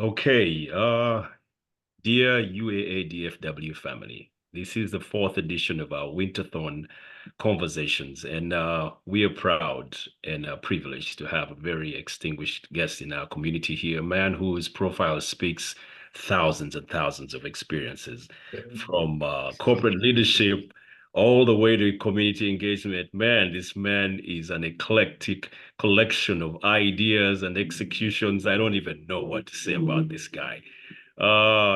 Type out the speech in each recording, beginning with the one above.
Okay, dear UAA DFW family, this is the fourth edition of our Winterthon conversations, and we are proud and privileged to have a very extinguished guest in our community here, a man whose profile speaks thousands and thousands of experiences from corporate leadership all the way to community engagement. Man, this man is an eclectic collection of ideas and executions. I don't even know what to say about this guy.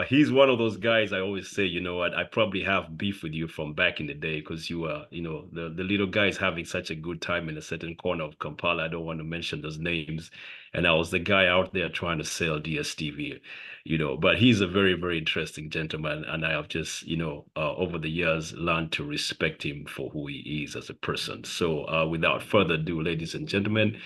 He's one of those guys I always say, you know what, I probably have beef with you from back in the day because you were, the little guys having such a good time in a certain corner of Kampala. I don't want to mention those names. And I was the guy out there trying to sell DSTV, but he's a very, very interesting gentleman. And I have just, over the years learned to respect him for who he is as a person. So without further ado, ladies and gentlemen,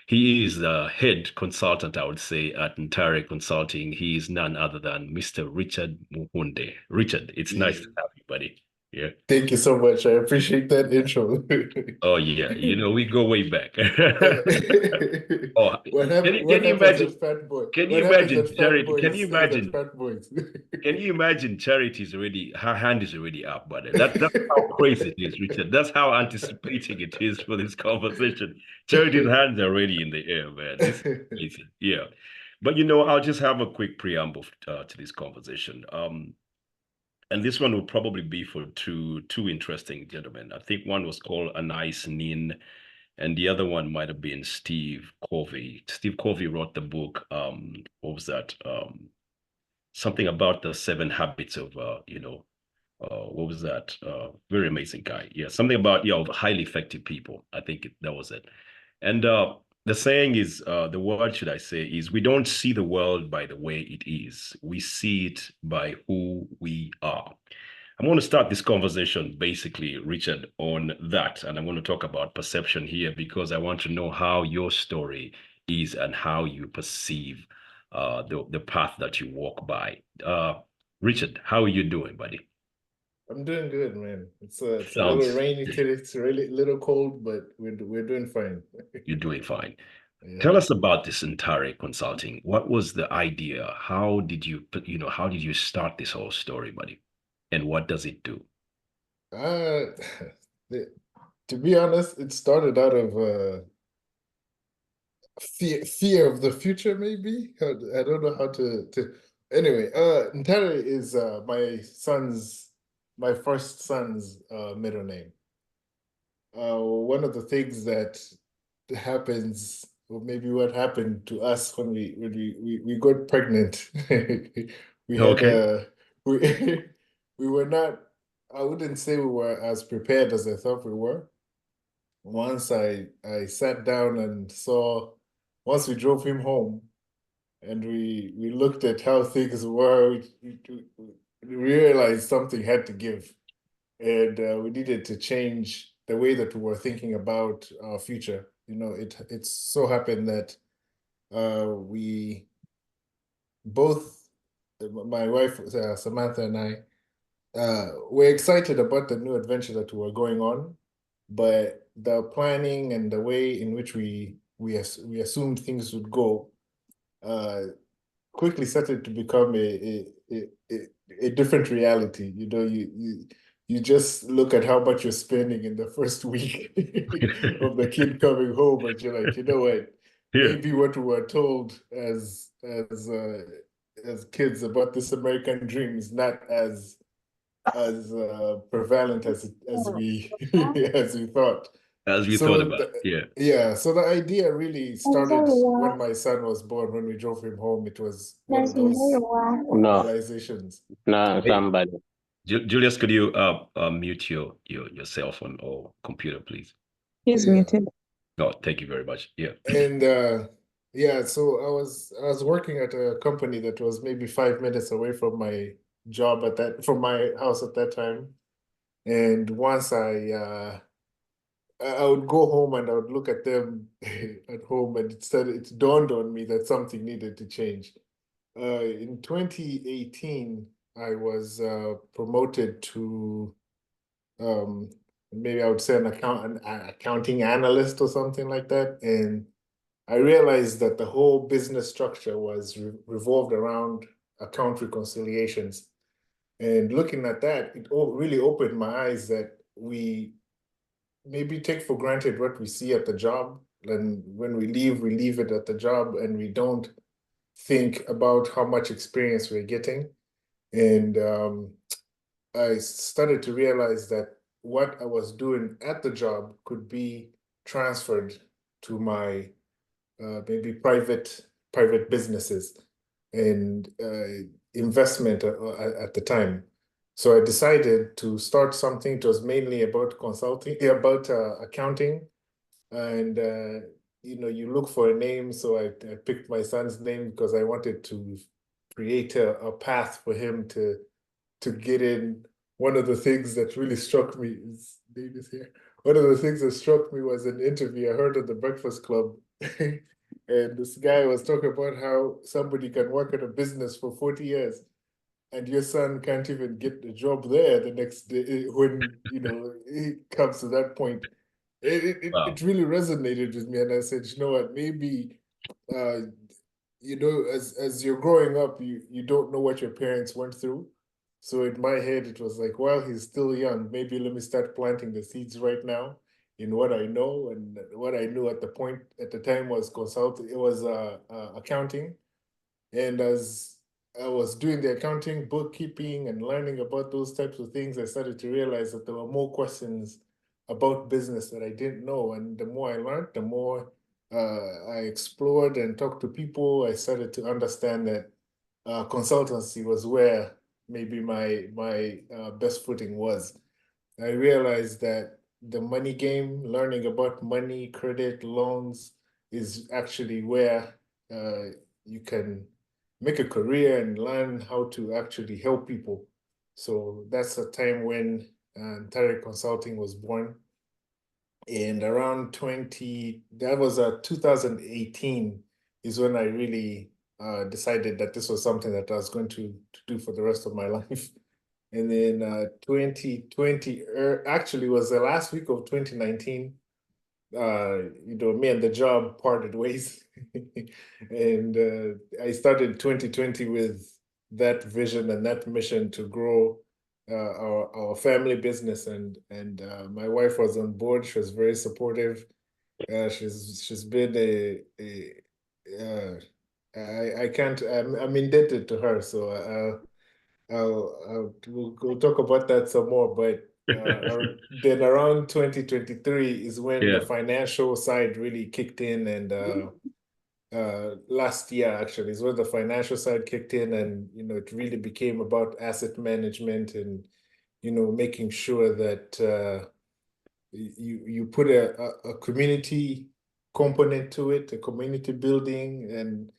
he is the head consultant, I would say, at Ntare Consulting. He is none other than Mr. Richard Muhunde. Richard, it's nice to have you, buddy. Yeah. Thank you so much. I appreciate that intro. Oh yeah, we go way back. Oh, What can you happens imagine? at Fat Boy? Can you What happens imagine at Fat Charity? Can Boys you stays at imagine? Fat Boys. Can you imagine Charity's already her hand is already up, buddy? That's how crazy it is, Richard. That's how anticipating it is for this conversation. Charity's hands are already in the air, man. This is crazy. Yeah. But I'll just have a quick preamble to this conversation. And this one will probably be for two interesting gentlemen. I think one was called Anais Nin, and the other one might have been Steve Covey. Steve Covey wrote the book. What was that? Something about the 7 habits of what was that? Very amazing guy. Yeah, something about highly effective people. I think that was it. And the saying is, the word should I say is, we don't see the world by the way it is. We see it by who we are. I'm going to start this conversation basically, Richard, on that. And I'm going to talk about perception here because I want to know how your story is and how you perceive the path that you walk by. Richard, how are you doing, buddy? I'm doing good, man. It's a little Sounds rainy today. It's really little cold, but we're doing fine. you're doing fine. Yeah. Tell us about this entire consulting. What was the idea? How did you start this whole story, buddy? And what does it do? Uh, to be honest, it started out of fear of the future, maybe. I don't know how to. Anyway, Ntare is my first son's middle name. One of the things that happens, or maybe what happened to us when we got pregnant, we had Okay. we we were not. I wouldn't say we were as prepared as I thought we were. Once I sat down and saw, once we drove him home and we looked at how things were, we realized something had to give, and we needed to change the way that we were thinking about our future. It so happened that we both, my wife Samantha and I, were excited about the new adventure that we were going on, but the planning and the way in which we assumed things would go uh, quickly started to become a different reality. You just look at how much you're spending in the first week of the kid coming home, and you're like, you know what? Yeah. Maybe what we were told as kids about this American dream is not as prevalent as we as we thought. As we thought So about. Yeah. yeah, so the idea really started when my son was born. When we drove him home, it was one of those No, realizations. no, Hey, somebody. Julius, could you mute your cell phone or computer, please? He's Yeah, muted. No, thank you very much. Yeah. and yeah, so I was working at a company that was maybe 5 minutes away from my job from my house at that time. And once I would go home and I would look at them at home, and it dawned on me that something needed to change. In 2018, I was promoted to maybe I would say an accounting analyst or something like that. And I realized that the whole business structure was revolved around account reconciliations. And looking at that, it really opened my eyes that we maybe take for granted what we see at the job. And when we leave it at the job and we don't think about how much experience we're getting. And I started to realize that what I was doing at the job could be transferred to my maybe private businesses and investment at the time. So I decided to start something. It was mainly about consulting, about accounting, and you look for a name. So I picked my son's name because I wanted to create a path for him to get in. One of the things that really struck me is Davis here. One of the things that struck me was an interview I heard at the Breakfast Club. And this guy was talking about how somebody can work at a business for 40 years and your son can't even get a job there the next day when it comes to that point. It Wow. really resonated with me, and I said, you know what, maybe uh, as you're growing up, you don't know what your parents went through. So in my head, it was like, well, he's still young. Maybe let me start planting the seeds right now in what I know. And what I knew at the time was consulting. It was accounting. And as I was doing the accounting, bookkeeping, and learning about those types of things, I started to realize that there were more questions about business that I didn't know. And the more I learned, the more I explored and talked to people, I started to understand that consultancy was where maybe my best footing was. I realized that the money game, learning about money, credit, loans, is actually where you can make a career and learn how to actually help people. So that's a time when Ntare Consulting was born. And around that was 2018 is when I really decided that this was something that I was going to do for the rest of my life. And then 2020, actually was the last week of 2019, me and the job parted ways. And I started 2020 with that vision and that mission to grow our family business. And my wife was on board. She was very supportive. She's been I can't, I'm indebted to her. So we'll talk about that some more, but then around 2023 is when the Yeah. financial side really kicked in, and last year actually is when the financial side kicked in, and it really became about asset management and making sure that you put a community component to it, a community building, and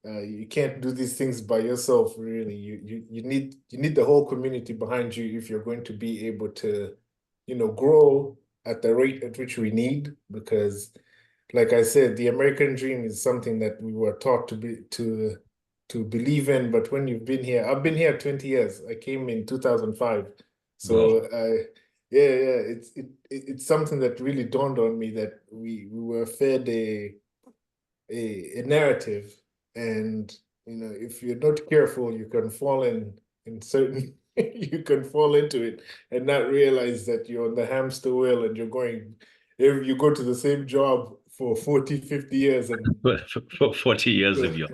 you can't do these things by yourself, really. You need the whole community behind you if you're going to be able to, grow at the rate at which we need. Because, like I said, the American dream is something that we were taught to believe in. But when you've been here, I've been here 20 years. I came in 2005, Well, so yeah, it's something that really dawned on me that we were fed a narrative, and if you're not careful, you can fall in certain you can fall into it and not realize that you're on the hamster wheel and you're going if you go to the same job for 40, 50 years and for 40 years of your,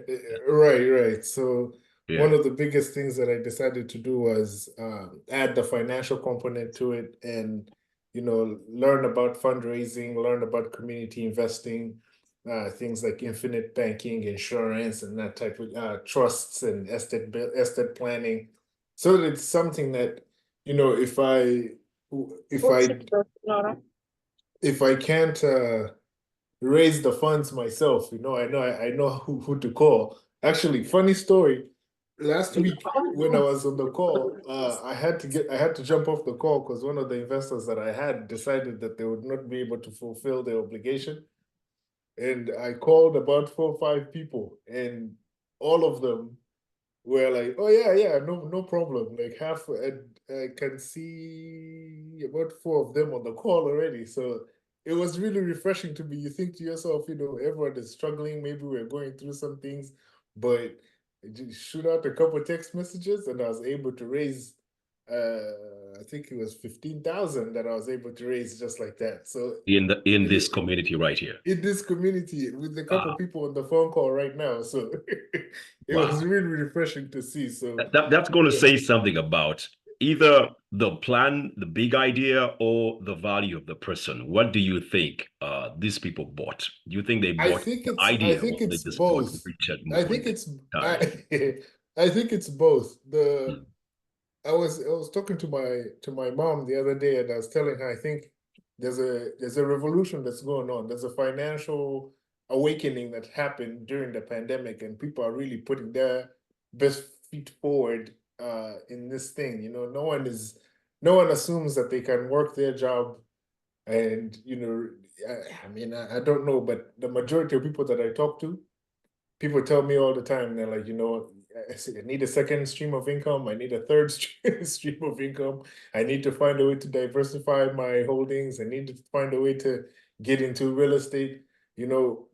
right. So one yeah. of the biggest things that I decided to do was add the financial component to it, and learn about fundraising, learn about community investing, things like infinite banking, insurance, and that type of trusts and estate planning. So it's something that if if I if I can't raise the funds myself, I know who to call. Actually, funny story. Last week when I was on the call, I had to jump off the call because one of the investors that I had decided that they would not be able to fulfill their obligation. And I called about 4 or 5 people, and all of them were like, "Oh yeah, no problem." Like half, and I can see about 4 of them on the call already. So it was really refreshing to me. You think to yourself, everyone is struggling. Maybe we're going through some things, but just shoot out a couple of text messages, and I was able to raise. I think it was 15,000 that I was able to raise just like that. So in this community right here. in this community with a couple Wow. of people on the phone call right now. So it was Wow. really refreshing to see. So That's going to yeah. say something about either the plan, the big idea, or the value of the person. What do you think these people bought? Do you think they I bought think the it's I idea, or think they it's just bought both. Richard I think Muhunde? it's Ntare? I I think it's both. Hmm. I was talking to my mom the other day, and I was telling her I think there's a revolution that's going on. There's a financial awakening that happened during the pandemic, and people are really putting their best feet forward in this thing. No one assumes that they can work their job and I mean I don't know, but the majority of people that I talk to, people tell me all the time, they're like, I need a second stream of income. I need a third stream of income. I need to find a way to diversify my holdings. I need to find a way to get into real estate. You know,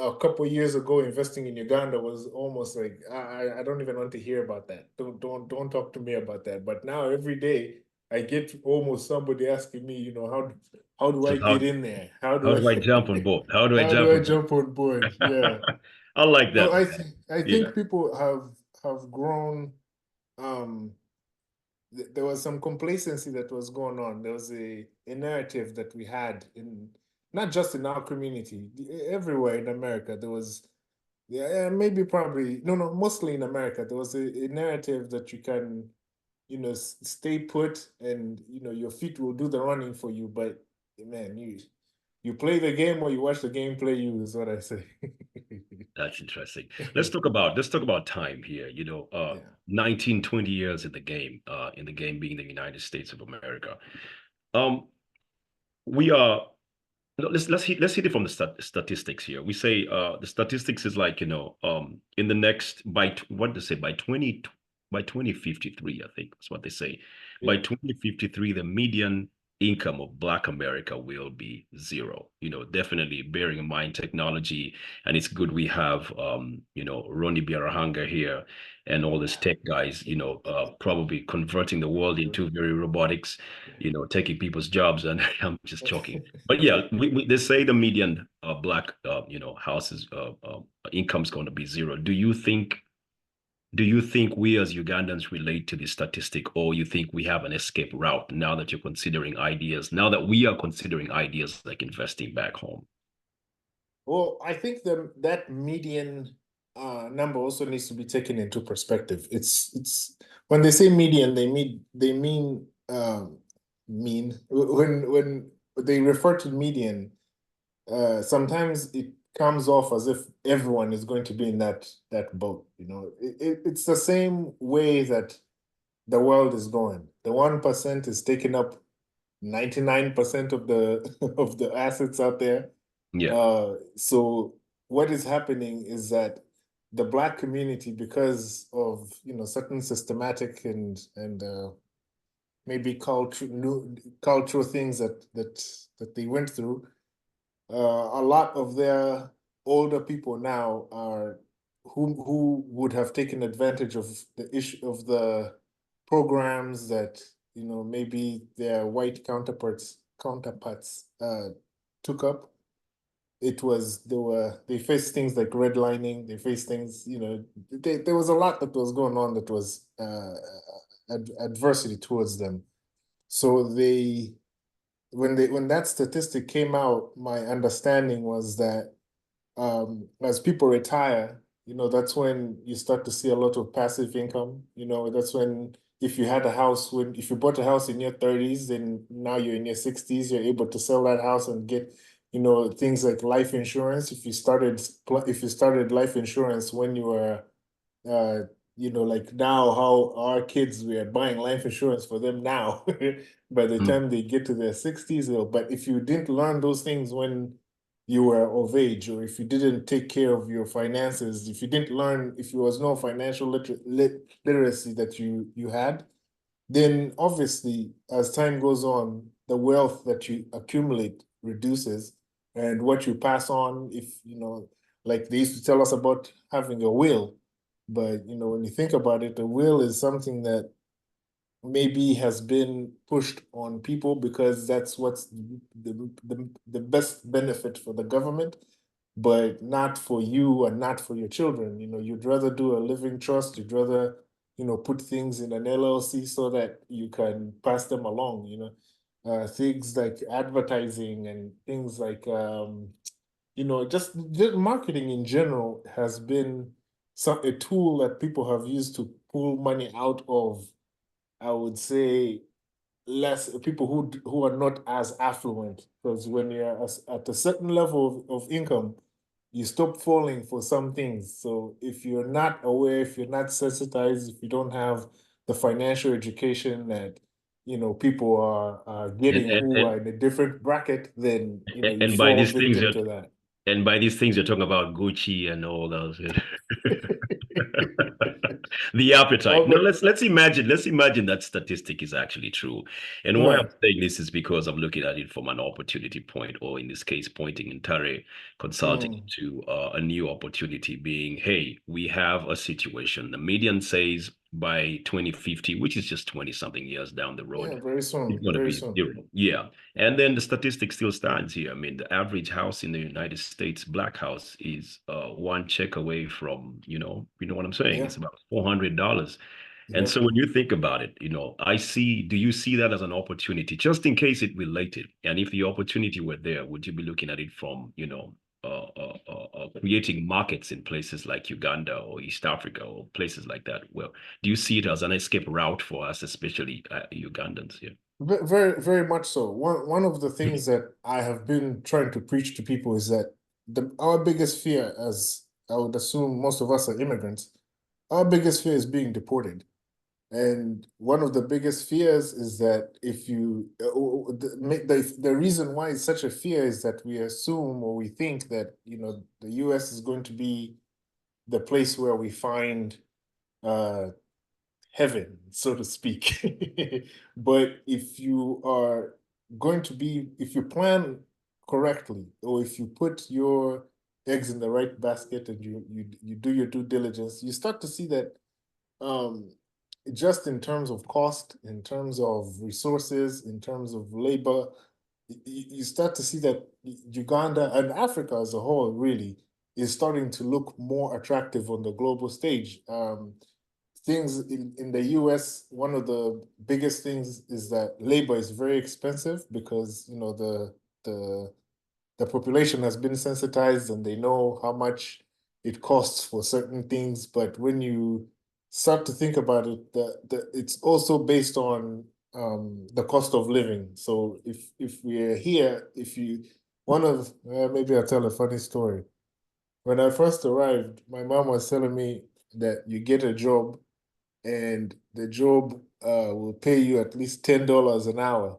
a couple of years ago, investing in Uganda was almost like I don't even want to hear about that. Don't talk to me about that. But now every day I get almost somebody asking me, how do So I get in there? How how do do I I jump on board? How do I how jump do I on board? jump on board? Yeah. I like So that, man. I Yeah. think people have grown. Um, there was some complacency that was going on. There was a narrative that we had in not just in our community, everywhere in America. There was yeah, maybe probably no, mostly in America. There was a narrative that you can stay put, and your feet will do the running for you. But man, you play the game or you watch the game play you is what I say. That's interesting. Let's talk about time here. Yeah. 19, 20 years in the game being the United States of America. Um, we are no, let's hit it from the statistics here. We say the statistics is like, in the next what they say by 2053, I think that's what they say. By Yeah. 2053, the median income of Black America will be zero. Definitely bearing in mind technology, and it's good we have Ronnie Biarahanga here and all these tech guys, probably converting the world into very robotics, taking people's jobs, and I'm just joking. But yeah, they say the median Black houses income is going to be zero. Do you think we as Ugandans relate to this statistic, or you think we have an escape route now that you're considering ideas, now that we are considering ideas like investing back home? Well, I think that median number also needs to be taken into perspective. It's when they say median, they mean when they refer to median, sometimes it comes off as if everyone is going to be in that boat. It's the same way that the world is going. The 1% is taking up 99% of the of the assets out there. Yeah. So what is happening is that the Black community, because of certain systematic and maybe cultural things that they went through, a lot of their older people now are who would have taken advantage of the issue of the programs that maybe their white counterparts took up. They faced things like redlining. They faced things, there was a lot that was going on that was adversity towards them. So when that statistic came out, my understanding was that as people retire, that's when you start to see a lot of passive income. That's when if you bought a house in your 30s and now you're in your 60s, you're able to sell that house and get, things like life insurance. If you started life insurance when you were like now how our kids, we are buying life insurance for them now. By the Mm. time they get to their 60s, but if you didn't learn those things when you were of age, or if you didn't take care of your finances, if you didn't learn, if there was no financial literacy that you had, then obviously as time goes on, the wealth that you accumulate reduces, and what you pass on, if like they used to tell us about having a will, but when you think about it, a will is something that maybe has been pushed on people because that's what's the best benefit for the government, but not for you and not for your children. You'd rather do a living trust, you'd rather, put things in an LLC so that you can pass them along, things like advertising and things like, just marketing in general has been a tool that people have used to pull money out of, I would say, less people who are not as affluent, because when you're at a certain level of income, you stop falling for some things. So if you're not aware, if you're not sensitized, if you don't have the financial education that people are And getting and who and, are in a different bracket, then you and by fall these things victim you're to that. and by these things you're talking about Gucci and all those. The appetite. Oh, No, but let's imagine that statistic is actually true. And why I'm yeah, saying this is because I'm looking at it from an opportunity point, or in this case, pointing Ntare Consulting mm, to a new opportunity being, hey, we have a situation. The median says by 2050, which is just 20 something years down the yeah, road, very it's soon, going to very be soon. zero. Yeah. And then the statistic still stands here. I mean, the average house in the United States, black house, is one check away from, you know what I'm saying? Yeah, It's about $400. And yeah. so when you think about it, do you see that as an opportunity, just in case it related? And if the opportunity were there, would you be looking at it from, creating markets in places like Uganda or East Africa or places like that? Well, do you see it as an escape route for us, especially Ugandans? Yeah. Very, very much so. One of the things that I have been trying to preach to people is that our biggest fear, as I would assume most of us are immigrants, our biggest fear is being deported. And one of the biggest fears is that if you, the reason why it's such a fear is that we assume or we think that, the US is going to be the place where we find uh, heaven, so to speak. But if you plan correctly, or if you put your eggs in the right basket and you do your due diligence, you start to see that um, just in terms of cost, in terms of resources, in terms of labor, you start to see that Uganda and Africa as a whole really is starting to look more attractive on the global stage. Things in the US, one of the biggest things is that labor is very expensive because the the population has been sensitized and they know how much it costs for certain things. But when you start to think about it, it's also based on the cost of living. So if we're here, if you one of maybe I'll tell a funny story. When I first arrived, my mom was telling me that you get a job and the job will pay you at least $10 an hour.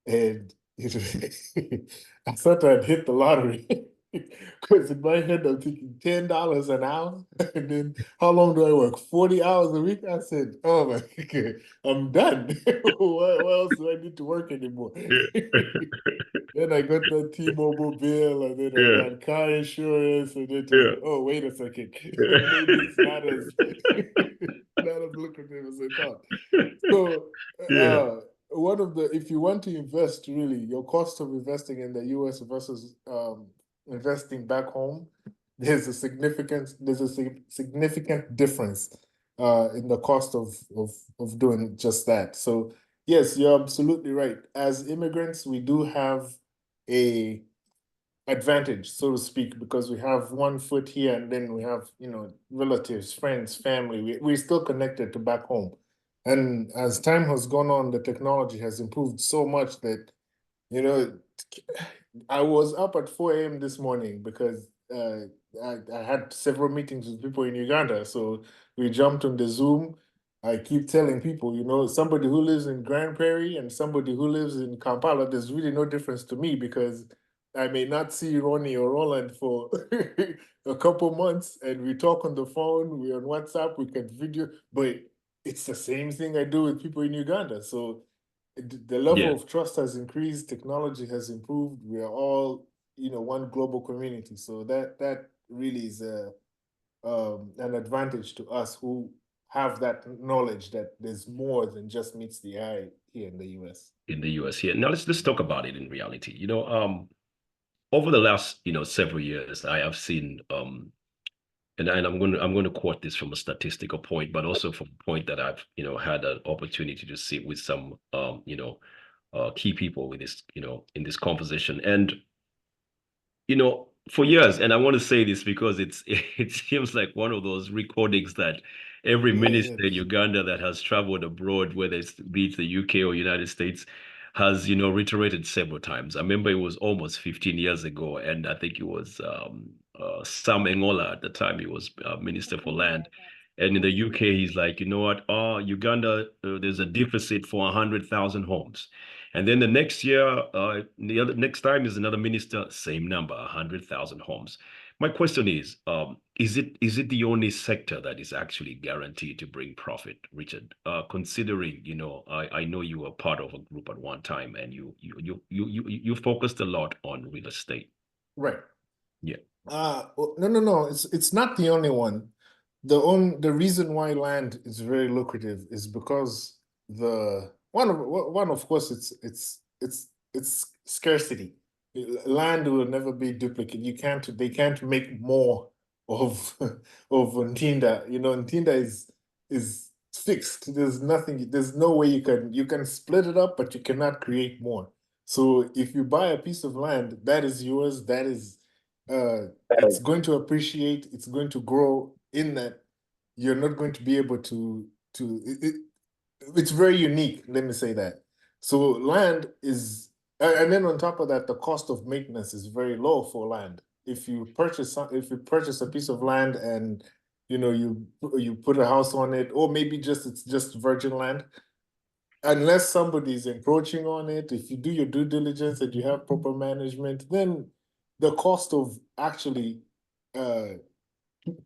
And I thought I'd hit the lottery because in my head I'm thinking $10 an hour, and then how long do I work? 40 hours a week? I said, oh my God, I'm done. Why else do I need to work anymore? Yeah. Then I got the T-Mobile bill, and then I Yeah. got car insurance, and then I Yeah. said, "Oh, wait a second, maybe it's not as not as lucrative as I thought." So, Yeah. uh, one of the if you want to invest, really, your cost of investing in the US versus investing back home, there's a significant difference in the cost of doing just that. So yes, you're absolutely right. As immigrants, we do have a advantage, so to speak, because we have one foot here and then we have, relatives, friends, family. We're still connected to back home. And as time has gone on, the technology has improved so much that, you know, I was up at 4 a.m. this morning because I had several meetings with people in Uganda. So we jumped on the Zoom. I keep telling people, somebody who lives in Grand Prairie and somebody who lives in Kampala, there's really no difference to me because I may not see Ronnie or Roland for a couple months, and we talk on the phone, we're on WhatsApp, we can video, but it's the same thing I do with people in Uganda. So the level Yeah. of trust has increased, technology has improved. We are all, one global community. So that really is an advantage to us who have that knowledge that there's more than just meets the eye here in the US. In the US here. Now let's talk about it in reality. Over the last, several years, I have seen and I'm going to quote this from a statistical point, but also from a point that I've had an opportunity to sit with some key people with this in this conversation. And for years, and I want to say this because it seems like one of those recordings that every Yeah, minister in Uganda that has traveled abroad, whether it's be it the UK or United States, has reiterated several times. I remember it was almost 15 years ago, and I think it was Sam Engole at the time. He was Minister for Land, and in the UK, he's like, you know what? Oh, Uganda, there's a deficit for 100,000 homes. And then the next year, next time is another minister, same number, 100,000 homes. My question is it the only sector that is actually guaranteed to bring profit, Richard? Considering, I know you were part of a group at one time, and you focused a lot on real estate. right. Yeah. No. It's not the only one. The reason why land is very lucrative is because of course it's scarcity. Land will never be duplicate. They can't make more of of Ntinda. Ntinda is fixed. There's no way you can split it up, but you cannot create more. So if you buy a piece of land, that is yours, it's going to appreciate, it's going to grow in that you're not going to be able it's very unique, let me say that. So land is, and then on top of that, the cost of maintenance is very low for land. If you purchase a piece of land and you put a house on it, or maybe it's just virgin land, unless somebody is encroaching on it, if you do your due diligence and you have proper management, then the cost of actually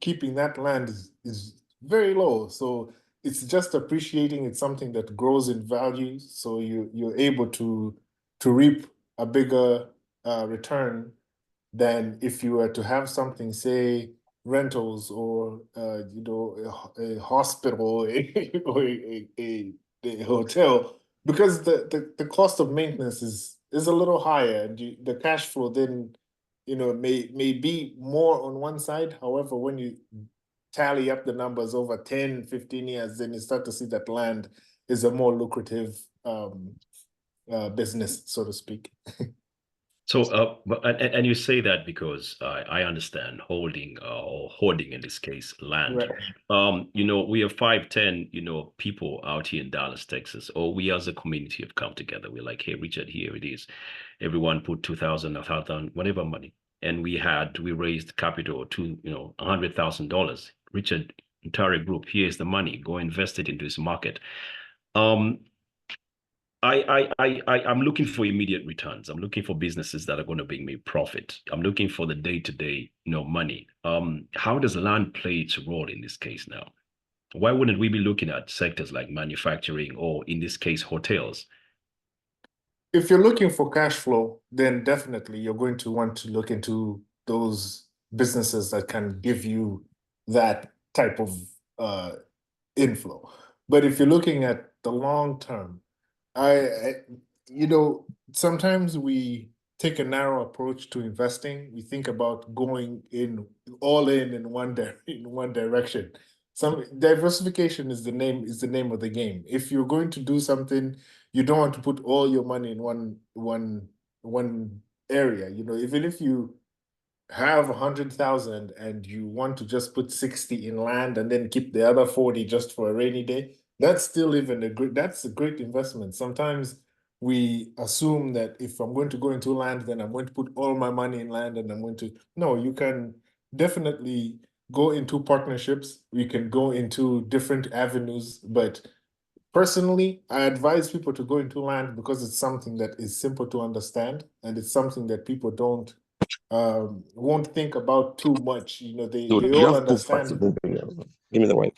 keeping that land is very low. So it's just appreciating. It's something that grows in value. So you're able to reap a bigger return than if you were to have something, say, rentals or a hospital or a hotel, because the cost of maintenance is a little higher, and the cash flow then may be more on one side. However, when you tally up the numbers over 10, 15 years, then you start to see that land is a more lucrative business, so to speak. So, and you say that because I understand holding or hoarding in this case land. Right. We have 5, 10, people out here in Dallas, Texas, or we as a community have come together. We're like, hey, Richard, here it is. Everyone put 2,000, 1,000, whatever money, and we raised capital to $100,000. Richard, Ntare Group, here's the money. Go invest it into this market. I'm looking for immediate returns. I'm looking for businesses that are going to bring me profit. I'm looking for the day-to-day, money. How does land play its role in this case now? Why wouldn't we be looking at sectors like manufacturing or, in this case, hotels? If you're looking for cash flow, then definitely you're going to want to look into those businesses that can give you that type of inflow. But if you're looking at the long term, I sometimes we take a narrow approach to investing. We think about going all in one direction. Some diversification is the name of the game. If you're going to do something, you don't want to put all your money in one area. Even if you have 100,000 and you want to just put 60 in land and then keep the other 40 just for a rainy day, that's a great investment. Sometimes we assume that if I'm going to go into land, then I'm going to put all my money in land and no, you can definitely go into partnerships. We can go into different avenues, but personally, I advise people to go into land because it's something that is simple to understand, and it's something that people won't think about too much. Dude, They you all have two parts understand. of the video. Give me the white.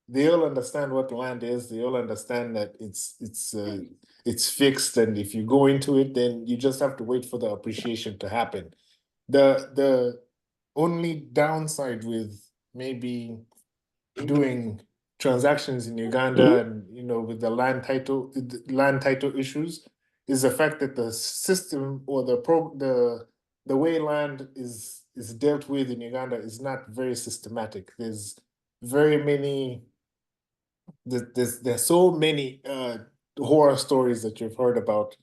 they all understand what land is. They all understand that it's fixed, and if you go into it, then you just have to wait for the appreciation to happen. The only downside with maybe doing transactions in Uganda and with the land title issues is the fact that the system or the way land is dealt with in Uganda is not very systematic. There's very many there's so many horror stories that you've heard about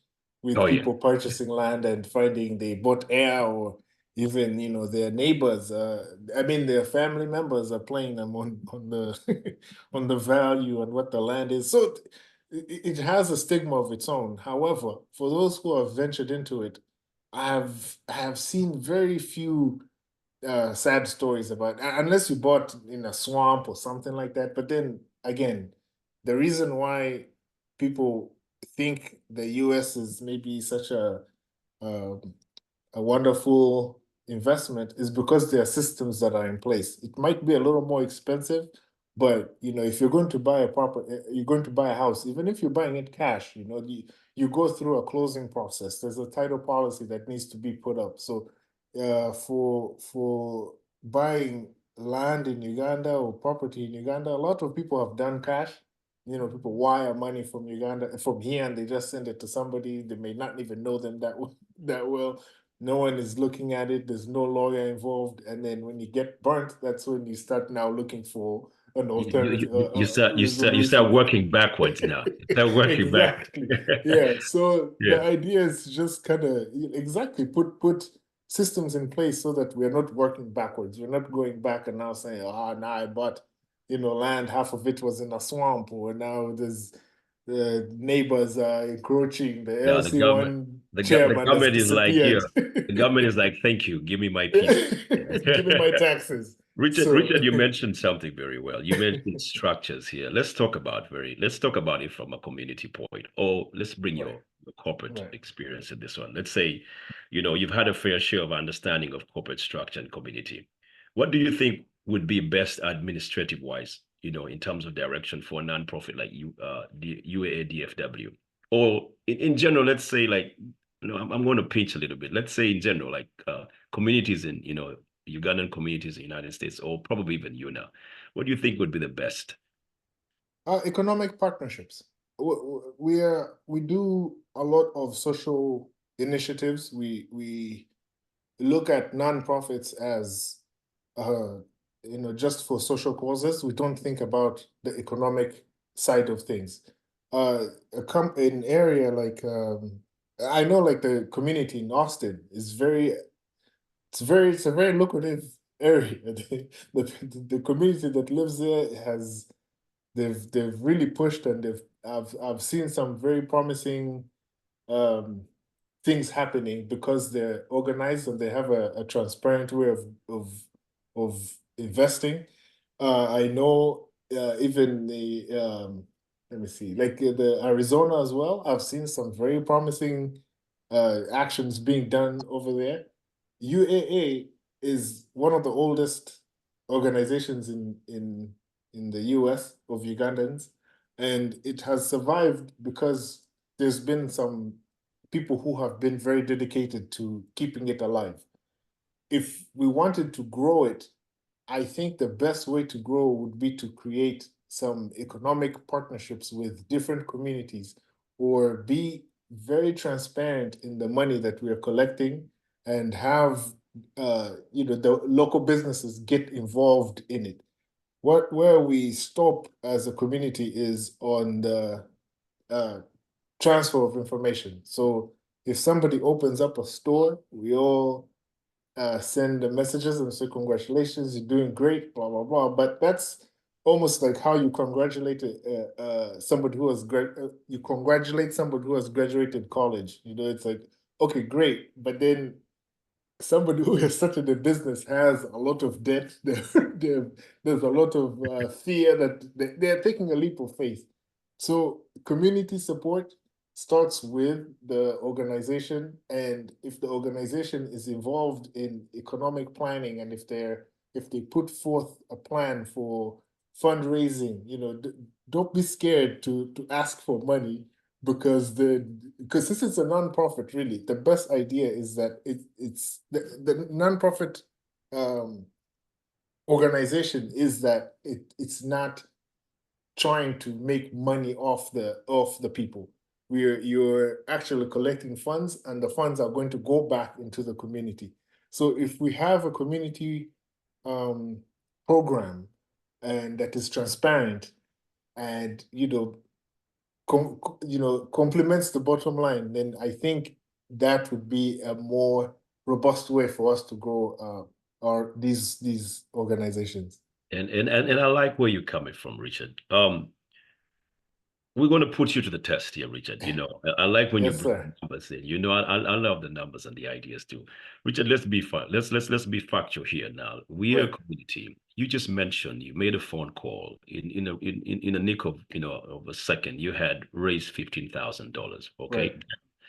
with Oh yeah. people purchasing land and finding they bought air, or even their neighbors. I mean, their family members are playing them on the on the value and what the land is. So it has a stigma of its own. However, for those who have ventured into it, I have seen very few sad stories about, unless you bought in a swamp or something like that. But then again, the reason why people think the US is maybe such um, a wonderful investment is because there are systems that are in place. It might be a little more expensive, but if you're going to buy you're going to buy a house, even if you're buying it cash, you go through a closing process. There's a title policy that needs to be put up. So for buying land in Uganda or property in Uganda, a lot of people have done cash. People wire money from Uganda, from here, and they just send it to somebody. They may not even know them that well. No one is looking at it. There's no lawyer involved. And then when you get burnt, that's when you start now looking for an alternative You start resolution. working backwards now. You start working back. Exactly. Yeah. So Yeah. the idea is just kind of exactly put systems in place so that we're not working backwards. We're not going back and now saying, now I bought, land, half of it was in a swamp, or now there's the neighbors are encroaching. The No, LC1 the chairman has government is like here. disappeared. The government is like, thank you, give me my piece. Give me my taxes. So Richard, you mentioned something very well. You mentioned structures here. Let's talk about it from a community point, or let's bring right, your corporate right. experience in this one. Let's say, you've had a fair share of understanding of corporate structure and community. What do you think would be best administrative wise, in terms of direction for a nonprofit like the UAA DFW? Or in general, let's say like, I'm going to pinch a little bit. Let's say in general, like communities in, Ugandan communities in the United States, or probably even UNA. What do you think would be the best? Economic partnerships. We do a lot of social initiatives. We look at nonprofits as just for social causes. We don't think about the economic side of things. An area like I know, like the community in Austin is it's a very lucrative area. The community that lives there they've really pushed, and I've seen some very promising um, things happening because they're organized and they have a transparent way of investing. I know even the let me see, like the Arizona as well. I've seen some very promising actions being done over there. UAA is one of the oldest organizations in the US of Ugandans, and it has survived because there's been some people who have been very dedicated to keeping it alive. If we wanted to grow it, I think the best way to grow would be to create some economic partnerships with different communities, or be very transparent in the money that we are collecting, and have the local businesses get involved in it. Where we stop as a community is on the uh, transfer of information. So if somebody opens up a store, we all send the messages and say, congratulations, you're doing great, blah, blah, blah. But that's almost like how you congratulate somebody who has you congratulate somebody who has graduated college. It's like, okay, great. But then somebody who has started a business has a lot of debt. There's a lot of fear that they're taking a leap of faith. So community support starts with the organization, and if the organization is involved in economic planning, and if they put forth a plan for fundraising, don't be scared to ask for money because this is a nonprofit, really. The best idea is that it's the nonprofit organization is that it's not trying to make money off the people. You're actually collecting funds, and the funds are going to go back into the community. So if we have a community program and that is transparent and complements the bottom line, then I think that would be a more robust way for us to grow these organizations. And I like where you're coming from, Richard. We're going to put you to the test here, Richard. I like when you Yes, bring sir. numbers in. I love the numbers and the ideas too. Richard, let's be fun. Let's be factual here now. We are a Right, community. You just mentioned you made a phone call in a nick of a second. You had raised $15,000. right, Okay,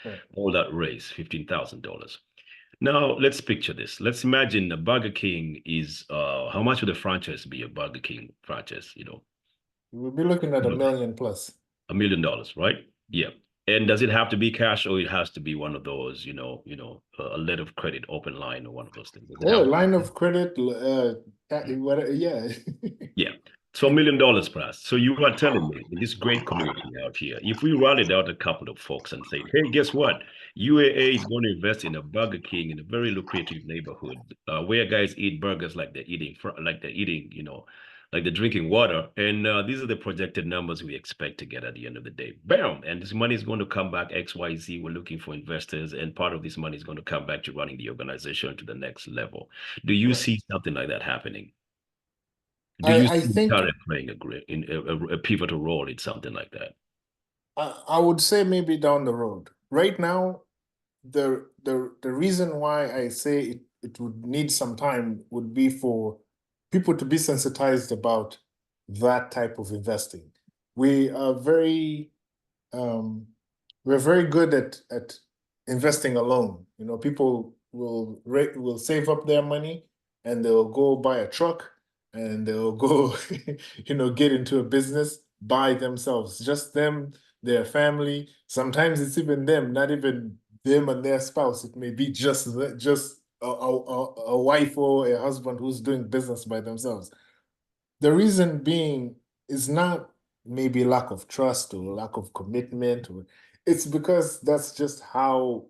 right. all that raised $15,000. Now let's picture this. Let's imagine a Burger King is how much would a franchise be? A Burger King franchise, We'll be looking at a million plus. $1 million, right? Yeah. And does it have to be cash or it has to be one of those, a letter of credit, open line, or one of those things? Does it Yeah, have to line of credit, be? whatever, yeah. Yeah. So $1 million plus. So you are telling me in this great community out here, if we rallied out a couple of folks and say, hey, guess what? UAA is going to invest in a Burger King in a very lucrative neighborhood where guys eat burgers like they're eating, like they're drinking water. And these are the projected numbers we expect to get at the end of the day. Bam! And this money is going to come back XYZ. We're looking for investors, and part of this money is going to come back to running the organization to the next level. Do you Right. see something like that happening? Do you I see think Ntare playing a pivotal role in something like that? I would say maybe down the road. Right now, the reason why I say it would need some time would be for people to be sensitized about that type of investing. We are very um, we're very good at investing alone. People will save up their money and they'll go buy a truck and they'll go, get into a business by themselves, just them, their family. Sometimes it's even them, not even them and their spouse. It may be just a wife or a husband who's doing business by themselves. The reason being is not maybe lack of trust or lack of commitment, or it's because that's just how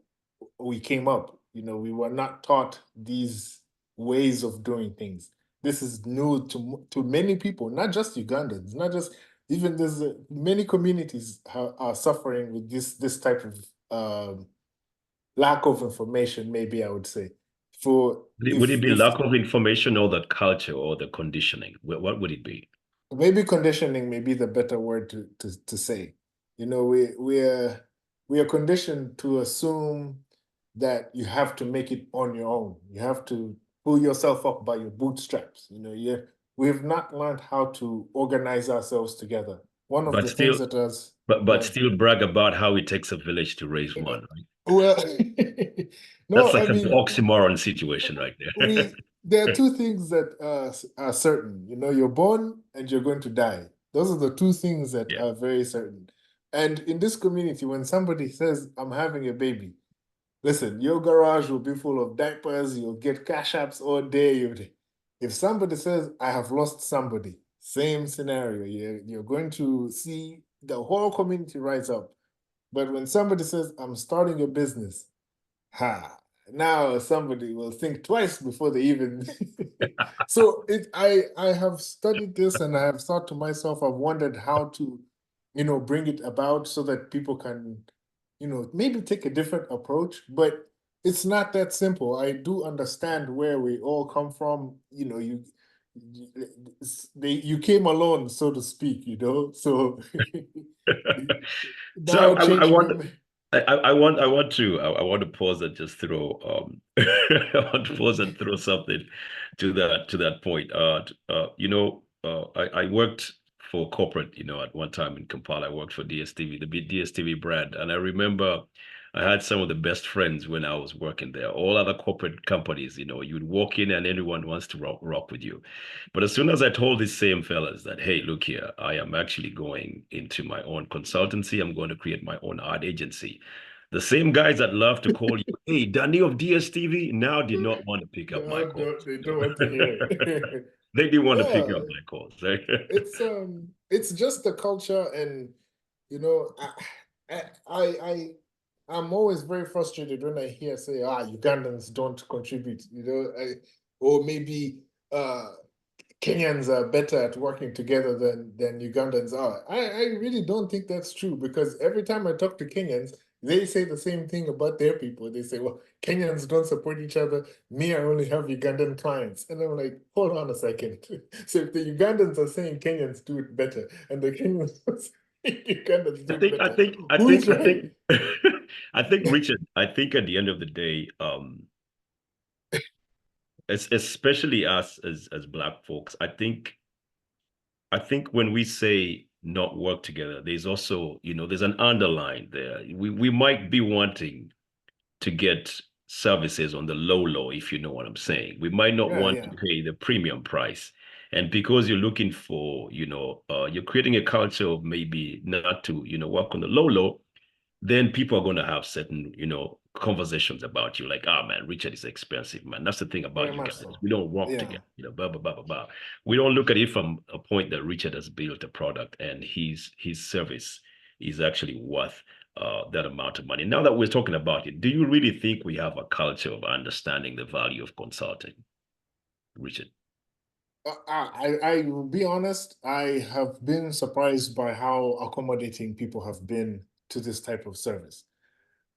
we came up. We were not taught these ways of doing things. This is new to many people, not just Ugandans, not just even there's many communities are suffering with this type of lack of information. Maybe I would say for Would it be if lack of information or the culture or the conditioning? What would it be? maybe conditioning may be the better word to say. We are conditioned to assume that you have to make it on your own. You have to pull yourself up by your bootstraps. We have not learned how to organize ourselves together. One of But the things still, that has but go still brag about how it takes a village to raise ahead. one, right? Well, That's no, I like an mean, oxymoron situation right we there. there are two things that are certain. You're born and you're going to die. Those are the two things that Yeah. are very certain. And in this community, when somebody says, I'm having a baby, listen, your garage will be full of diapers, you'll get cash apps all day. If somebody says, I have lost somebody, same scenario. You're going to see the whole community rise up. But when somebody says, I'm starting a business, ha, now somebody will think twice before they even. So I have studied this and I have thought to myself, I've wondered how to, bring it about so that people can, maybe take a different approach, but it's not that simple. I do understand where we all come from. You came alone, so to speak, so So now I changing want your I want to pause and just throw I want to pause and throw something to that point. I worked for corporate, at one time in Kampala. I worked for DSTV, the big DSTV brand, and I remember I had some of the best friends when I was working there. All other corporate companies, you'd walk in and anyone wants to rock with you. But as soon as I told these same fellas that, hey, look here, I am actually going into my own consultancy. I'm going to create my own ad agency. The same guys that love to call you, hey, Danny of DSTV, now did not want to pick up my No, calls. they don't want to hear it. They didn't want to pick Yeah, up my calls. Right? it's just the culture, and you know, I, I, I I'm always very frustrated when I hear say, Ugandans don't contribute, or maybe Kenyans are better at working together than Ugandans are. I really don't think that's true, because every time I talk to Kenyans, they say the same thing about their people. They say, well, Kenyans don't support each other. Me, I only have Ugandan clients. And I'm like, hold on a second. So if the Ugandans are saying Kenyans do it better, and the Kenyans are saying Ugandans do I it think, I better, think, I who think, is I think, right? I think, Richard, I think at the end of the day, especially us as Black folks, I think when we say not work together, there's also, there's an underline there. We might be wanting to get services on the low, if you know what I'm saying. We might not Yeah, want to yeah. pay the premium price. And because you're looking for, you're creating a culture of maybe not to, work on the low, then people are going to have certain, conversations about you like, man, Richard is expensive, man. That's the thing about Very you much guys. so. We don't work Yeah. together, blah, blah, blah, blah, blah. We don't look at it from a point that Richard has built a product and his service is actually worth that amount of money. Now that we're talking about it, do you really think we have a culture of understanding the value of consulting, Richard? I will be honest, I have been surprised by how accommodating people have been to this type of service.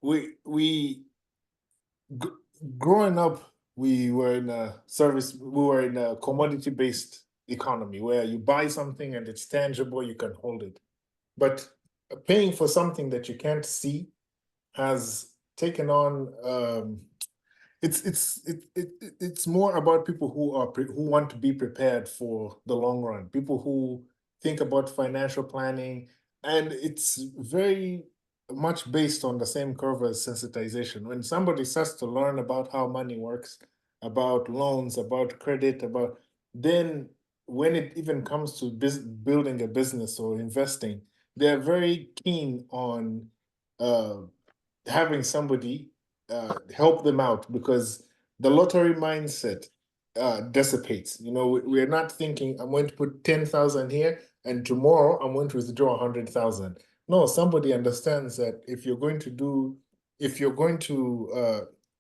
We g growing up, we were in a commodity-based economy where you buy something and it's tangible, you can hold it. But paying for something that you can't see has taken on it's more about people who want to be prepared for the long run, people who think about financial planning, and it's very much based on the same curve as sensitization. When somebody starts to learn about how money works, about loans, about credit, about then when it even comes to building a business or investing, they're very keen on uh, having somebody help them out, because the lottery mindset dissipates. We're not thinking I'm going to put 10,000 here and tomorrow I'm going to withdraw 100,000. No, somebody understands that if you're going to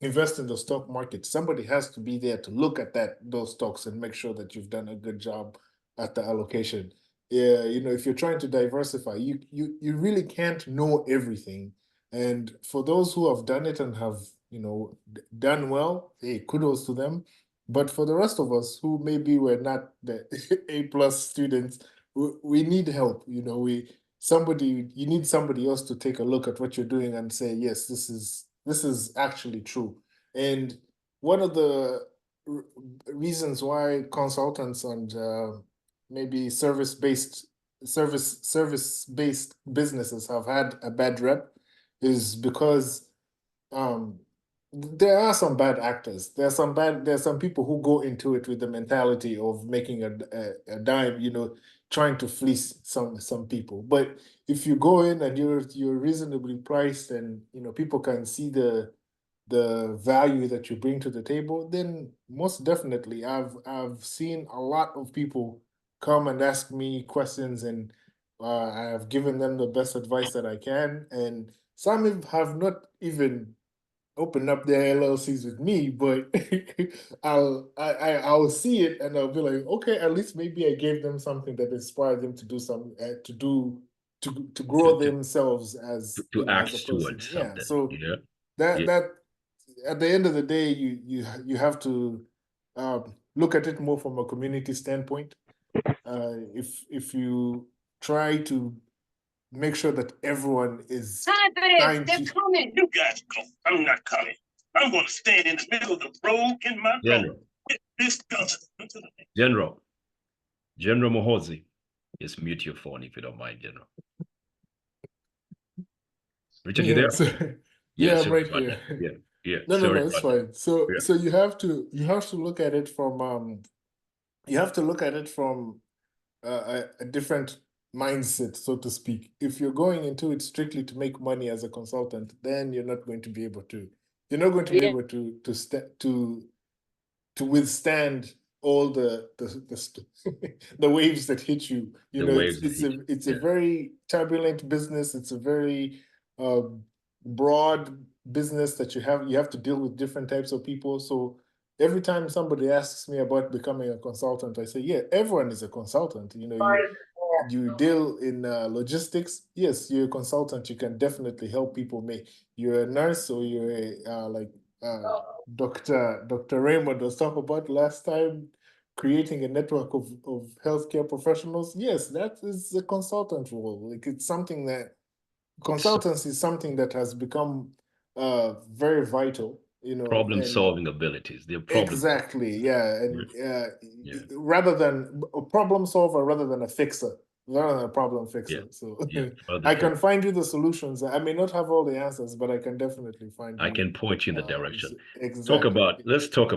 invest in the stock market, somebody has to be there to look at those stocks and make sure that you've done a good job at the allocation. Yeah, if you're trying to diversify, you really can't know everything, and for those who have done it and have, done well, hey, kudos to them. But for the rest of us who maybe were not the A+ students, we need help. You need somebody else to take a look at what you're doing and say, yes, this is actually true. And one of the reasons why consultants and maybe service-based businesses have had a bad rep is because um, there are some bad actors. There's some people who go into it with the mentality of making a dime, trying to fleece some people. But if you go in and you're reasonably priced, and people can see the value that you bring to the table, then most definitely I've seen a lot of people come and ask me questions, and I have given them the best advice that I can, and some have not even opened up their LLCs with me, but I'll see it and I'll be like, okay, at least maybe I gave them something that inspired them to do some to To, grow to, themselves as to as a act person. towards Yeah. something. So Yeah. that Yeah. that at the end of the day, you have to look at it more from a community standpoint. If you try to make sure that everyone is Time for this. trying They're to. coming. You guys go. I'm not coming. I'm going to stand in the middle of the road in my road General, with this gun. General, General Mohozi, just mute your phone if you don't mind, General. Richard, you Yeah, there? so Yeah, I'm sorry right about here. that. Yeah, yeah, No, sorry it's about that. fine. So Yeah, so you have to look at it from you have to look at it from a different mindset, so to speak. If you're going into it strictly to make money as a consultant, then you're not going to be able to. You're not going to be able to withstand all the waves that hit you. You the know, waves that hit it's a you. very turbulent business. It's a very uh, broad business that you have to deal with different types of people. So every time somebody asks me about becoming a consultant, I say, yeah, everyone is a consultant. You know, you deal in logistics. Yes, you're a consultant. You can definitely help people make. You're a nurse, or you're a like Dr. Raymond was talking about last time, creating a network of healthcare professionals. Yes, that is a consultant role. Like, it's something that So consultancy is something that has become very vital, you know, problem and solving abilities. They're problem. exactly, yeah, Yeah, and yeah, rather than a problem solver, rather than a fixer, rather than a problem yeah, fixer. So yeah. Other I problem. can find you the solutions. I may not have all the answers, but I can definitely find I you. can point you in the direction. Exactly. Let's talk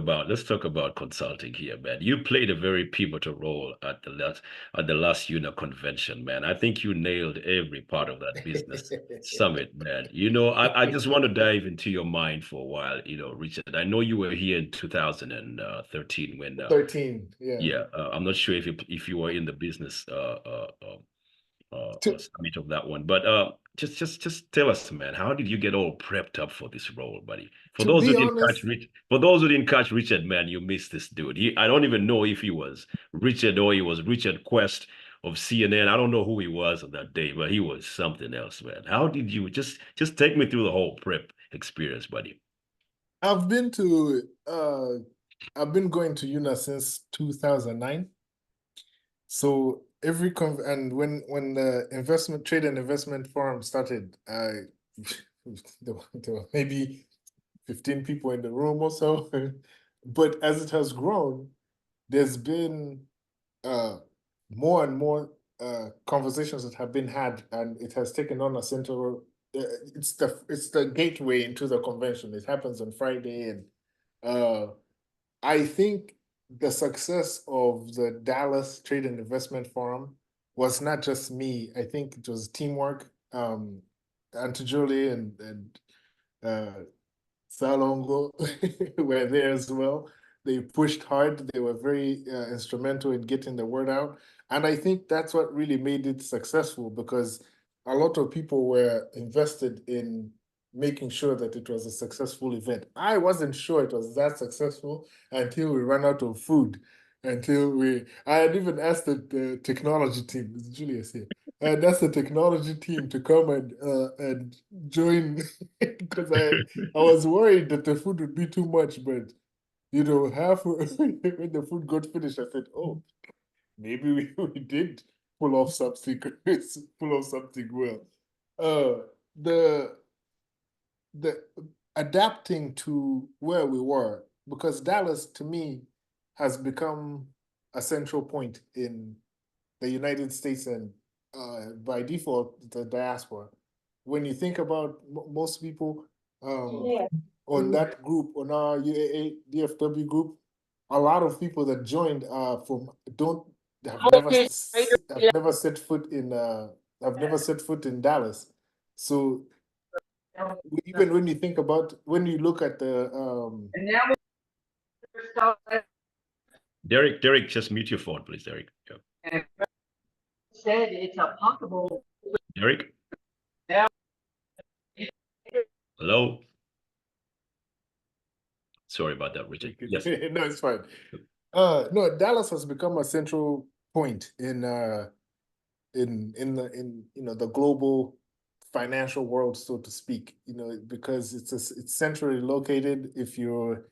about consulting here, man. You played a very pivotal role at the last UNA convention, man. I think you nailed every part of that business summit, man. You know, I just want to dive into your mind for a while, you know, Richard. I know you were here in 2013 when 13, yeah. yeah, I'm not sure if you were in the business summit of that one. But just tell us, man, how did you get all prepped up for this role, buddy? To be honest, For those who didn't catch Richard, man, you missed this dude. I don't even know if he was Richard or he was Richard Quest of CNN. I don't know who he was on that day, but he was something else, man. How did you just take me through the whole prep experience, buddy? I've been to I've been going to UNA since 2009. So every and when the investment trade and investment forum started, I there were maybe 15 people in the room or so. But as it has grown, there's been more and more conversations that have been had, and it has taken on a central. It's the gateway into the convention. It happens on Friday, and I think the success of the Dallas Trade and Investment Forum was not just me. I think it was teamwork. Auntie Julie and Salongo were there as well. They pushed hard. They were very instrumental in getting the word out. And I think that's what really made it successful, because a lot of people were invested in making sure that it was a successful event. I wasn't sure it was that successful until we ran out of food. I had even asked the technology team, it's Julius here, and that's the technology team to come and join because I was worried that the food would be too much, but you know, half when the food got finished, I said, "Oh, maybe we did pull off something, pull off something well." Uh, the the adapting to where we were, because Dallas to me has become a central point in the United States and by default the diaspora. When you think about most people on that group, on our UAA DFW group, a lot of people that joined from don't have never set foot in have never set foot in Dallas. So even when you think about when you look at the Derek, just mute your phone, please, Derek. Yeah. Said it's a possible. Derek? Yeah. Hello? Sorry about that, Richard. Yes. No, it's fine. No, Dallas has become a central point in you know the global financial world, so to speak. You know, because it's centrally located. If you're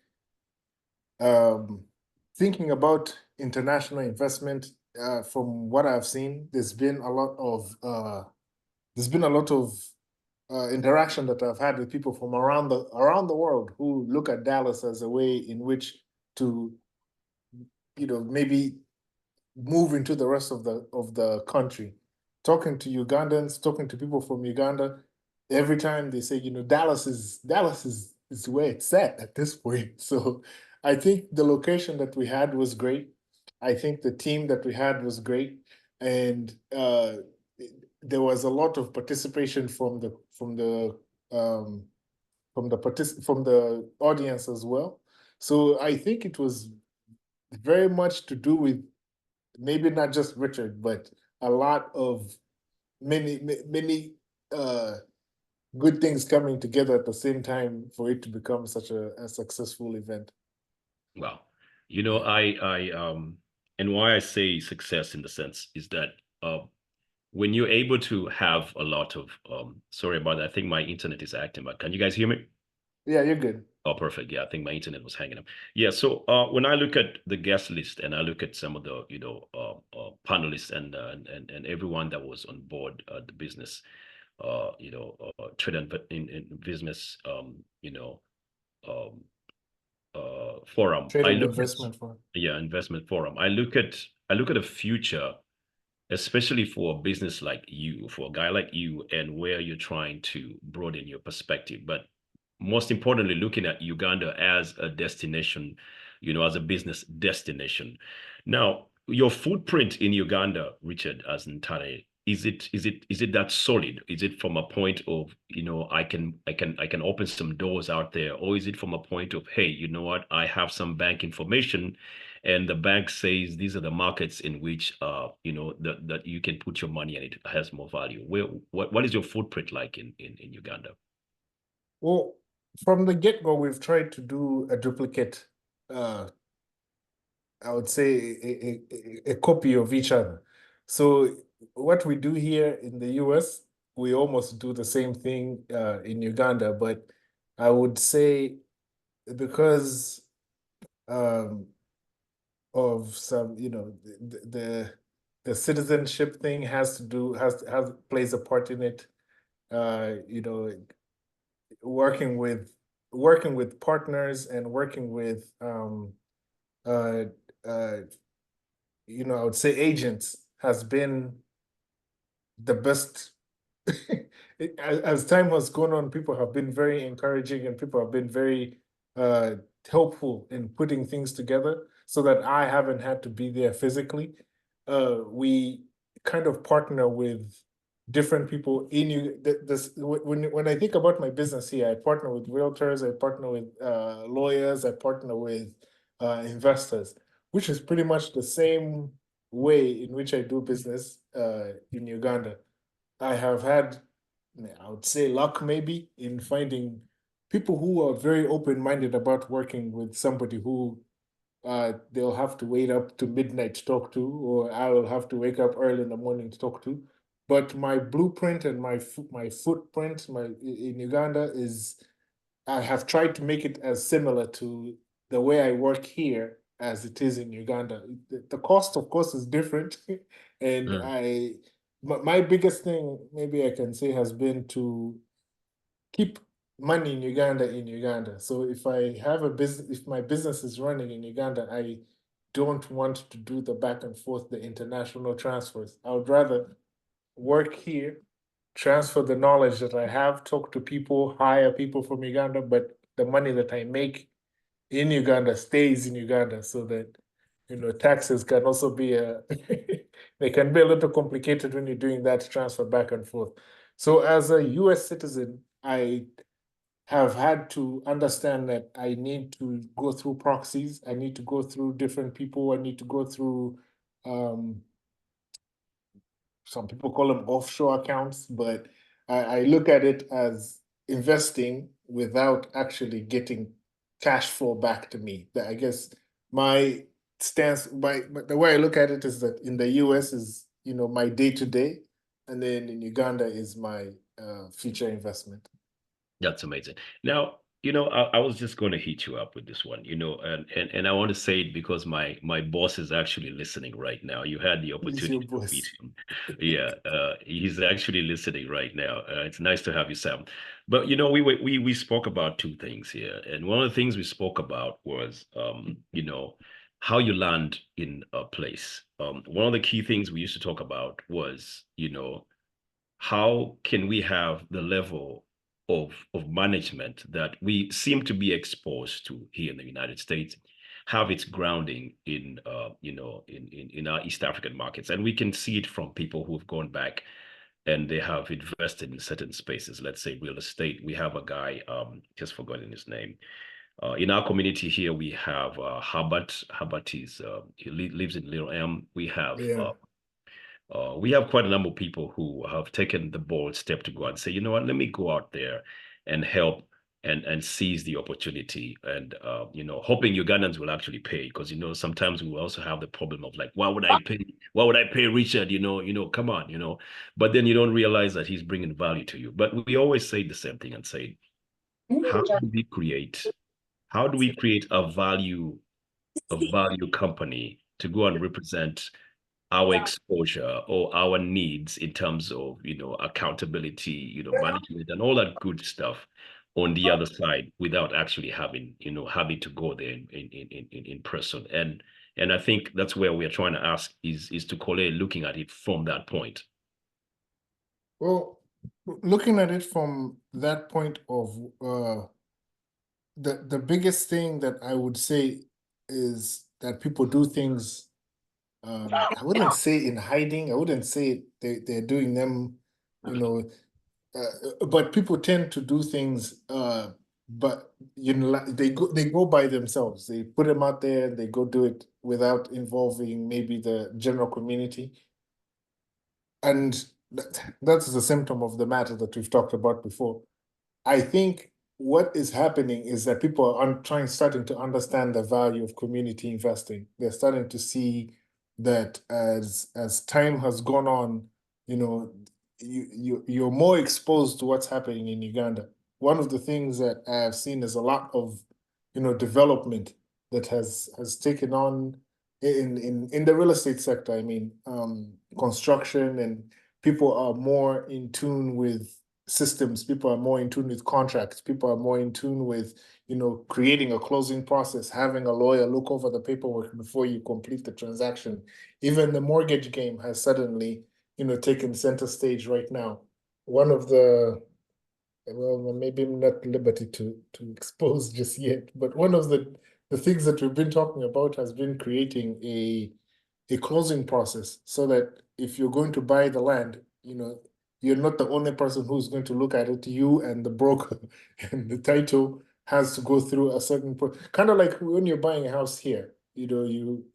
thinking about international investment, from what I've seen, there's been a lot of interaction that I've had with people from around the world who look at Dallas as a way in which to, you know, maybe move into the rest of the country. Talking to Ugandans, talking to people from Uganda, every time they say, Dallas is where it's at this point. So I think the location that we had was great. I think the team that we had was great, and there was a lot of participation from the audience as well. So I think it was very much to do with maybe not just Richard, but a lot of many good things coming together at the same time for it to become such a successful event. Well, and why I say success in the sense is that when you're able to have a lot of sorry about that, I think my internet is acting, but can you guys hear me? Yeah, you're good. Oh, perfect. Yeah, I think my internet was hanging up. Yeah, so when I look at the guest list and I look at some of the panelists and everyone that was on board the business trade in business forum. Trade I and look investment at forum. yeah, investment forum. I look at the future, especially for a business like you, for a guy like you, and where you're trying to broaden your perspective. But most importantly, looking at Uganda as a destination, as a business destination. Now, your footprint in Uganda, Richard, as Ntare, is it that solid? Is it from a point of, I can open some doors out there, or is it from a point of, hey, you know what, I have some bank information, and the bank says these are the markets in which that you can put your money and it has more value. What is your footprint like in Uganda? Well, from the get-go, we've tried to do a duplicate, I would say a copy of each other. So what we do here in the US, we almost do the same thing in Uganda, but I would say because of some, the citizenship thing has plays a part in it. Working with partners and working with uh, uh, I would say agents has been the best. As time has gone on, people have been very encouraging and people have been very helpful in putting things together so that I haven't had to be there physically. We kind of partner with different people in you. When I think about my business here, I partner with realtors, I partner with lawyers, I partner with investors, which is pretty much the same way in which I do business in Uganda. I have had, I would say, luck maybe in finding people who are very open-minded about working with somebody who they'll have to wait up to midnight to talk to, or I will have to wake up early in the morning to talk to. But my blueprint and my footprint in Uganda is, I have tried to make it as similar to the way I work here as it is in Uganda. The cost, of course, is different, and my biggest thing, maybe I can say, has been to keep money in Uganda. So if I have a business, if my business is running in Uganda, I don't want to do the back and forth, the international transfers. I would rather work here, transfer the knowledge that I have, talk to people, hire people from Uganda, but the money that I make in Uganda stays in Uganda, so that taxes can also be they can be a little complicated when you're doing that transfer back and forth. So as a US citizen, I have had to understand that I need to go through proxies, I need to go through different people, I need to go through some people call them offshore accounts, but I look at it as investing without actually getting cash flow back to me. I guess my stance, the way I look at it is that in the US is, my day-to-day, and then in Uganda is my future investment. That's amazing. Now, I was just going to hit you up with this one, and I want to say it because my boss is actually listening right now. You had the opportunity to meet him. Yeah, he's actually listening right now. It's nice to have you, Sam. But we spoke about two things here, and one of the things we spoke about was how you land in a place. One of the key things we used to talk about was how can we have the level of management that we seem to be exposed to here in the United States have its grounding in in our East African markets, and we can see it from people who've gone back and they have invested in certain spaces. Let's say real estate. We have a guy, just forgotten his name. In our community here, we have Habat. Habat is lives in Little M. Yeah. We have quite a number of people who have taken the bold step to go and say, you know what, let me go out there and help and seize the opportunity, and hoping Ugandans will actually pay, because sometimes we also have the problem of like, why would I pay Richard, come on, but then you don't realize that he's bringing value to you. But we always say the same thing and say, how do we create a value company to go and represent our exposure or our needs in terms of accountability, management and all that good stuff on the other side, without actually having to go there in person. And I think that's where we are trying to ask is Tukole looking at it from that point. Well, looking at it from that point of the biggest thing that I would say is that people do things, I wouldn't say in hiding, I wouldn't say they're doing them, but people tend to do things, but they go by themselves. They put them out there, they go do it without involving maybe the general community. And that's the symptom of the matter that we've talked about before. I think what is happening is that people are starting to understand the value of community investing. They're starting to see that as time has gone on, you're more exposed to what's happening in Uganda. One of the things that I have seen is a lot of development that has taken on in the real estate sector. I mean, construction, and people are more in tune with systems, people are more in tune with contracts, people are more in tune with creating a closing process, having a lawyer look over the paperwork before you complete the transaction. Even the mortgage game has suddenly taken center stage right now. One of the, well, maybe I'm not at liberty to expose just yet, but one of the things that we've been talking about has been creating a closing process, so that if you're going to buy the land, you're not the only person who's going to look at it. You and the broker and the title has to go through a certain kind of like when you're buying a house here. You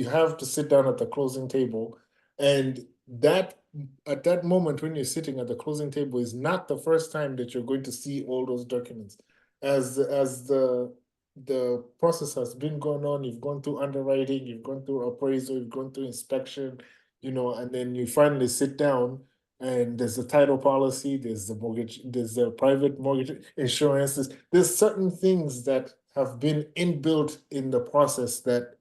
have to sit down at the closing table, and that at that moment when you're sitting at the closing table is not the first time that you're going to see all those documents. As the process has been going on, you've gone through underwriting, you've gone through appraisal, you've gone through inspection, and then you finally sit down, and there's the title policy, there's the mortgage, there's the private mortgage insurances. There's certain things that have been inbuilt in the process that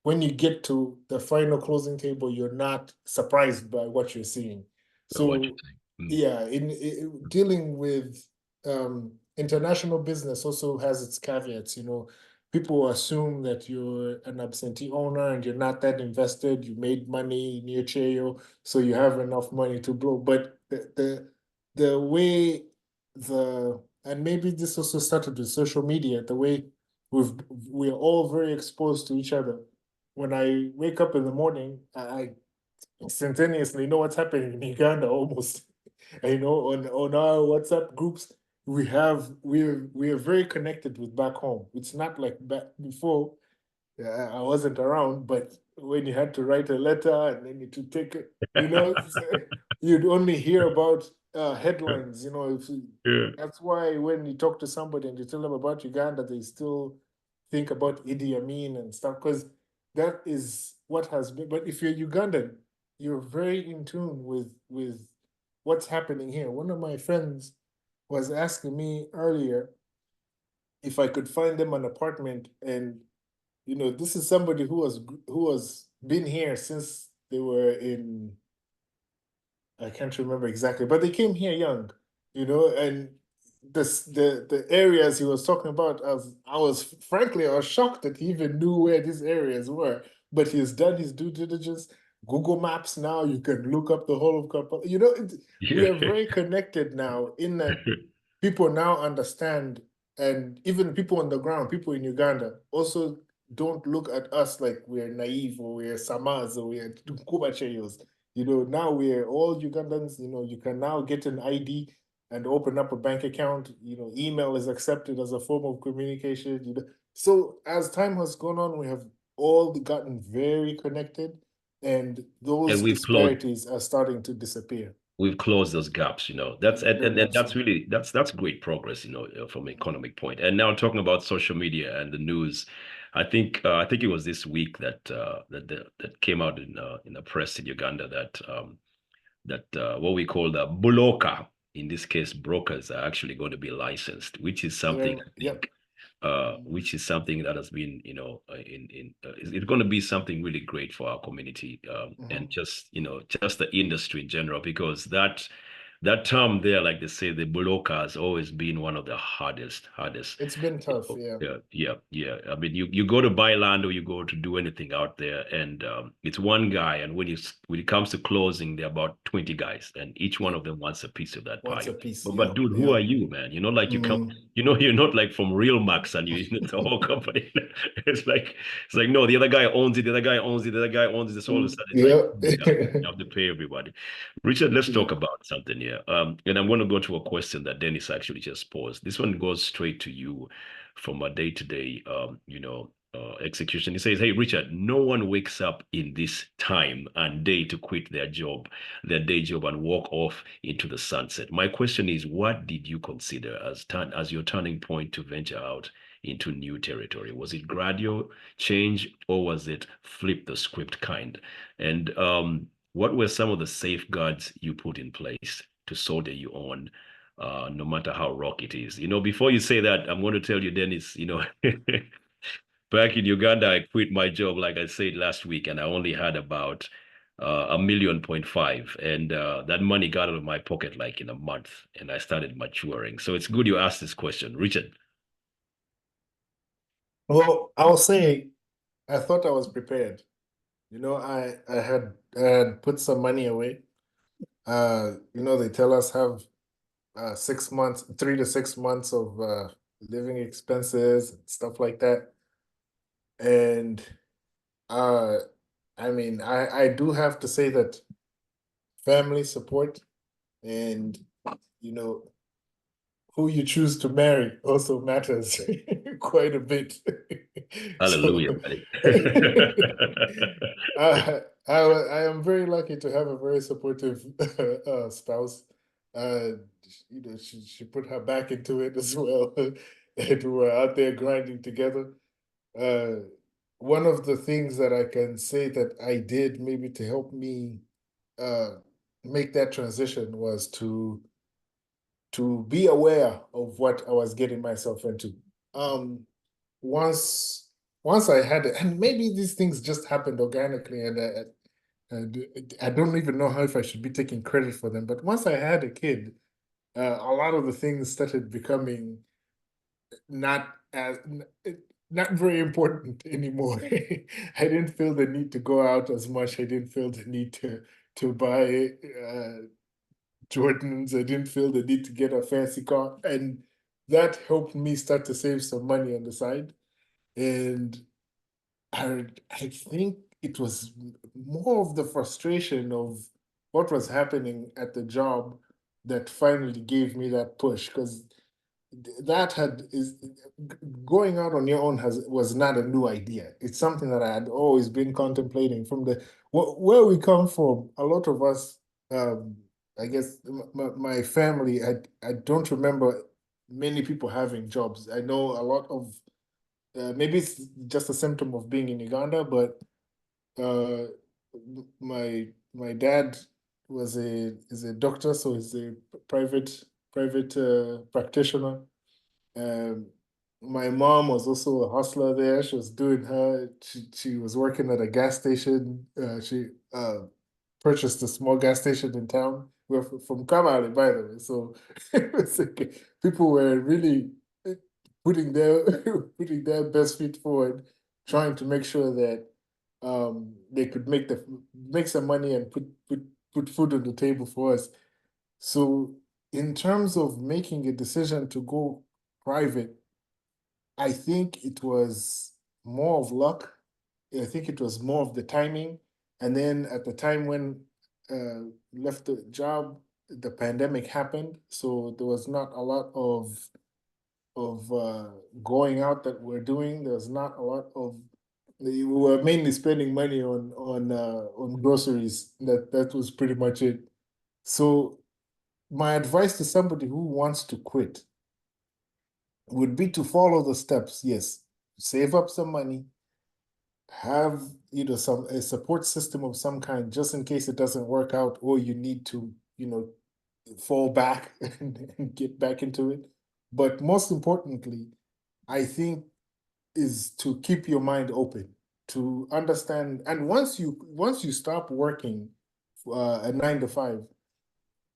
when you get to the final closing table, you're not surprised by what you're seeing. So yeah, in dealing with international business also has its caveats. People assume that you're an absentee owner and you're not that invested. You made money in your chair, so you have enough money to blow. But the way and maybe this also started with social media, the way we're all very exposed to each other. When I wake up in the morning, I instantaneously know what's happening in Uganda almost. On our WhatsApp groups, we're very connected with back home. It's not like back before. I wasn't around, but when you had to write a letter and then you to take it, you'd only hear about headlines. That's why when you talk to somebody and you tell them about Uganda, they still think about Idi Amin and stuff, because that is what has been. But if you're Ugandan, you're very in tune with what's happening here. One of my friends was asking me earlier if I could find them an apartment, and this is somebody who was been here since they were in, I can't remember exactly, but they came here young, and the areas he was talking about, I was shocked that he even knew where these areas were, but he's done his due diligence. Google Maps now. You can look up the whole of Kampala. You know, we are very connected now in that people now understand, and even people on the ground, people in Uganda also don't look at us like we're naive or we're Samas or we're Kubacheyos. You know, now we're all Ugandans. You know, you can now get an ID and open up a bank account. You know, email is accepted as a form of communication. You know, so as time has gone on, we have all gotten very connected, and those disparities are starting to disappear. We've closed those gaps, you know. That's and that's really that's great progress, you know, from an economic point. And now talking about social media and the news, I think it was this week that that came out in the press in Uganda that what we call the buloka, in this case brokers, are actually going to be licensed, which is something I think which is something that has been, you know, it's going to be something really great for our community, and just, you know, just the industry in general, because that term there, like they say, the buloka has always been one of the hardest. It's been tough, yeah. I mean, you go to buy land or you go to do anything out there, and it's one guy, and when it comes to closing, there are about 20 guys, and each one of them wants a piece of that pie. But dude, who are you, man? You know, like you come, you know, you're not like from Real Max and you the whole company. It's like no, the other guy owns it, the other guy owns it, the other guy owns this. All of a sudden, it's like you have to pay everybody. Richard, let's talk about something here. And I'm going to go to a question that Dennis actually just posed. This one goes straight to you from a day-to-day, you know, execution. He says, "Hey, Richard, no one wakes up in this time and day to quit their day job, and walk off into the sunset. My question is, what did you consider as your turning point to venture out into new territory? Was it gradual change, or was it flip the script kind? And what were some of the safeguards you put in place to soldier you on, no matter how rough it is?" You know, before you say that, I'm going to tell you, Dennis, you know, back in Uganda, I quit my job, like I said last week, and I only had about 1.5 million, and that money got out of my pocket like in a month, and I started maturing. So it's good you asked this question, Richard. Well, I'll say I thought I was prepared. You know, I had put some money away. You know, they tell us have 6 months, 3 to 6 months of living expenses and stuff like that. And I mean, I do have to say that family support and, you know, who you choose to marry also matters quite a bit. Hallelujah, buddy. I am very lucky to have a very supportive spouse. You know, she put her back into it as well, and we're out there grinding together. One of the things that I can say that I did maybe to help me make that transition was to be aware of what I was getting myself into. Once I had it, and maybe these things just happened organically, and I don't even know how if I should be taking credit for them. But once I had a kid, a lot of the things started becoming not very important anymore. I didn't feel the need to go out as much. I didn't feel the need to buy Jordans. I didn't feel the need to get a fancy car, and that helped me start to save some money on the side. And I think it was more of the frustration of what was happening at the job that finally gave me that push, because that going out on your own was not a new idea. It's something that I had always been contemplating from where we come from. A lot of us, I guess my family, I don't remember many people having jobs. I know a lot of maybe it's just a symptom of being in Uganda, but my dad is a doctor, so he's a private practitioner. My mom was also a hustler there. She was doing she was working at a gas station. She purchased a small gas station in town. We're from Kamale, by the way. So it's like people were really putting their best feet forward, trying to make sure that they could make some money and put food on the table for us. So in terms of making a decision to go private, I think it was more of luck. I think it was more of the timing. And then at the time when left the job, the pandemic happened. So there was not a lot of going out that we're doing. There was not a lot of, we were mainly spending money on groceries. That was pretty much it. So my advice to somebody who wants to quit would be to follow the steps. Yes, save up some money, have a support system of some kind, just in case it doesn't work out, or you need to fall back and get back into it. But most importantly, I think, is to keep your mind open, to understand. And once you stop working a 9 to 5,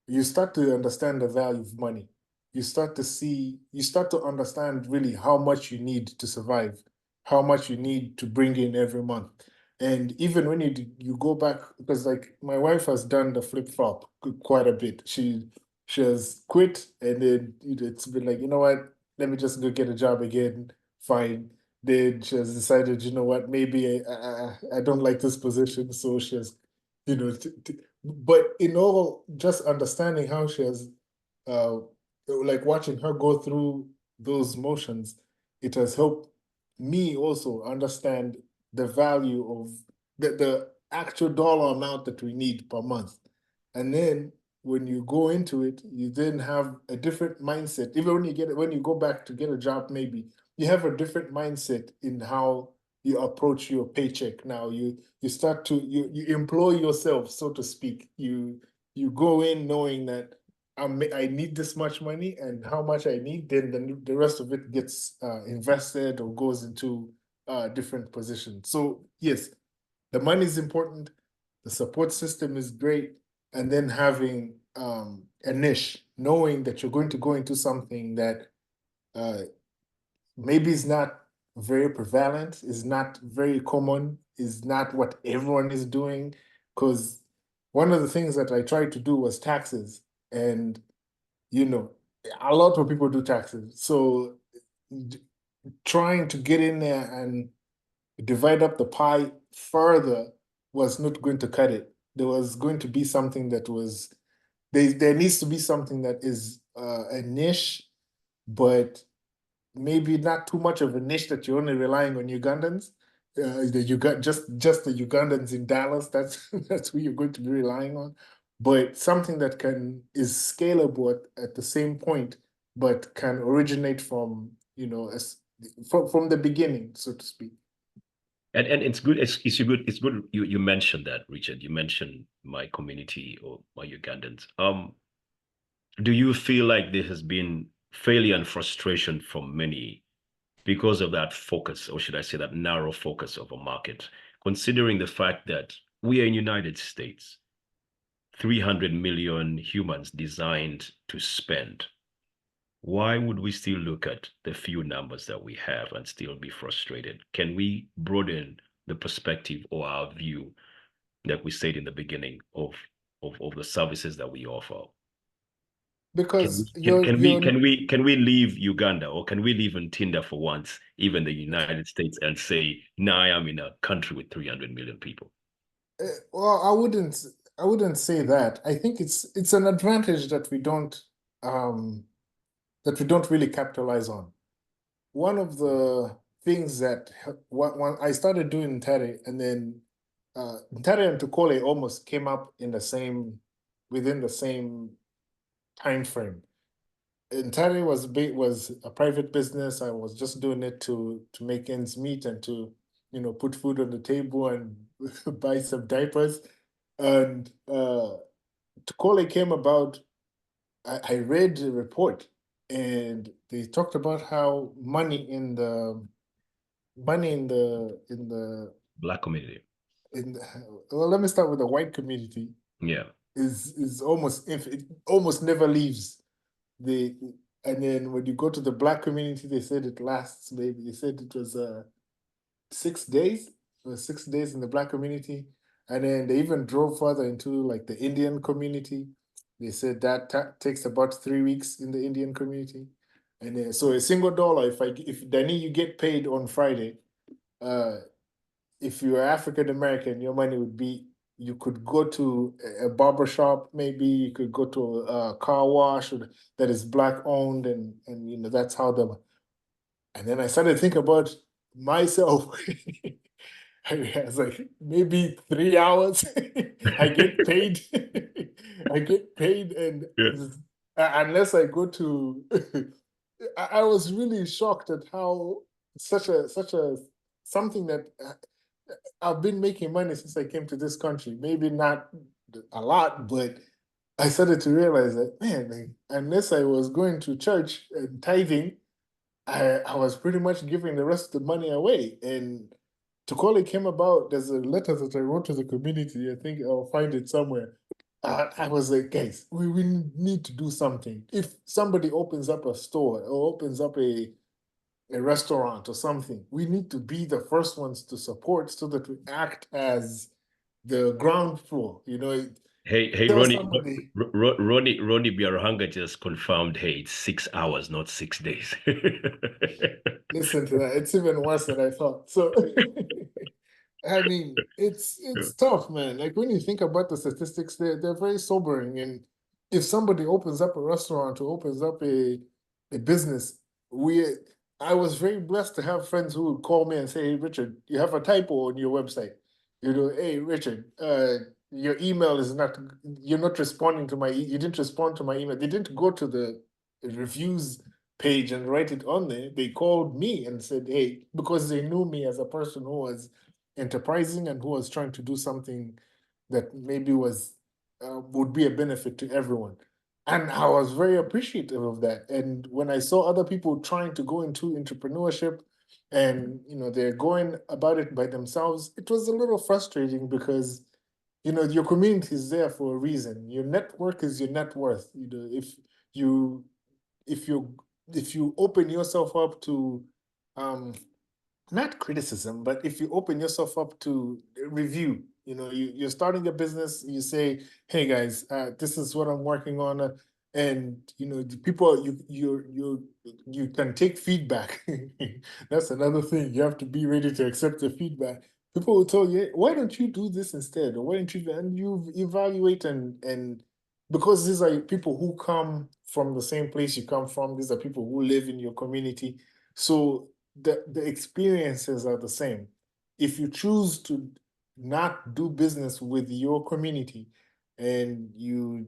you start to understand the value of money. You start to understand really how much you need to survive, how much you need to bring in every month. And even when you go back, because like my wife has done the flip-flop quite a bit. She has quit, and then it's been like, you know what, let me just go get a job again. Fine. Then she has decided, you know what, maybe I don't like this position. So she has, but in all, just understanding how she has, like watching her go through those motions, it has helped me also understand the value of the actual dollar amount that we need per month. And then when you go into it, you then have a different mindset. Even when you go back to get a job, maybe you have a different mindset in how you approach your paycheck. Now you start to you employ yourself, so to speak. You go in knowing that I need this much money, and how much I need, then the rest of it gets invested or goes into different positions. So yes, the money is important. The support system is great. And then having a niche, knowing that you're going to go into something that maybe is not very prevalent, is not very common, is not what everyone is doing. Because one of the things that I tried to do was taxes, and a lot of people do taxes. So trying to get in there and divide up the pie further was not going to cut it. There was going to be something that was, there needs to be something that is a niche, but maybe not too much of a niche that you're only relying on Ugandans. You got just the Ugandans in Dallas. That's who you're going to be relying on. But something that is scalable at the same point, but can originate from from the beginning, so to speak. And it's good. It's good. It's good. You mentioned that, Richard. You mentioned my community or my Ugandans. Do you feel like there has been failure and frustration from many because of that focus, or should I say that narrow focus of a market, considering the fact that we are in the United States, 300 million humans designed to spend? Why would we still look at the few numbers that we have and still be frustrated? Can we broaden the perspective or our view that we said in the beginning of the services that we offer? Because can we leave Uganda, or can we leave Ntinda for once, even the United States, and say, now I am in a country with 300 million people? Well, I wouldn't say that. I think it's an advantage that we don't really capitalize on. One of the things that when I started doing Ntare, and then Ntare and Tukole almost came up within the same time frame. Ntare was a private business. I was just doing it to make ends meet and to put food on the table and buy some diapers. And Tukole came about. I read the report, and they talked about how money in the Black community. Well, let me start with the white community. Yeah, is almost, if it almost never leaves and then when you go to the Black community, they said it lasts, maybe they said it was 6 days. 6 days in the Black community, and then they even drove further into like the Indian community. They said that takes about 3 weeks in the Indian community, and then, so a single dollar, if Danny, you get paid on Friday, if you're African American, your money would be, you could go to a barber shop, maybe you could go to a car wash that is Black owned, and you know that's how the. And then I started to think about myself. I was like, maybe 3 hours. I get paid. I get paid, and unless I go to, I was really shocked at how such a something that I've been making money since I came to this country. Maybe not a lot, but I started to realize that, man, like, unless I was going to church and tithing, I was pretty much giving the rest of the money away. And Tukole came about. There's a letter that I wrote to the community. I think I'll find it somewhere. I was like, guys, we need to do something. If somebody opens up a store or opens up a restaurant or something, we need to be the first ones to support so that we act as the ground floor. You know, Hey, tell Ronnie, somebody. Ronnie Biarahanga just confirmed, hey, it's 6 hours, not 6 days. Listen to that. It's even worse than I thought. So, I mean, it's tough, man. Like when you think about the statistics, they're very sobering. And if somebody opens up a restaurant or opens up a business, I was very blessed to have friends who would call me and say, "Hey, Richard, you have a typo on your website. You know, hey, Richard, your email is not, you're not responding to you didn't respond to my email." They didn't go to the reviews page and write it on there. They called me and said, hey, because they knew me as a person who was enterprising and who was trying to do something that maybe would be a benefit to everyone. And I was very appreciative of that. And when I saw other people trying to go into entrepreneurship and you know they're going about it by themselves, it was a little frustrating because you know your community is there for a reason. Your network is your net worth. You know, you if you open yourself up to not criticism, but if you open yourself up to review, you know, you're starting a business, you say, hey guys, this is what I'm working on, and you know, the people you can take feedback. That's another thing. You have to be ready to accept the feedback. People will tell you, hey, why don't you do this instead? Or why don't you, and you evaluate and because these are people who come from the same place you come from, these are people who live in your community. So the experiences are the same. If you choose to not do business with your community and you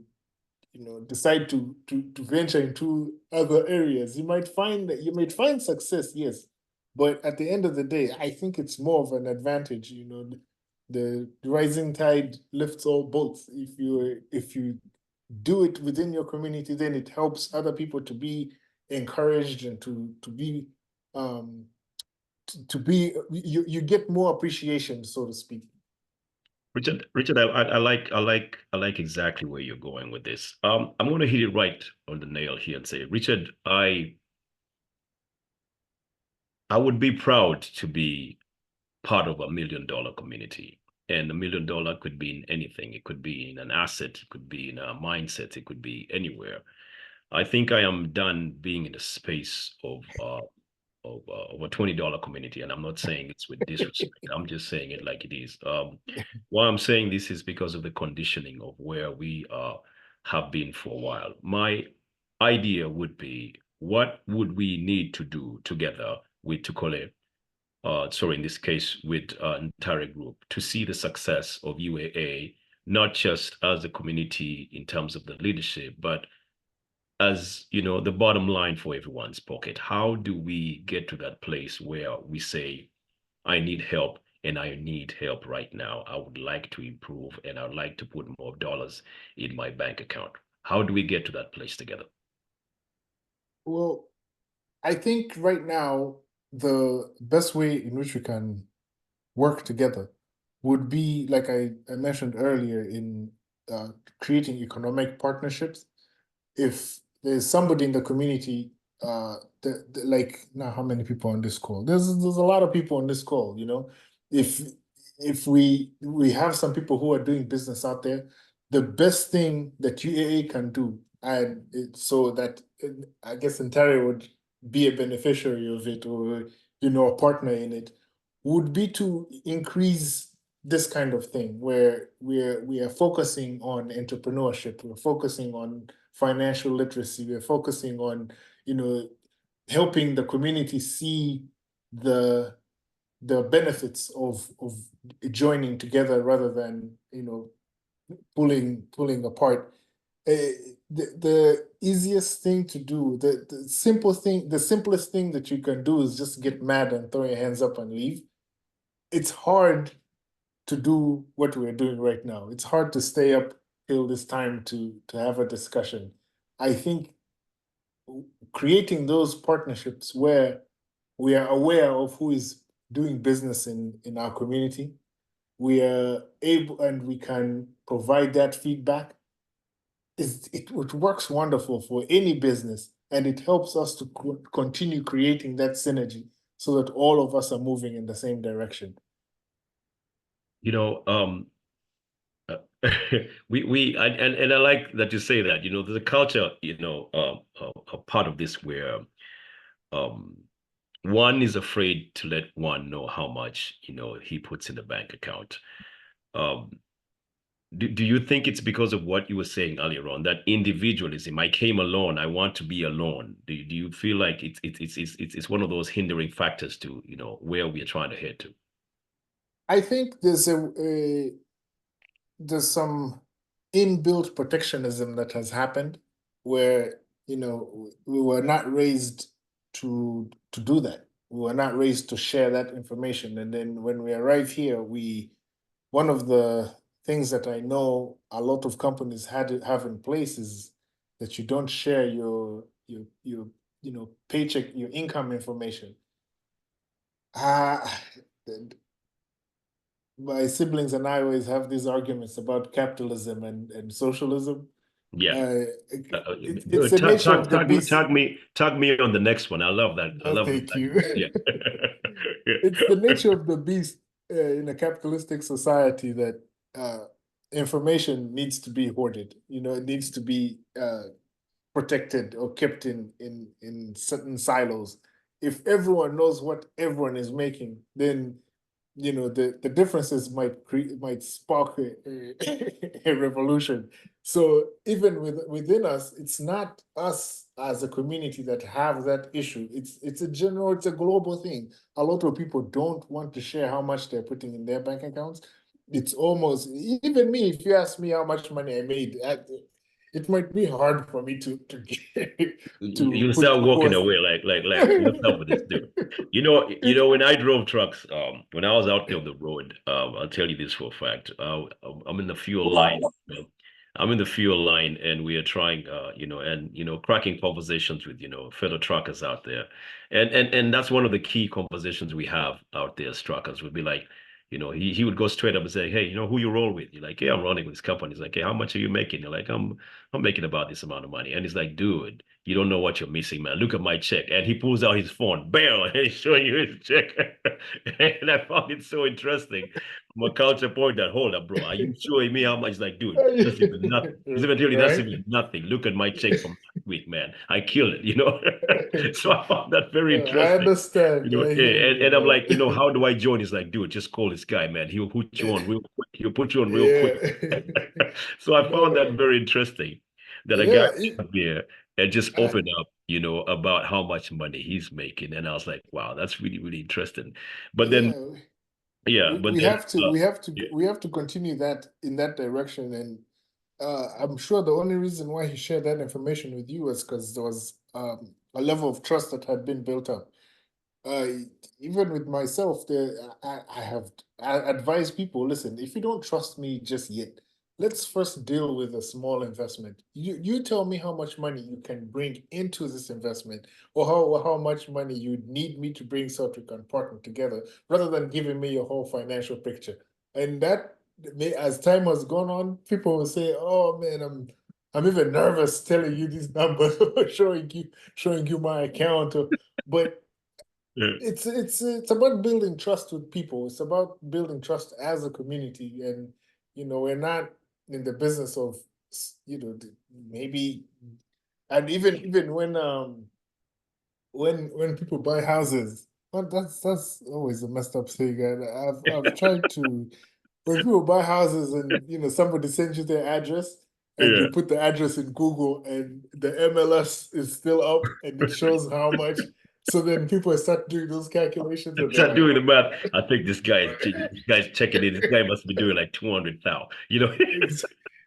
know decide to venture into other areas, you might find success, yes. But at the end of the day, I think it's more of an advantage, you know, the rising tide lifts all boats. If you do it within your community, then it helps other people to be encouraged and to be you get more appreciation, so to speak. Richard, I like exactly where you're going with this. I'm going to hit it right on the nail here and say, Richard, I would be proud to be part of $1 million community. And $1 million could be in anything. It could be in an asset, it could be in a mindset, it could be anywhere. I think I am done being in the space of a $20 community, and I'm not saying it's with disrespect. I'm just saying it like it is. Why I'm saying this is because of the conditioning of where we have been for a while. My idea would be, what would we need to do together with Tukole, sorry, in this case with Ntare Group, to see the success of UAA, not just as a community in terms of the leadership, but as you know, the bottom line for everyone's pocket. How do we get to that place where we say, I need help and I need help right now. I would like to improve and I would like to put more dollars in my bank account. How do we get to that place together? Well, I think right now the best way in which we can work together would be, like I mentioned earlier, in creating economic partnerships. If there's somebody in the community, like now how many people on this call? There's a lot of people on this call, you know. If if we have some people who are doing business out there, the best thing that UAA can do, and so that I guess Ntare would be a beneficiary of it, or a partner in it, would be to increase this kind of thing where we are focusing on entrepreneurship, we're focusing on financial literacy, we're focusing on helping the community see the benefits of joining together rather than pulling apart. The easiest thing to do, the simplest thing that you can do is just get mad and throw your hands up and leave. It's hard to do what we're doing right now. It's hard to stay up till this time to have a discussion. I think creating those partnerships where we are aware of who is doing business in our community, we are able and we can provide that feedback. It works wonderful for any business, and it helps us to continue creating that synergy so that all of us are moving in the same direction. And I like that you say that. There's a culture, a part of this where one is afraid to let one know how much he puts in the bank account. Do you think it's because of what you were saying earlier on, that individualism? I came alone. I want to be alone. Do you feel like it's one of those hindering factors to where we are trying to head to? I think there's some inbuilt protectionism that has happened where we were not raised to do that. We were not raised to share that information, and then when we arrive here, one of the things that I know a lot of companies have in place is that you don't share your paycheck, your income information. My siblings and I always have these arguments about capitalism and socialism. Yeah. It's the nature of the beast. Tag me on the next one. I love that. I love Thank that. you. Yeah. It's the nature of the beast in a capitalistic society that information needs to be hoarded. It needs to be protected or kept in certain silos. If everyone knows what everyone is making, then the differences might spark a revolution. So even within us, it's not us as a community that have that issue. It's a global thing. A lot of people don't want to share how much they're putting in their bank accounts. It's almost, even me, if you ask me how much money I made, it might be hard for me to you start walking away like what's up with this dude? When I drove trucks, when I was out there on the road, I'll tell you this for a fact. I'm in the fuel line. I'm in the fuel line, and we are trying, cracking conversations with, fellow truckers out there, and that's one of the key conversations we have out there as truckers. Would be like, he would go straight up and say, "Hey, who you roll with?" You're like, "Yeah, I'm running with this company." He's like, "Hey, how much are you making?" You're like, I'm making about this amount of money." And he's like, "Dude, you don't know what you're missing, man. Look at my check." And he pulls out his phone, bam, and he's showing you his check. And I found it so interesting from a culture point that, hold up, bro, are you showing me how much? Like, dude, that's even nothing. He's even telling you that's even nothing. Look at my check from last week, man. I killed it, So I found that very interesting. I understand. And I'm like, how do I join? He's like, dude, just call this guy, man. He'll put you on real quick. He'll put you on real quick. So I found that very interesting that a guy up there and just opened up, about how much money he's making. And I was like, wow, that's really, really interesting. But then, we have to continue that in that direction. And I'm sure the only reason why he shared that information with you is because there was a level of trust that had been built up. Even with myself, I advise people, listen, if you don't trust me just yet, let's first deal with a small investment. You tell me how much money you can bring into this investment, or how much money you need me to bring so we can partner together, rather than giving me your whole financial picture. And that, as time has gone on, people will say, "Oh man, I'm even nervous telling you these numbers, showing you my account," but it's about building trust with people. It's about building trust as a community, and we're not in the business of maybe, and even when people buy houses, well, that's always a messed up thing. And I've tried to, when people buy houses and somebody sends you their address and Yeah. you put the address in Google and the MLS is still up and it shows how much. So then people start doing those calculations and they're Start like, doing the math. I think this guy's checking in. This guy must be doing like 200,000.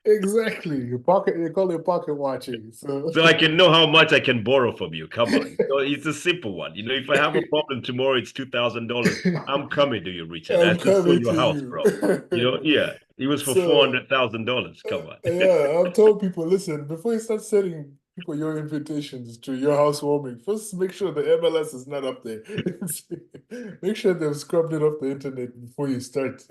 exactly. Your pocket, they call it pocket watching. So So I can know how much I can borrow from you. Come on. So it's a simple one. If I have a problem tomorrow, it's $2,000. I'm coming to you, Richard. I I'm just sold coming your to house, bro. you. Yeah. It was for So $400,000. Come on. yeah, I've told people, listen, before you start sending people your invitations to your housewarming, first make sure the MLS is not up there. Make sure they've scrubbed it off the internet before you start.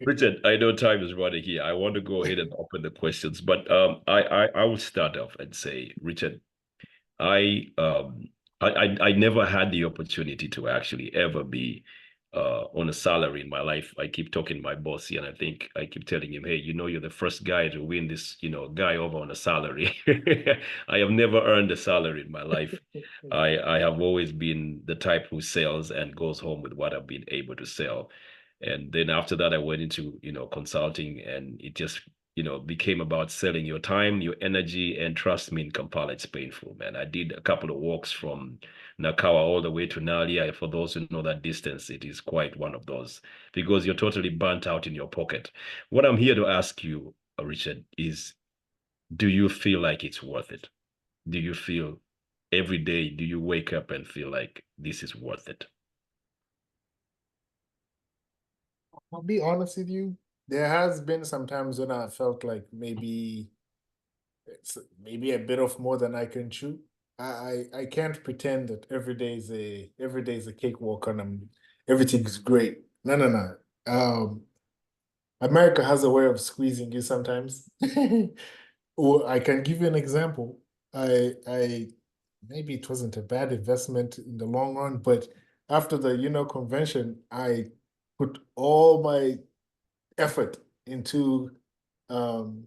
Richard, I know time is running here. I want to go ahead and open the questions, but I will start off and say, Richard, I I never had the opportunity to actually ever be on a salary in my life. I keep talking to my boss here, and I keep telling him, hey, you're the first guy to win this, guy over on a salary. I have never earned a salary in my life. I have always been the type who sells and goes home with what I've been able to sell. And then after that, I went into, consulting, and it just became about selling your time, your energy, and trust me, in Kampala, it's painful, man. I did a couple of walks from Nakawa all the way to Nalia. For those who know that distance, it is quite one of those because you're totally burnt out in your pocket. What I'm here to ask you, Richard, is do you feel like it's worth it? Do you feel every day, do you wake up and feel like this is worth it? I'll be honest with you. There has been some times when I felt like maybe it's maybe a bit of more than I can chew. I can't pretend that every day is a cakewalk and everything's great. No, no, no. America has a way of squeezing you sometimes. Well, I can give you an example. I maybe it wasn't a bad investment in the long run, but after the convention, I put all my effort into um,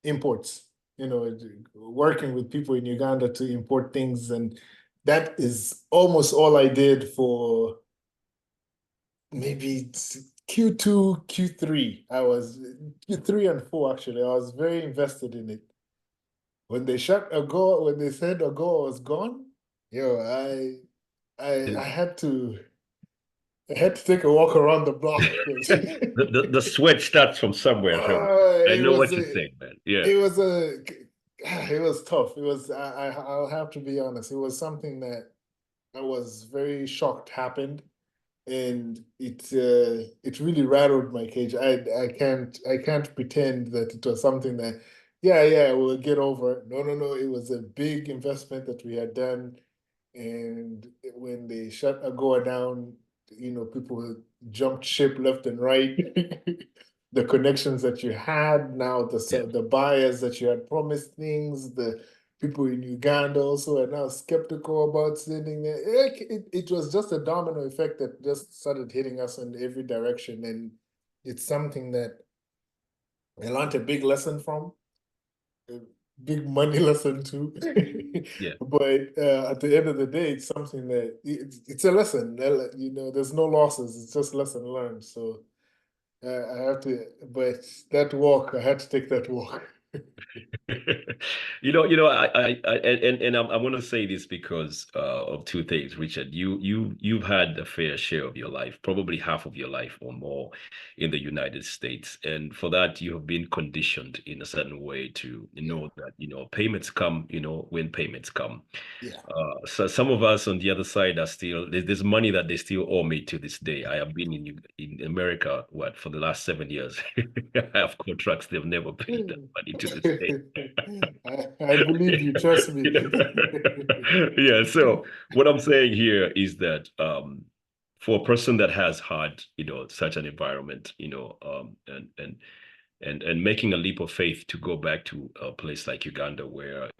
imports. Working with people in Uganda to import things, and that is almost all I did for maybe Q2, Q3. I was Q3 and 4 actually. I was very invested in it. When they when they said Agor was gone, I had to take a walk around the block. The sweat starts from somewhere. So I It know was what you're a saying, man. Yeah. it was a it was tough. It was I'll have to be honest. It was something that I was very shocked happened, and it really rattled my cage. I can't pretend that it was something that yeah we'll get over it. No, no, no. It was a big investment that we had done, and when they shut Agoa down, people jumped ship left and right. The connections that you had, now Yeah. the buyers that you had promised things, the people in Uganda also are now skeptical about sending it. It was just a domino effect that just started hitting us in every direction. And it's something that I learned a big lesson from, a big money lesson too. Yeah. But at the end of the day, it's something that it's a lesson. There's no losses. It's just lesson learned. So I have to, but that walk, I had to take that walk. I'm going to say this because of two things, Richard. You've had a fair share of your life, probably half of your life or more, in the United States, and for that you have been conditioned in a certain way to know that payments come, when payments come. Yeah. So some of us on the other side are still there's money that they still owe me to this day. I have been in America for the last 7 years. I have contracts they've never paid that money to this day. I believe you, trust me. Yeah. So what I'm saying here is that for a person that has had such an environment, and making a leap of faith to go back to a place like Uganda where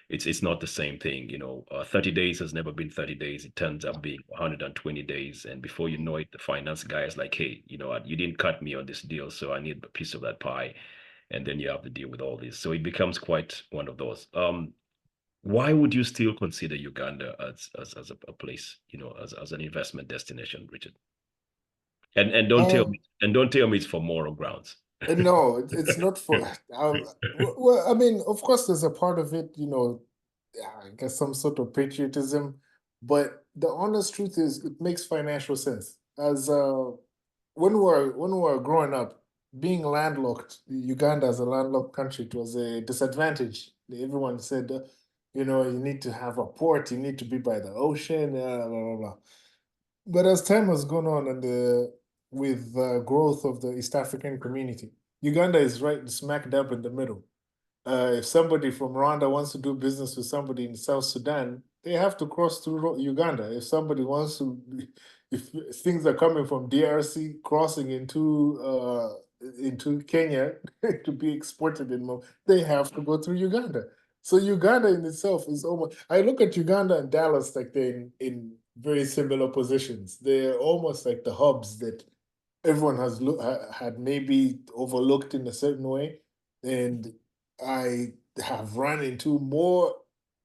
it's not the same thing. 30 days has never been 30 days. It turns up being 120 days. And before you know it, the finance guy is like, hey, you know what, you didn't cut me on this deal, so I need a piece of that pie. And then you have to deal with all this. So it becomes quite one of those. Why would you still consider Uganda as a place, as an investment destination, Richard? And don't tell me it's for moral grounds. No, it's not for. Well, I mean, of course, there's a part of it, I guess some sort of patriotism, but the honest truth is, it makes financial sense. As when we were growing up, being landlocked, Uganda as a landlocked country, it was a disadvantage. Everyone said, you need to have a port, you need to be by the ocean, blah, blah, blah. But as time has gone on and with the growth of the East African community, Uganda is right smack dab in the middle. If somebody from Rwanda wants to do business with somebody in South Sudan, they have to cross through Uganda. If somebody wants to, if things are coming from DRC crossing into Kenya to be exported they have to go through Uganda. So Uganda in itself is almost. I look at Uganda and Dallas like they're in very similar positions. They're almost like the hubs that everyone has had maybe overlooked in a certain way, and I have run into more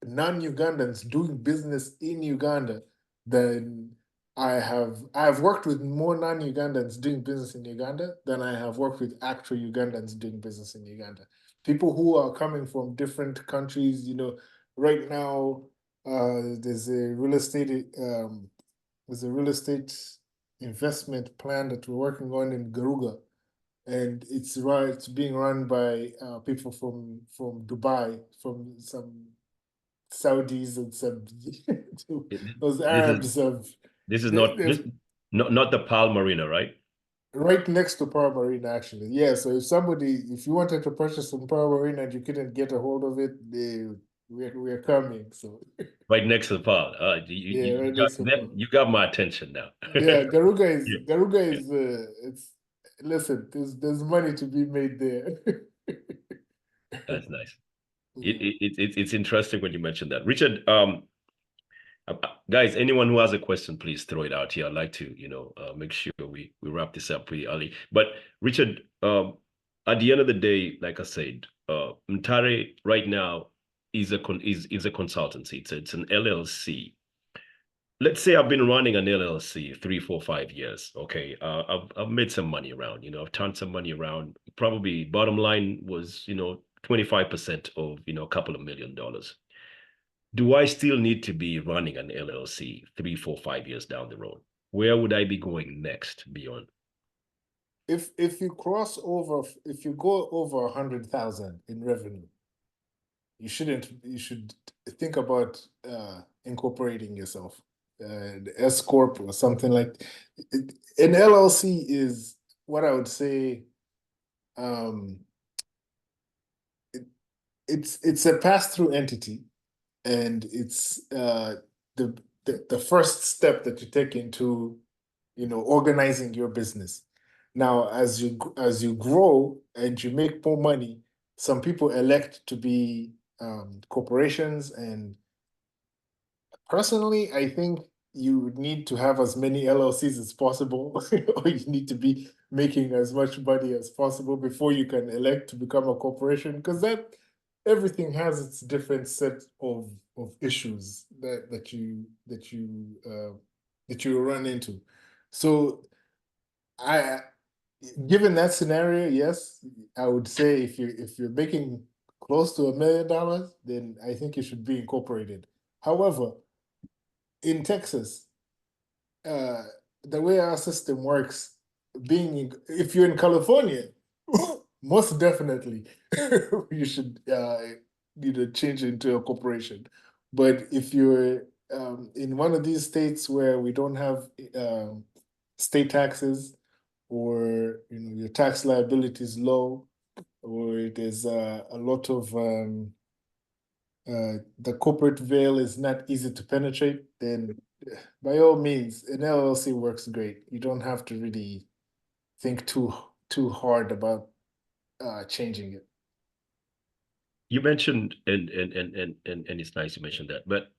non-Ugandans doing business in Uganda than I've worked with more non-Ugandans doing business in Uganda than I have worked with actual Ugandans doing business in Uganda. People who are coming from different countries, right now, there's a real estate investment plan that we're working on in Garuga, and it's being run by people from Dubai, from some Saudis and some those Arabs this is not the Palm Marina, right? Right next to Power Marina, actually. Yeah, so if you wanted to purchase some Power Marina and you couldn't get a hold of it, we're coming. So right next to the Palm. yeah, right next to Power. You got my attention now. Yeah, Garuga is Yeah. Garuga is listen, there's money to be made there. That's nice. Yeah. It's interesting when you mentioned that. Richard, guys, anyone who has a question, please throw it out here. I'd like to, make sure we wrap this up pretty early. But Richard, at the end of the day, like I said, Ntare right now is a consultancy. It's an LLC. Let's say I've been running an LLC 3, 4, 5 years. Okay, I've made some money around. I've turned some money around. Probably bottom line was 25% of a couple of $1 million. Do I still need to be running an LLC 3, 4, 5 years down the road? Where would I be going next beyond? If you go over 100,000 in revenue, you should think about incorporating yourself, the S corp or something like it. An LLC is what I would say. It's a pass-through entity, and it's the first step that you take into organizing your business. Now, as you grow and you make more money, some people elect to be corporations, and personally, I think you need to have as many LLCs as possible, or you need to be making as much money as possible before you can elect to become a corporation, because that everything has its different set of issues that you run into. So given that scenario, yes, I would say if you're making close to $1 million, then I think you should be incorporated. However, in Texas, the way our system works, if you're in California, most definitely you should change into a corporation. But if you're in one of these states where we don't have state taxes, or your tax liability is low, or there's a lot of the corporate veil is not easy to penetrate, then by all means, an LLC works great. You don't have to really think too hard about changing it. you mentioned, and it's nice you mentioned that, but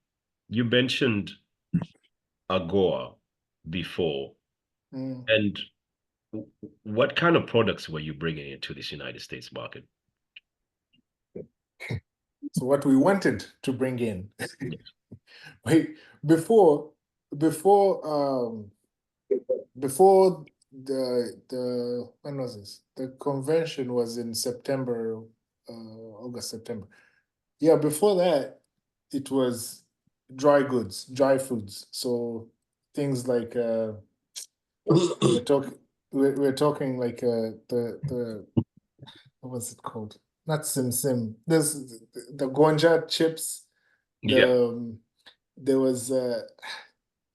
you mentioned AGOA before, and what kind of products were you bringing into this United States market? So what we wanted to bring in, wait, before before the when was this? The convention was in September, August, September. Yeah, before that, it was dry goods, dry foods. So things like we're talking like the what was it called? Not Sim Sim. There's the Gonja chips. There was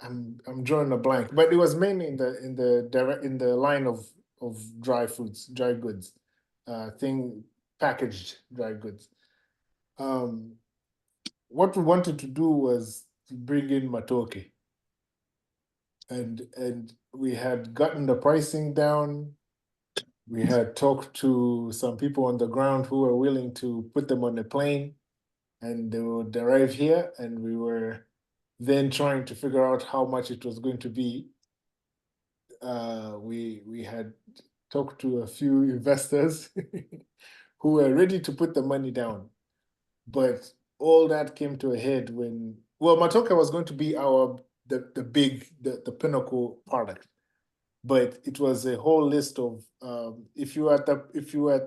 I'm drawing a blank, but it was mainly in the line of dry foods, dry goods, packaged dry goods. What we wanted to do was to bring in matoke, and we had gotten the pricing down. We had talked to some people on the ground who were willing to put them on a plane, and they would arrive here, and we were then trying to figure out how much it was going to be. We had talked to a few investors who were ready to put the money down, but all that came to a head when, well, matoke was going to be the pinnacle product, but it was a whole list of if you were at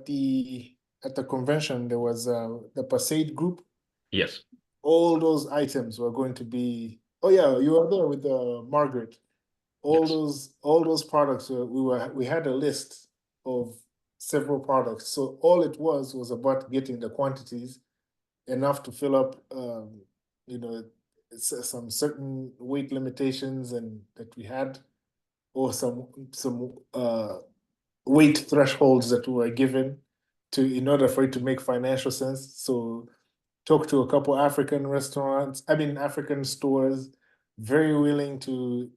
the convention, there was the Passade group. Yes. All those items were going to be, oh yeah, you were there with Margaret. All those products we had a list of several products. So all it was about getting the quantities enough to fill up some certain weight limitations and that we had, or some weight thresholds that we were given in order for it to make financial sense. So talked to a couple African African stores, very willing to,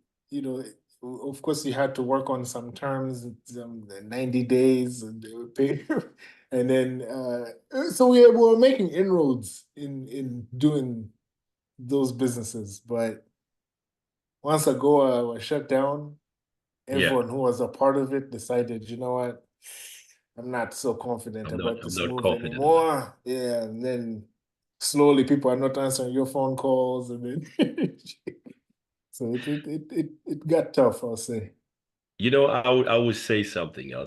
of course you had to work on some terms, 90 days, and they would pay. And then, so we were making inroads in doing those businesses. But once AGOA was shut down, everyone who was a part of it decided, you know what, I'm not so confident about this move anymore. Yeah, and then slowly people are not answering your phone calls, and then so it got tough, I'll say. I would say something. I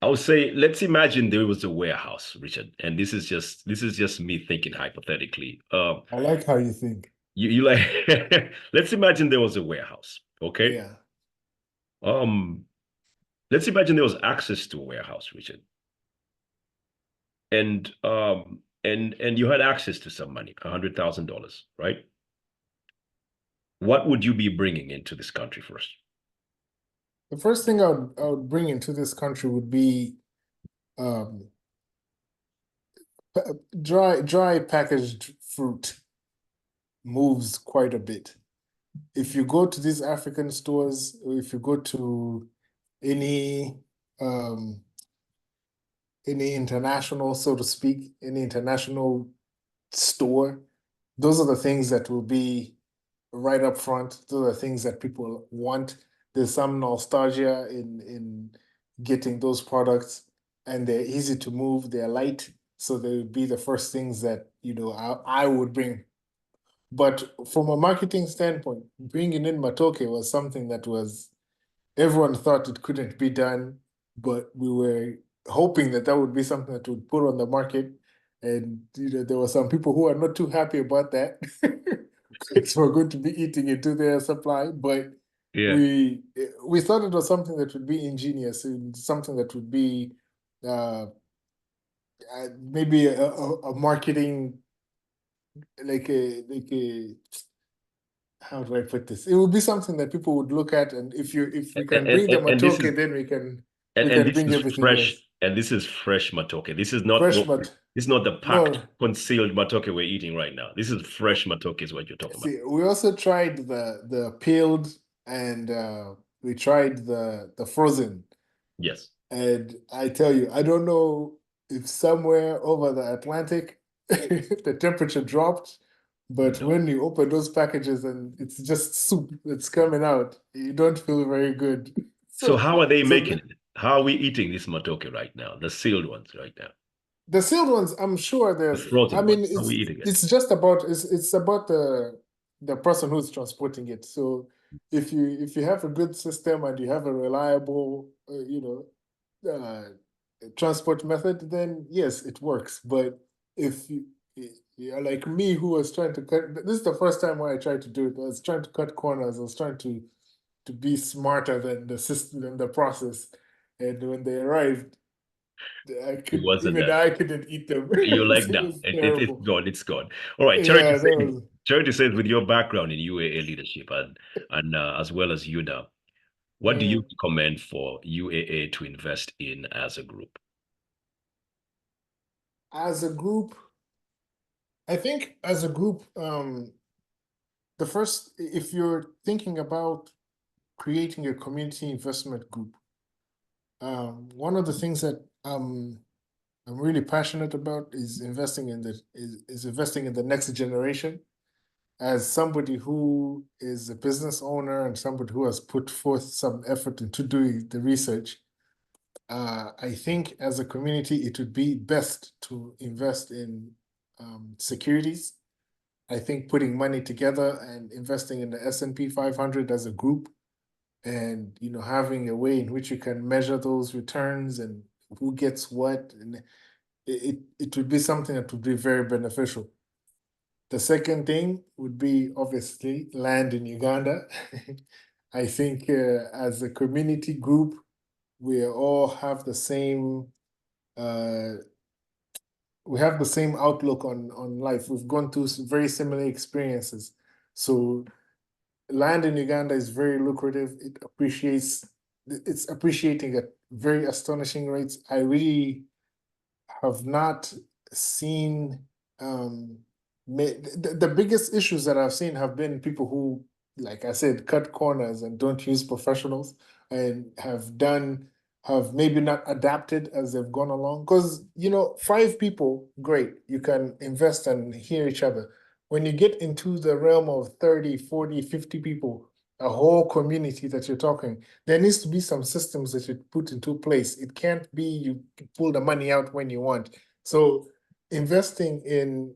would say, let's imagine there was a warehouse, Richard, and this is just me thinking hypothetically. I like how you think. You like let's imagine there was a warehouse, okay? Yeah. Let's imagine there was access to a warehouse, Richard. And you had access to some money, $100,000, right? What would you be bringing into this country first? The first thing I would bring into this country would be dry packaged fruit. Moves quite a bit. If you go to these African stores, or if you go to any international, so to speak, any international store, those are the things that will be right up front. Those are the things that people want. There's some nostalgia in getting those products, and they're easy to move, they're light, so they would be the first things that I would bring. But from a marketing standpoint, bringing in matoke was something that everyone thought it couldn't be done, but we were hoping that would be something that would put on the market. And there were some people who are not too happy about that. So we're going to be eating into their supply, but we thought it was something that would be ingenious and something that would be maybe a marketing, like a how do I put this? It would be something that people would look at, and if we can bring them a token, then we can bring everything fresh. else. And this is fresh matoke. This is not this is not the packed, concealed matoke we're eating right now. This is fresh matoke is what you're talking about. We also tried the peeled, and we tried the frozen. Yes. And I tell you, I don't know if somewhere over the Atlantic the temperature dropped, but No. when you open those packages and it's just soup that's coming out, you don't feel very good. So how are they so making it? How are we eating this matoke right now? The sealed ones right now. the sealed ones, I'm sure The there's. I frozen mean, ones. How are we eating it? it's just about it's about the person who's transporting it. So if you have a good system and you have a reliable, transport method, then yes, it works. But if you're like me, who was trying to cut, this is the first time where I tried to do it. I was trying to cut corners. I was trying to be smarter than the system and the process. And when they arrived, It wasn't that. I couldn't eat them. You're like, It no, was it's terrible. gone. It's gone. All right, Yeah, that was. Charity says, with your background in UAA leadership and as well as you now, what do you recommend for UAA to invest in as a group? As a group, I think as a group, the first, if you're thinking about creating a community investment group, one of the things that I'm really passionate about is investing in investing in the next generation. As somebody who is a business owner and somebody who has put forth some effort into doing the research, I think as a community, it would be best to invest in securities. I think putting money together and investing in the S&P 500 as a group, and having a way in which you can measure those returns and who gets what, and it would be something that would be very beneficial. The second thing would be obviously land in Uganda. I think as a community group, we all have the same outlook on life. We've gone through some very similar experiences. So land in Uganda is very lucrative. It's appreciating at very astonishing rates. I really have not seen the biggest issues that I've seen have been people who, like I said, cut corners and don't use professionals and have maybe not adapted as they've gone along. Because, 5 people, great, you can invest and hear each other. When you get into the realm of 30, 40, 50 people, a whole community that you're talking, there needs to be some systems that you put into place. It can't be you pull the money out when you want. So investing in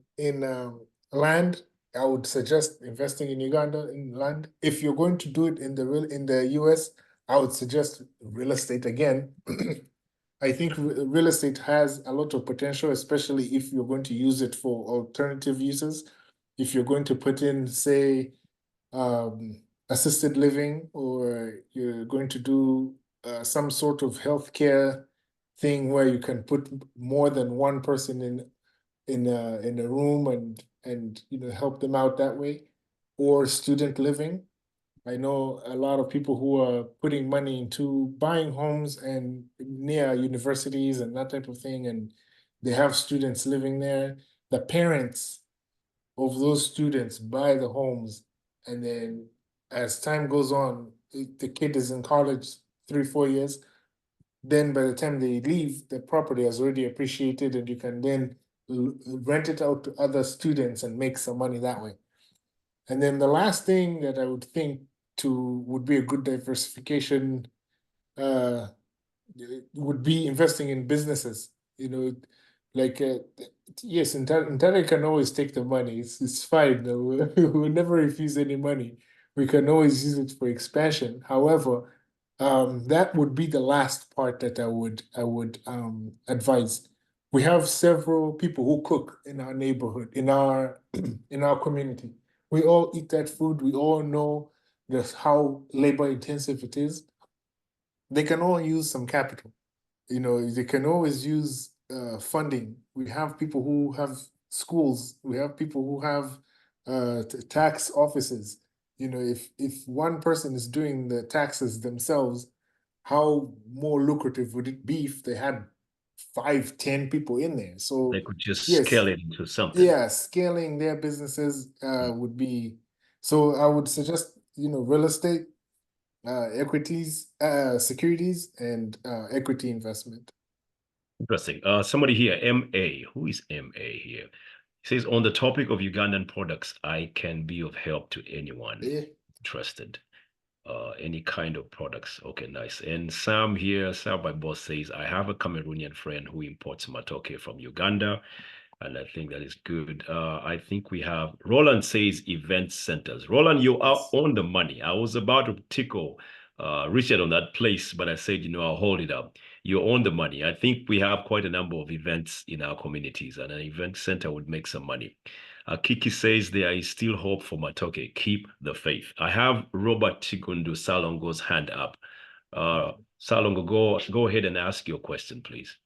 land, I would suggest investing in Uganda in land. If you're going to do it in the US, I would suggest real estate again. I think real estate has a lot of potential, especially if you're going to use it for alternative uses. If you're going to put in, say, assisted living, or you're going to do some sort of healthcare thing where you can put more than one person in a room and help them out that way, or student living. I know a lot of people who are putting money into buying homes and near universities and that type of thing, and they have students living there. The parents of those students buy the homes, and then as time goes on, the kid is in college 3, 4 years. Then by the time they leave, the property has already appreciated, and you can then rent it out to other students and make some money that way. And then the last thing that I would think would be a good diversification would be investing in businesses. Like yes, Ntare can always take the money. It's fine. We'll never refuse any money. We can always use it for expansion. However, that would be the last part that I would advise. We have several people who cook in our neighborhood, in our community. We all eat that food. We all know just how labor intensive it is. They can all use some capital. They can always use funding. We have people who have schools. We have people who have tax offices. If one person is doing the taxes themselves, how more lucrative would it be if they had 5, 10 people in there? So They could just yes, scale it into something. yeah, scaling their businesses would be. So I would suggest real estate, equities, securities, and equity investment. Interesting. Somebody here, MA. Who is MA here? He says, on the topic of Ugandan products, I can be of help to anyone interested. Any kind of products. Okay, nice. And Sam here, Sam my boss says, I have a Cameroonian friend who imports matoke from Uganda. And I think that is good. I think we have Roland says event centers. Roland, you are on the money. I was about to tickle Richard on that place, but I said, I'll hold it up. You're on the money. I think we have quite a number of events in our communities, and an event center would make some money. Kiki says there is still hope for Matoke. Keep the faith. I have Robert Chigundu Salongo's hand up. Salongo, go ahead and ask your question, please.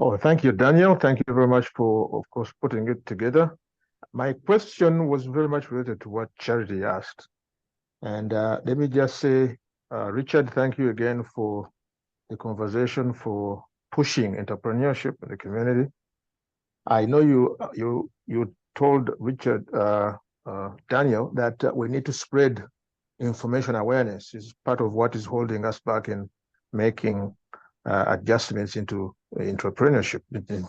Oh, thank you, Daniel. Thank you very much for, of course, putting it together. My question was very much related to what Charity asked. And let me just say, Richard, thank you again for the conversation, for pushing entrepreneurship in the community. I know you told Richard, Daniel, that we need to spread information awareness. Is part of what is holding us back in making adjustments into entrepreneurship,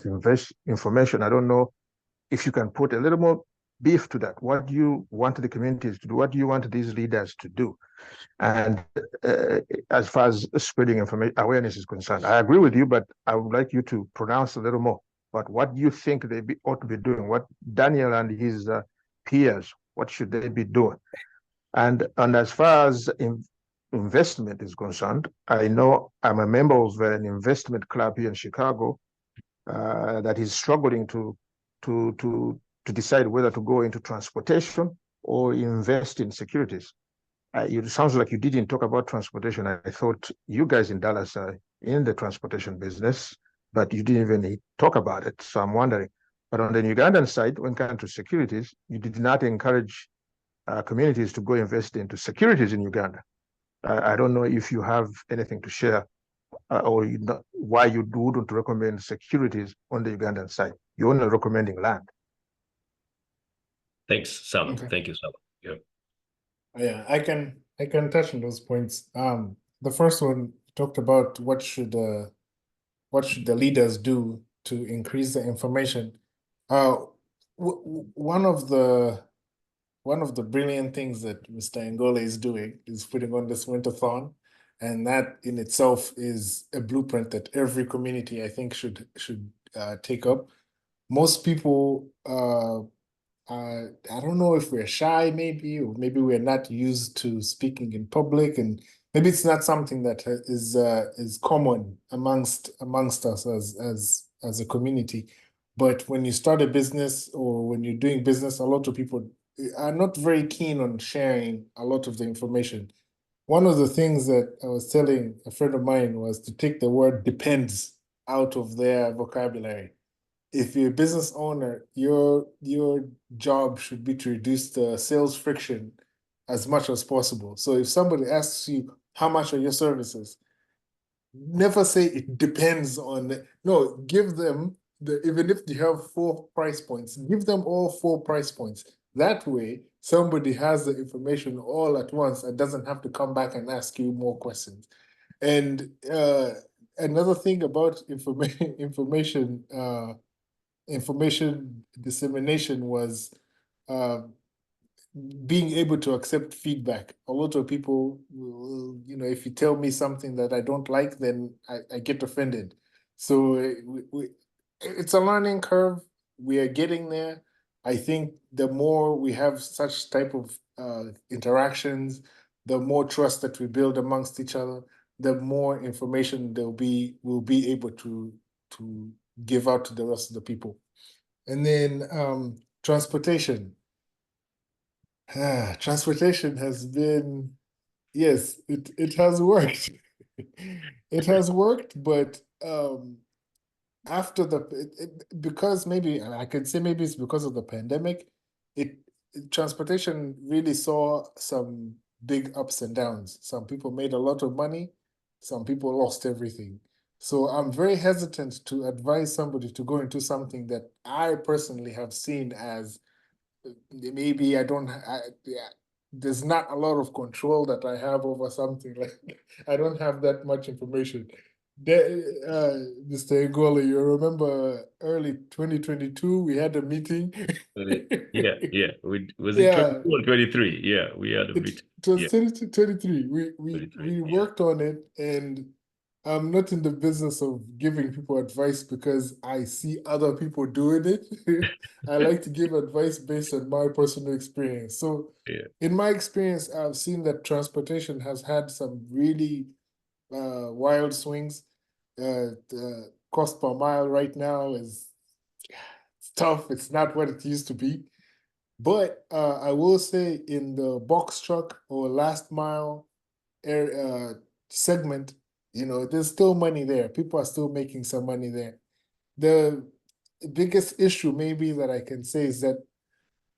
invest information. I don't know if you can put a little more beef to that. What do you want the communities to do? What do you want these leaders to do? And as far as spreading information awareness is concerned, I agree with you, but I would like you to pronounce a little more. But what do you think they ought to be doing? What Daniel and his peers, what should they be doing? And as far as investment is concerned, I know I'm a member of an investment club here in Chicago that is struggling to decide whether to go into transportation or invest in securities. It sounds like you didn't talk about transportation. I thought you guys in Dallas are in the transportation business, but you didn't even talk about it. So I'm wondering. But on the Ugandan side, when it comes to securities, you did not encourage communities to go invest into securities in Uganda. I don't know if you have anything to share or why you wouldn't recommend securities on the Ugandan side. You're only recommending land. Thanks, Sam. Okay. Thank you, Sam. Yeah. Yeah, I can touch on those points. The first one talked about what should the leaders do to increase the information. One of the brilliant things that Mr. Engole is doing is putting on this Winterthon, and that in itself is a blueprint that every community, I think, should take up. Most people, I don't know if we're shy, maybe, or maybe we're not used to speaking in public, and maybe it's not something that is common amongst us as a community. But when you start a business or when you're doing business, a lot of people are not very keen on sharing a lot of the information. One of the things that I was telling a friend of mine was to take the word depends out of their vocabulary. If you're a business owner, your job should be to reduce the sales friction as much as possible. So if somebody asks you, how much are your services? Never say it depends on, no, give them even if you have 4 price points, give them all 4 price points. That way, somebody has the information all at once and doesn't have to come back and ask you more questions. And another thing about information dissemination was being able to accept feedback. A lot of people will, if you tell me something that I don't like, then I get offended. So it's a learning curve. We are getting there. I think the more we have such type of interactions, the more trust that we build amongst each other, the more information we'll be able to give out to the rest of the people. And then transportation. Transportation has been, yes, it has worked. It has worked, but after because maybe I could say maybe it's because of the pandemic, transportation really saw some big ups and downs. Some people made a lot of money, some people lost everything. So I'm very hesitant to advise somebody to go into something that I personally have seen as maybe there's not a lot of control that I have over something like I don't have that much information. Mr. Engole, you remember early 2022, we had a meeting. Yeah. Was it Yeah, 22 or 23? Yeah, we had a it, meeting. it was Yeah, 2023. 23. We Yeah. worked on it, and I'm not in the business of giving people advice because I see other people doing it. I like to give advice based on my personal experience. So, Yeah. in my experience, I've seen that transportation has had some really wild swings. The cost per mile right now is it's tough. It's not what it used to be. But I will say in the box truck or last mile segment, there's still money there. People are still making some money there. The biggest issue maybe that I can say is that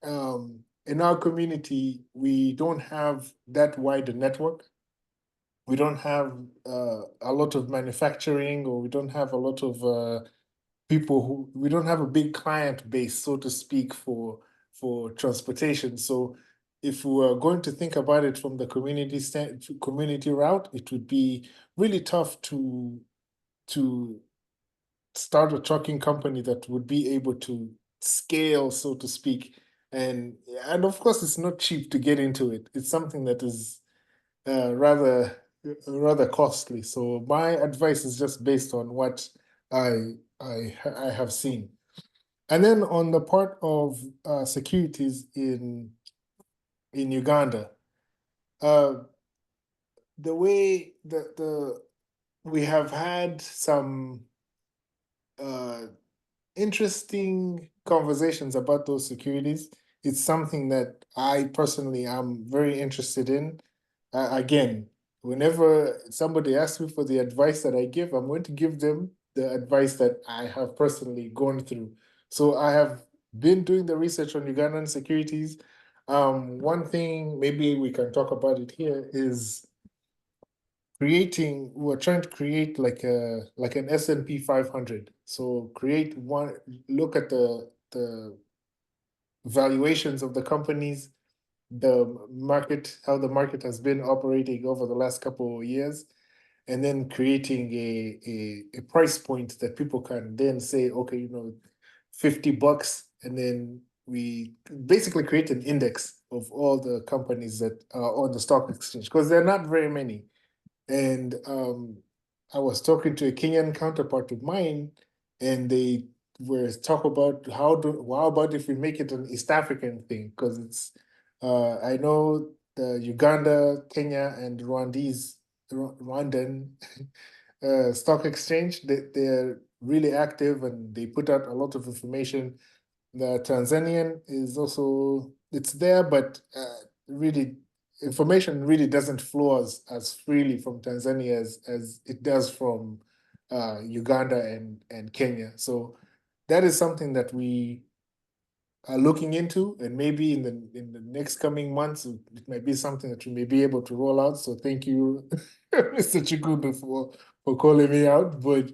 in our community, we don't have that wide a network. We don't have a lot of manufacturing, or we don't have a lot of we don't have a big client base, so to speak, for transportation. So if we were going to think about it from the community route, it would be really tough to start a trucking company that would be able to scale, so to speak. And of course, it's not cheap to get into it. It's something that is rather costly. So my advice is just based on what I have seen. And then on the part of securities in Uganda, uh, the way the we have had some uh, interesting conversations about those securities. It's something that I personally am very interested in. Again, whenever somebody asks me for the advice that I give, I'm going to give them the advice that I have personally gone through. So I have been doing the research on Ugandan securities. One thing, maybe we can talk about it here, is we're trying to create like an S&P 500. So look at the valuations of the companies, how the market has been operating over the last couple of years, and then creating a price point that people can then say, okay, $50, and then we basically create an index of all the companies that are on the stock exchange, because there are not very many. And I was talking to a Kenyan counterpart of mine, and they were talk about how about if we make it an East African thing, because I know the Uganda, Kenya, and Rwandan stock exchange, they're really active and they put out a lot of information. The Tanzanian is also, it's there, but really information really doesn't flow as freely from Tanzania as it does from Uganda and Kenya. So that is something that we are looking into, and maybe in the next coming months, it might be something that we may be able to roll out. So thank you, Mr. Chikudu, for calling me out. But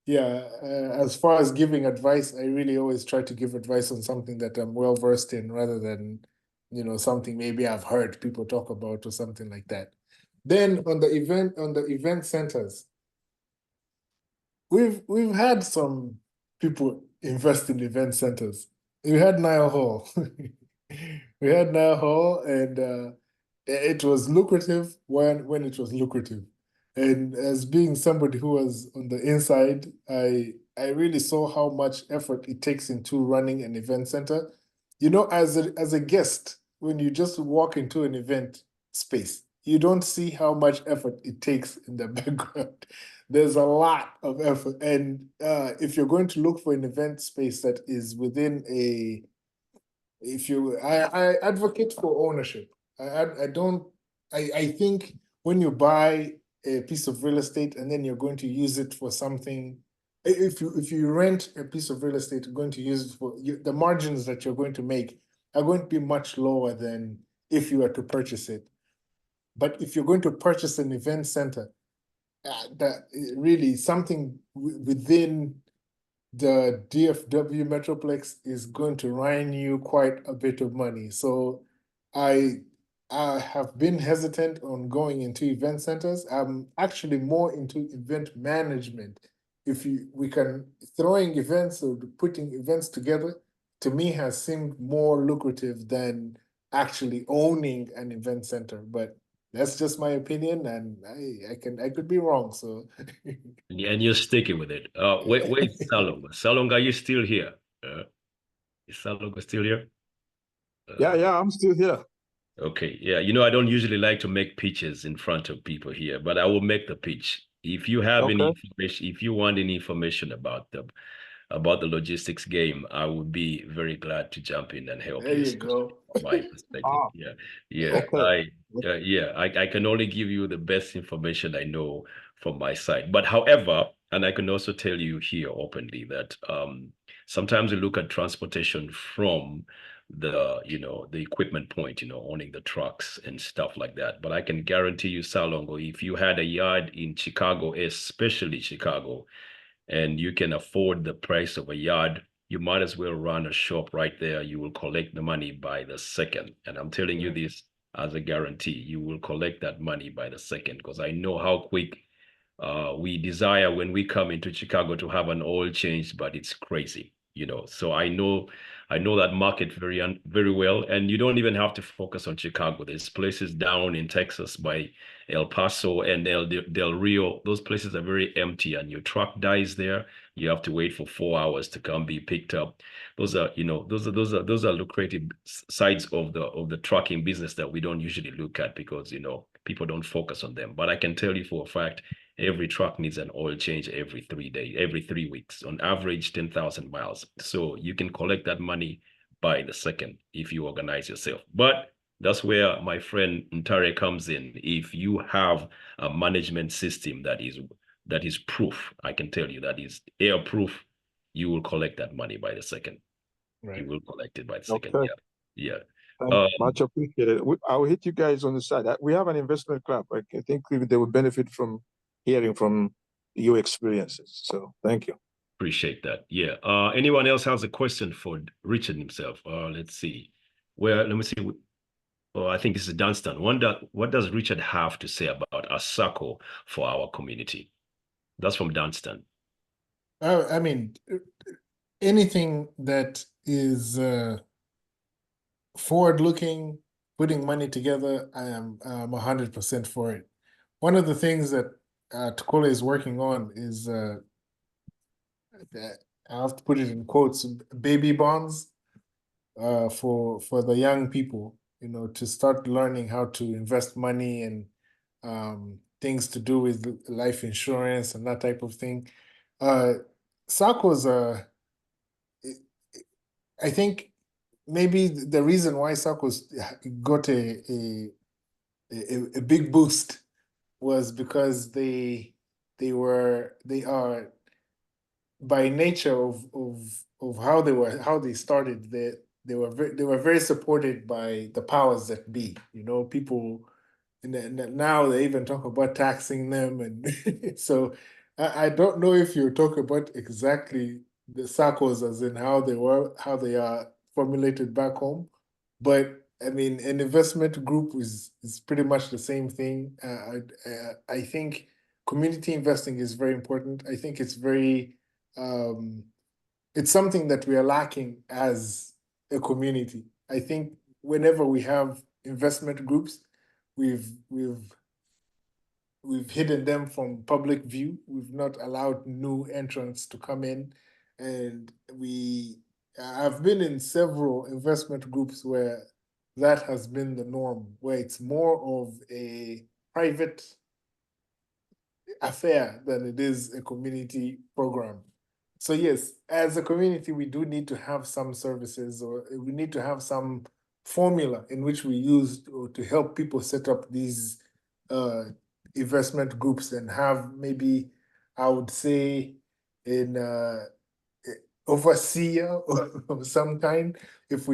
yeah, as far as giving advice, I really always try to give advice on something that I'm well versed in, rather than something maybe I've heard people talk about or something like that. Then on the event centers, we've had some people invest in event centers. We had Nile Hall. We had Nile Hall, and it was lucrative when it was lucrative. And as being somebody who was on the inside, I really saw how much effort it takes into running an event center. As a guest, when you just walk into an event space, you don't see how much effort it takes in the background. There's a lot of effort. And if you're going to look for an event space that is within I advocate for ownership. I think when you buy a piece of real estate and then you're going to use it for something, if you rent a piece of real estate, you're going to use it for the margins that you're going to make are going to be much lower than if you were to purchase it. But if you're going to purchase an event center, that really something within the DFW Metroplex is going to run you quite a bit of money. So I I have been hesitant on going into event centers. I'm actually more into event management. If we can throwing events or putting events together, to me has seemed more lucrative than actually owning an event center. But that's just my opinion, and I could be wrong. So And you're sticking with it. Where's Salong? Salong, are you still here? Is Salong still here? Yeah, I'm still here. Okay, yeah. You know, I don't usually like to make pitches in front of people here, but I will make the pitch. If you have any Okay. information, if you want any information about the logistics game, I would be very glad to jump in and help there you, you especially go. from my perspective. Ah, Yeah, yeah. okay. I can only give you the best information I know from my side. But however, and I can also tell you here openly that sometimes we look at transportation from the equipment point, owning the trucks and stuff like that. But I can guarantee you, Salongo, if you had a yard in Chicago, especially Chicago, and you can afford the price of a yard, you might as well run a shop right there. You will collect the money by the second. And I'm telling you this as a guarantee. You will collect that money by the second because I know how quick we desire when we come into Chicago to have an oil change, but it's crazy, So I know that market very well, and you don't even have to focus on Chicago. There's places down in Texas by El Paso and Del Rio. Those places are very empty, and your truck dies there. You have to wait for 4 hours to come be picked up. Those are lucrative sides of the trucking business that we don't usually look at because people don't focus on them. But I can tell you for a fact, every truck needs an oil change every 3 days, every 3 weeks, on average 10,000 miles. So you can collect that money by the second if you organize yourself. But that's where my friend Ntare comes in. If you have a management system that is proof, I can tell you that is air proof, you will collect that money by the second. Right. You will collect it by the second. Okay. Yeah. Much appreciated. I will hit you guys on the side. We have an investment club. I think they would benefit from hearing from your experiences. So thank you. Appreciate that. Yeah. Anyone else has a question for Richard himself? Let's see. Let me see. Oh, I think this is Dunstan. What does Richard have to say about a circle for our community? That's from Dunstan. I mean, anything that is forward-looking, putting money together, I'm 100% for it. One of the things that Tukole is working on is, I have to put it in quotes, baby bonds for the young people, to start learning how to invest money and things to do with life insurance and that type of thing. SACCOs are, I think maybe the reason why SACCOs got a big boost was because they are by nature of how they started, they were very supported by the powers that be. People now they even talk about taxing them, and so I don't know if you're talking about exactly the SACCOs as in how they are formulated back home, but I mean an investment group is pretty much the same thing. I think community investing is very important. I think it's very it's something that we are lacking as a community. I think whenever we have investment groups, we've hidden them from public view. We've not allowed new entrants to come in, and I've been in several investment groups where that has been the norm, where it's more of a private affair than it is a community program. So yes, as a community, we do need to have some services, or we need to have some formula in which we use to help people set up these investment groups and have maybe, I would say, an overseer of some kind. If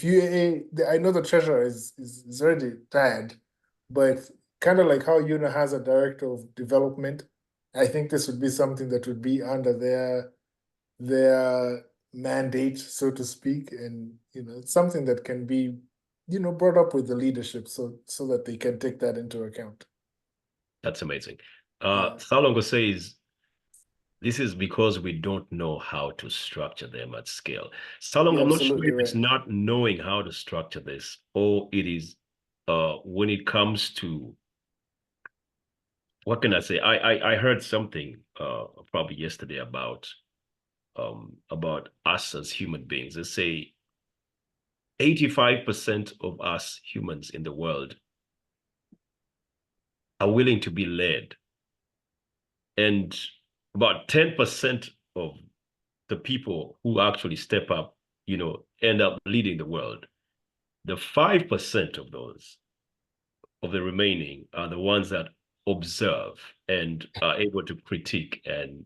UAA, I know the treasurer is already tired, but kind of like how UNA has a director of development, I think this would be something that would be under their mandate, so to speak, and it's something that can be brought up with the leadership so that they can take that into account. That's amazing. Yeah. Salongo says, this is because we don't know how to structure them at scale. Salongo, You're I'm not sure absolutely if it's right. not knowing how to structure this, or it is when it comes to, what can I say? I heard something probably yesterday about us as human beings. They say 85% of us humans in the world are willing to be led, and about 10% of the people who actually step up, end up leading the world. The 5% of those, of the remaining, are the ones that observe and are able to critique and,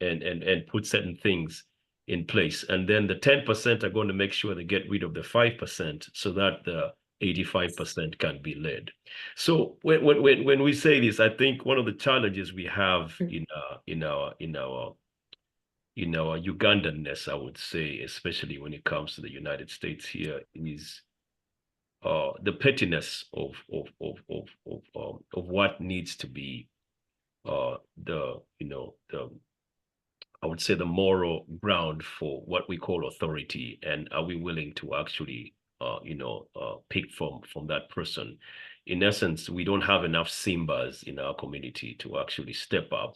and put certain things in place. And then the 10% are going to make sure they get rid of the 5% so that the 85% can be led. So when we say this, I think one of the challenges we have in our Ugandanness, I would say, especially when it comes to the United States here, is the pettiness of what needs to be I would say the moral ground for what we call authority, and are we willing to actually pick from that person? In essence, we don't have enough Simbas in our community to actually step up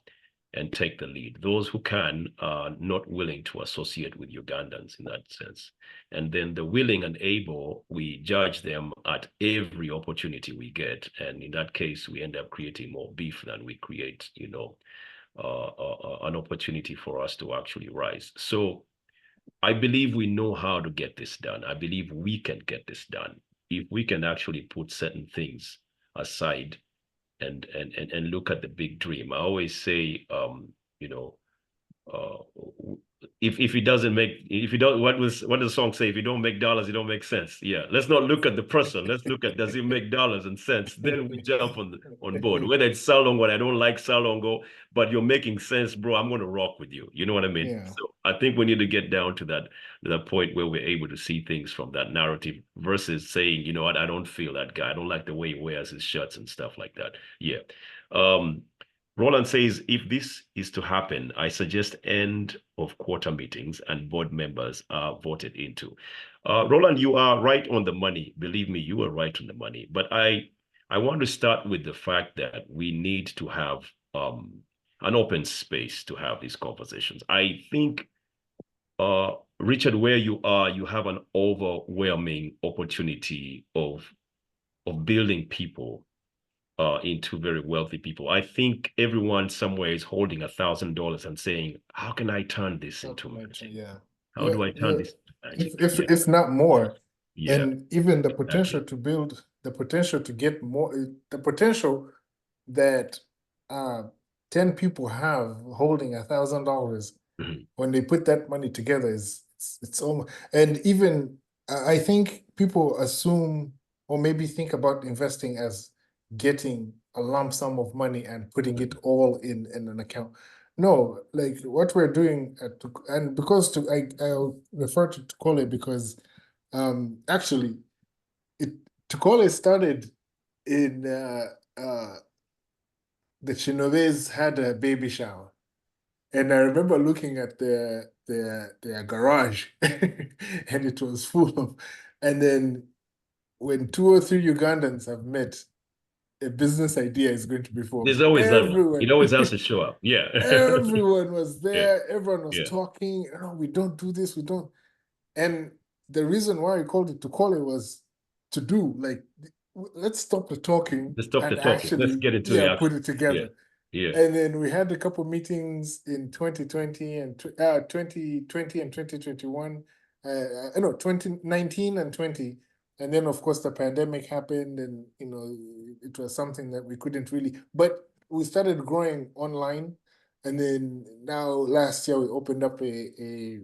and take the lead. Those who can are not willing to associate with Ugandans in that sense. And then the willing and able, we judge them at every opportunity we get. And in that case, we end up creating more beef than we create, an opportunity for us to actually rise. So I believe we know how to get this done. I believe we can get this done if we can actually put certain things aside and look at the big dream. I always say, if it doesn't make, if you don't, what does the song say? If you don't make dollars, you don't make sense. Yeah, let's not look at the person. Let's look at, does it make dollars and cents? Then we jump on board. Whether it's Salongo, I don't like Salongo, but you're making sense, bro. I'm going to rock with you. You know what I mean? Yeah. So I think we need to get down to that point where we're able to see things from that narrative versus saying, you know what, I don't feel that guy. I don't like the way he wears his shirts and stuff like that. Yeah. Roland says, if this is to happen, I suggest end of quarter meetings and board members are voted into. Roland, you are right on the money. Believe me, you are right on the money. But I want to start with the fact that we need to have an open space to have these conversations. I think, Richard, where you are, you have an overwhelming opportunity of building people into very wealthy people. I think everyone somewhere is holding $1,000 and saying, how can I turn this into money? Yeah. How do I turn this into magic? If not more. Yeah. And even the potential Exactly. to build, the potential to get more, the potential that 10 people have holding $1,000 when they put that money together it's almost, and even I think people assume or maybe think about investing as getting a lump sum of money and putting it all in an account. No, like what we're doing and because I refer to Tukole because actually Tukole started in the Chinovés had a baby shower. And I remember looking at their garage and it was full of, and then when 2 or 3 Ugandans have met, a business idea is going to be formed. There's always that one. Everyone, It always has to show up. Yeah. everyone was there. Yeah. Everyone was Yeah. talking. We don't do this. We don't. And the reason why I called it Tukole was to do, like, let's stop the talking Let's stop the and talking. actually, Let's get into the put action. it together. Yeah. And then we had a couple meetings in 2020 and 2020 and 2021. No, 2019 and 20. And then of course the pandemic happened, and it was something that we couldn't really. But we started growing online, and then now last year we opened up the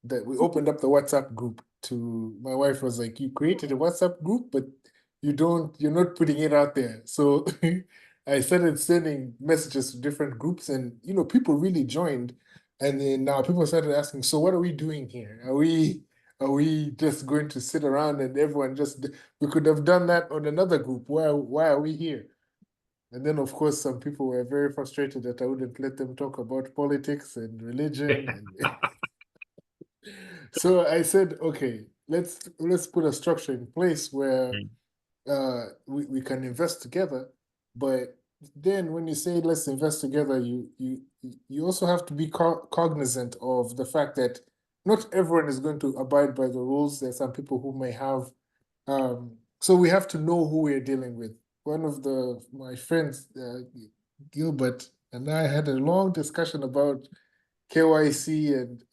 WhatsApp group. To my wife was like, you created a WhatsApp group, but you're not putting it out there. So I started sending messages to different groups, and people really joined. And then now people started asking, so what are we doing here? are we just going to sit around and everyone just, we could have done that on another group. Why are we here? And then, of course, some people were very frustrated that I wouldn't let them talk about politics and religion. And so I said, okay, let's put a structure in place where we can invest together. But then when you say let's invest together, you also have to be cognizant of the fact that not everyone is going to abide by the rules. There are some people who may have, so we have to know who we're dealing with. One of my friends, Gilbert, and I had a long discussion about KYC and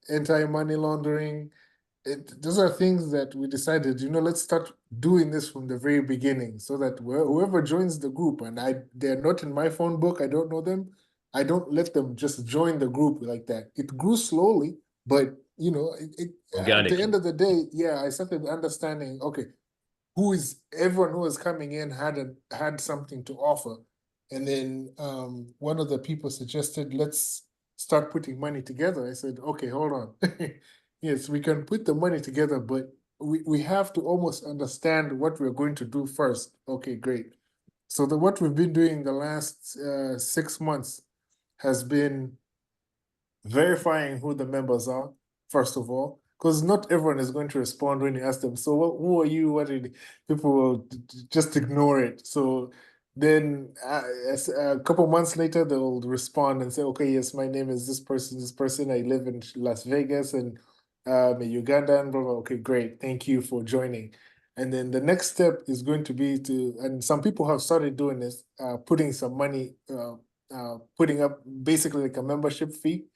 anti-money laundering. Those are things that we decided, let's start doing this from the very beginning, so that whoever joins the group, and they're not in my phone book, I don't know them, I don't let them just join the group like that. It grew slowly, but at the end of the day, yeah, I started understanding, okay, everyone who was coming in had something to offer. And then one of the people suggested, let's start putting money together. I said, okay, hold on. Yes, we can put the money together, but we have to almost understand what we're going to do first. Okay, great. So what we've been doing the last 6 months has been verifying who the members are, first of all, because not everyone is going to respond when you ask them, so who are you? What did people will just ignore it. So then a couple months later, they'll respond and say, okay, yes, my name is this person, I live in Las Vegas and I'm a Ugandan, blah, blah. Okay, great. Thank you for joining. And then the next step is going to be and some people have started doing this, putting some money, putting up basically like a membership fee.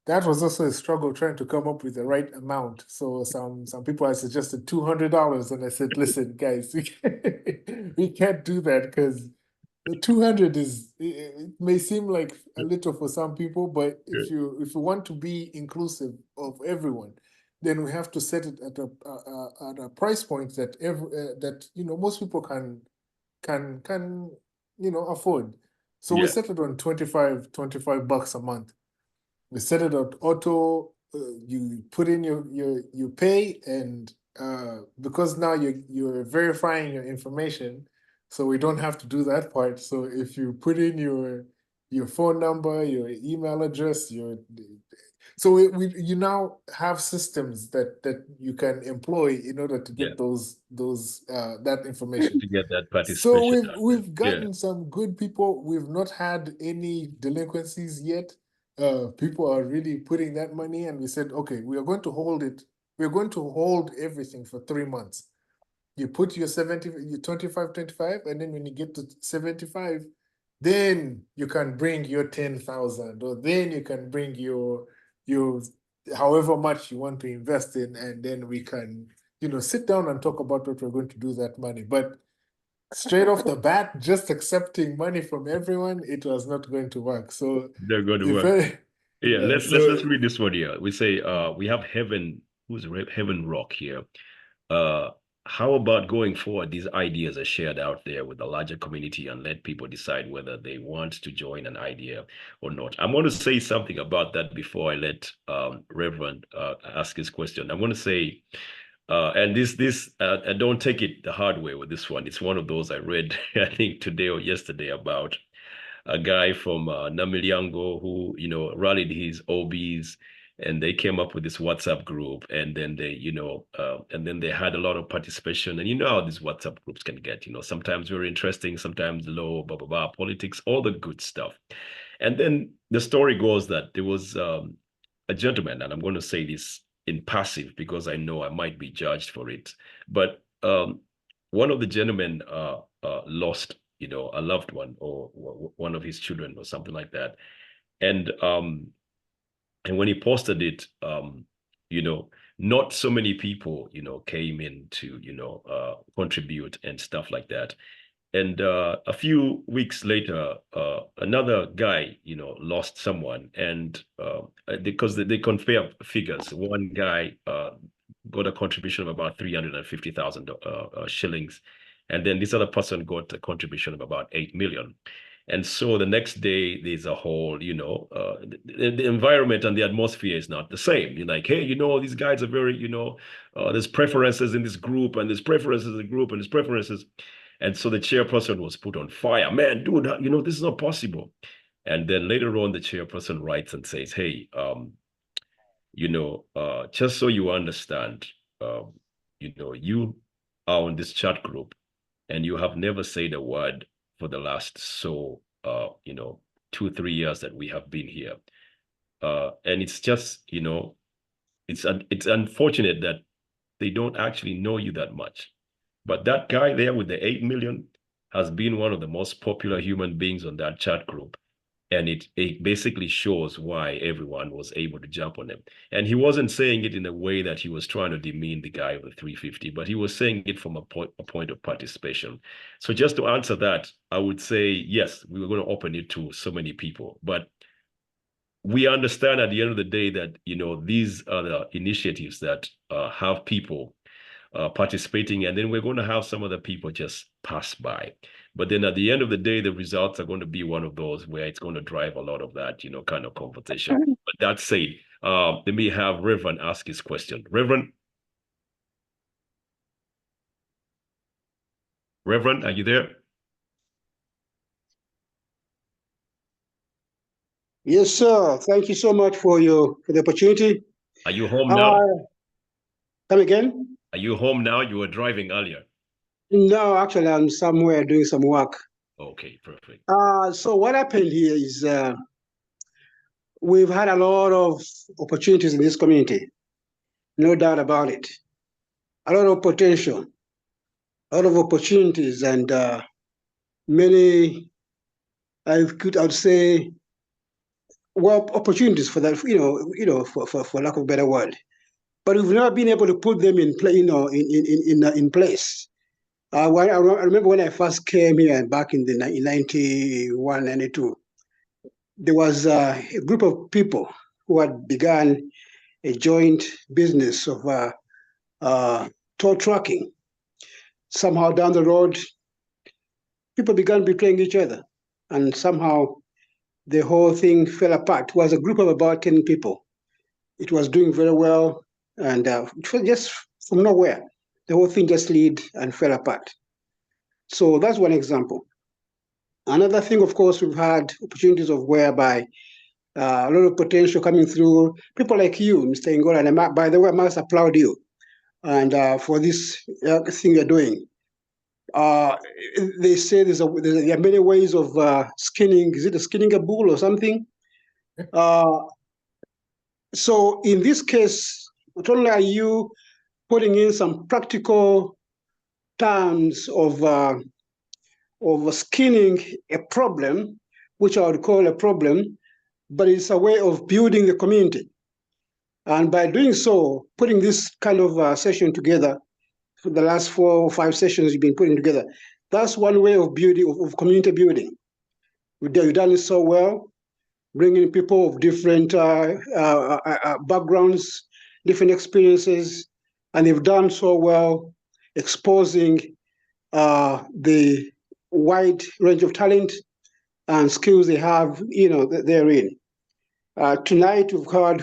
That was also a struggle trying to come up with the right amount. So some people had suggested $200, and I said, listen, guys, we can't do that, because the 200 it may seem like a little for some people, but if you want to be inclusive of everyone, then we have to set it at a price point that most people can afford. So we set it on $25 a month. We set it on auto. You put in you pay, and because now you're verifying your information, so we don't have to do that part. So if you put in your phone number, your email address, so you now have systems that you can employ in order to get that information. To get that participation. So we've gotten some good people. We've not had any delinquencies yet. People are really putting that money, and we said, okay, we are going to hold it. We're going to hold everything for 3 months. You put your 25, and then when you get to 75, then you can bring your 10,000, or then you can bring your however much you want to invest in, and then we can, sit down and talk about what we're going to do with that money. But straight off the bat, just accepting money from everyone, it was not going to work. So they're going to work. Let's read this one here. We say we have Heaven, who's Heaven Rock here. How about going forward, these ideas are shared out there with the larger community and let people decide whether they want to join an idea or not? I'm going to say something about that before I let Reverend ask his question. I want to say, and this I don't take it the hard way with this one. It's one of those I read, I think today or yesterday, about a guy from Namilyango who, rallied his OBs, and they came up with this WhatsApp group, and then they, and then they had a lot of participation. And you know how these WhatsApp groups can get, sometimes very interesting, sometimes low, blah, blah, blah, politics, all the good stuff. And then the story goes that there was a gentleman, and I'm going to say this in passive because I know I might be judged for it, but one of the gentlemen lost, a loved one, or one of his children or something like that. And when he posted it, not so many people, came in to, contribute and stuff like that. And a few weeks later, another guy, lost someone, and because they compare figures, one guy got a contribution of about 350,000 shillings, and then this other person got a contribution of about 8 million. And so the next day, there's a whole, the environment and the atmosphere is not the same. You're like, hey, these guys are very, there's preferences in this group, and there's preferences in the group, and there's preferences. And so the chairperson was put on fire. Man, dude, this is not possible. And then later on, the chairperson writes and says, hey, just so you understand, you are on this chat group, and you have never said a word for the last 2-3 years that we have been here. And it's just, it's unfortunate that they don't actually know you that much. But that guy there with the 8 million has been one of the most popular human beings on that chat group. And it basically shows why everyone was able to jump on him. And he wasn't saying it in a way that he was trying to demean the guy with the 350, but he was saying it from a point of participation. So just to answer that, I would say, yes, we were going to open it to so many people. But we understand at the end of the day that, these are the initiatives that have people participating, and then we're going to have some other people just pass by. But then at the end of the day, the results are going to be one of those where it's going to drive a lot of that, kind of conversation. But that said, let me have Reverend ask his question. Reverend, are you there? Yes, sir. Thank you so much for the opportunity. Are you home now? Come again? Are you home now? You were driving earlier. No, actually, I'm somewhere doing some work. Okay, perfect. So what happened here is we've had a lot of opportunities in this community, no doubt about it. A lot of potential, a lot of opportunities, and many, I would say, well, opportunities for that, for lack of a better word. But we've never been able to put them in place. I remember when I first came here back in 91, 92, there was a group of people who had begun a joint business of tow trucking. Somehow down the road, people began betraying each other, and somehow the whole thing fell apart. It was a group of about 10 people. It was doing very well, and it was just from nowhere. The whole thing just slid and fell apart. So that's one example. Another thing, of course, we've had opportunities of whereby a lot of potential coming through. People like you, Mr. Engole, and by the way, I must applaud you and for this thing you're doing. They say there are many ways of skinning. Is it skinning a bull or something? So in this case, not only are you putting in some practical terms of skinning a problem, which I would call a problem, but it's a way of building the community. And by doing so, putting this kind of session together, for the last 4 or 5 sessions you've been putting together, that's one way of building, of community building. You've done it so well, bringing people of different backgrounds, different experiences, and they've done so well, exposing the wide range of talent and skills they have, therein. Tonight, we've heard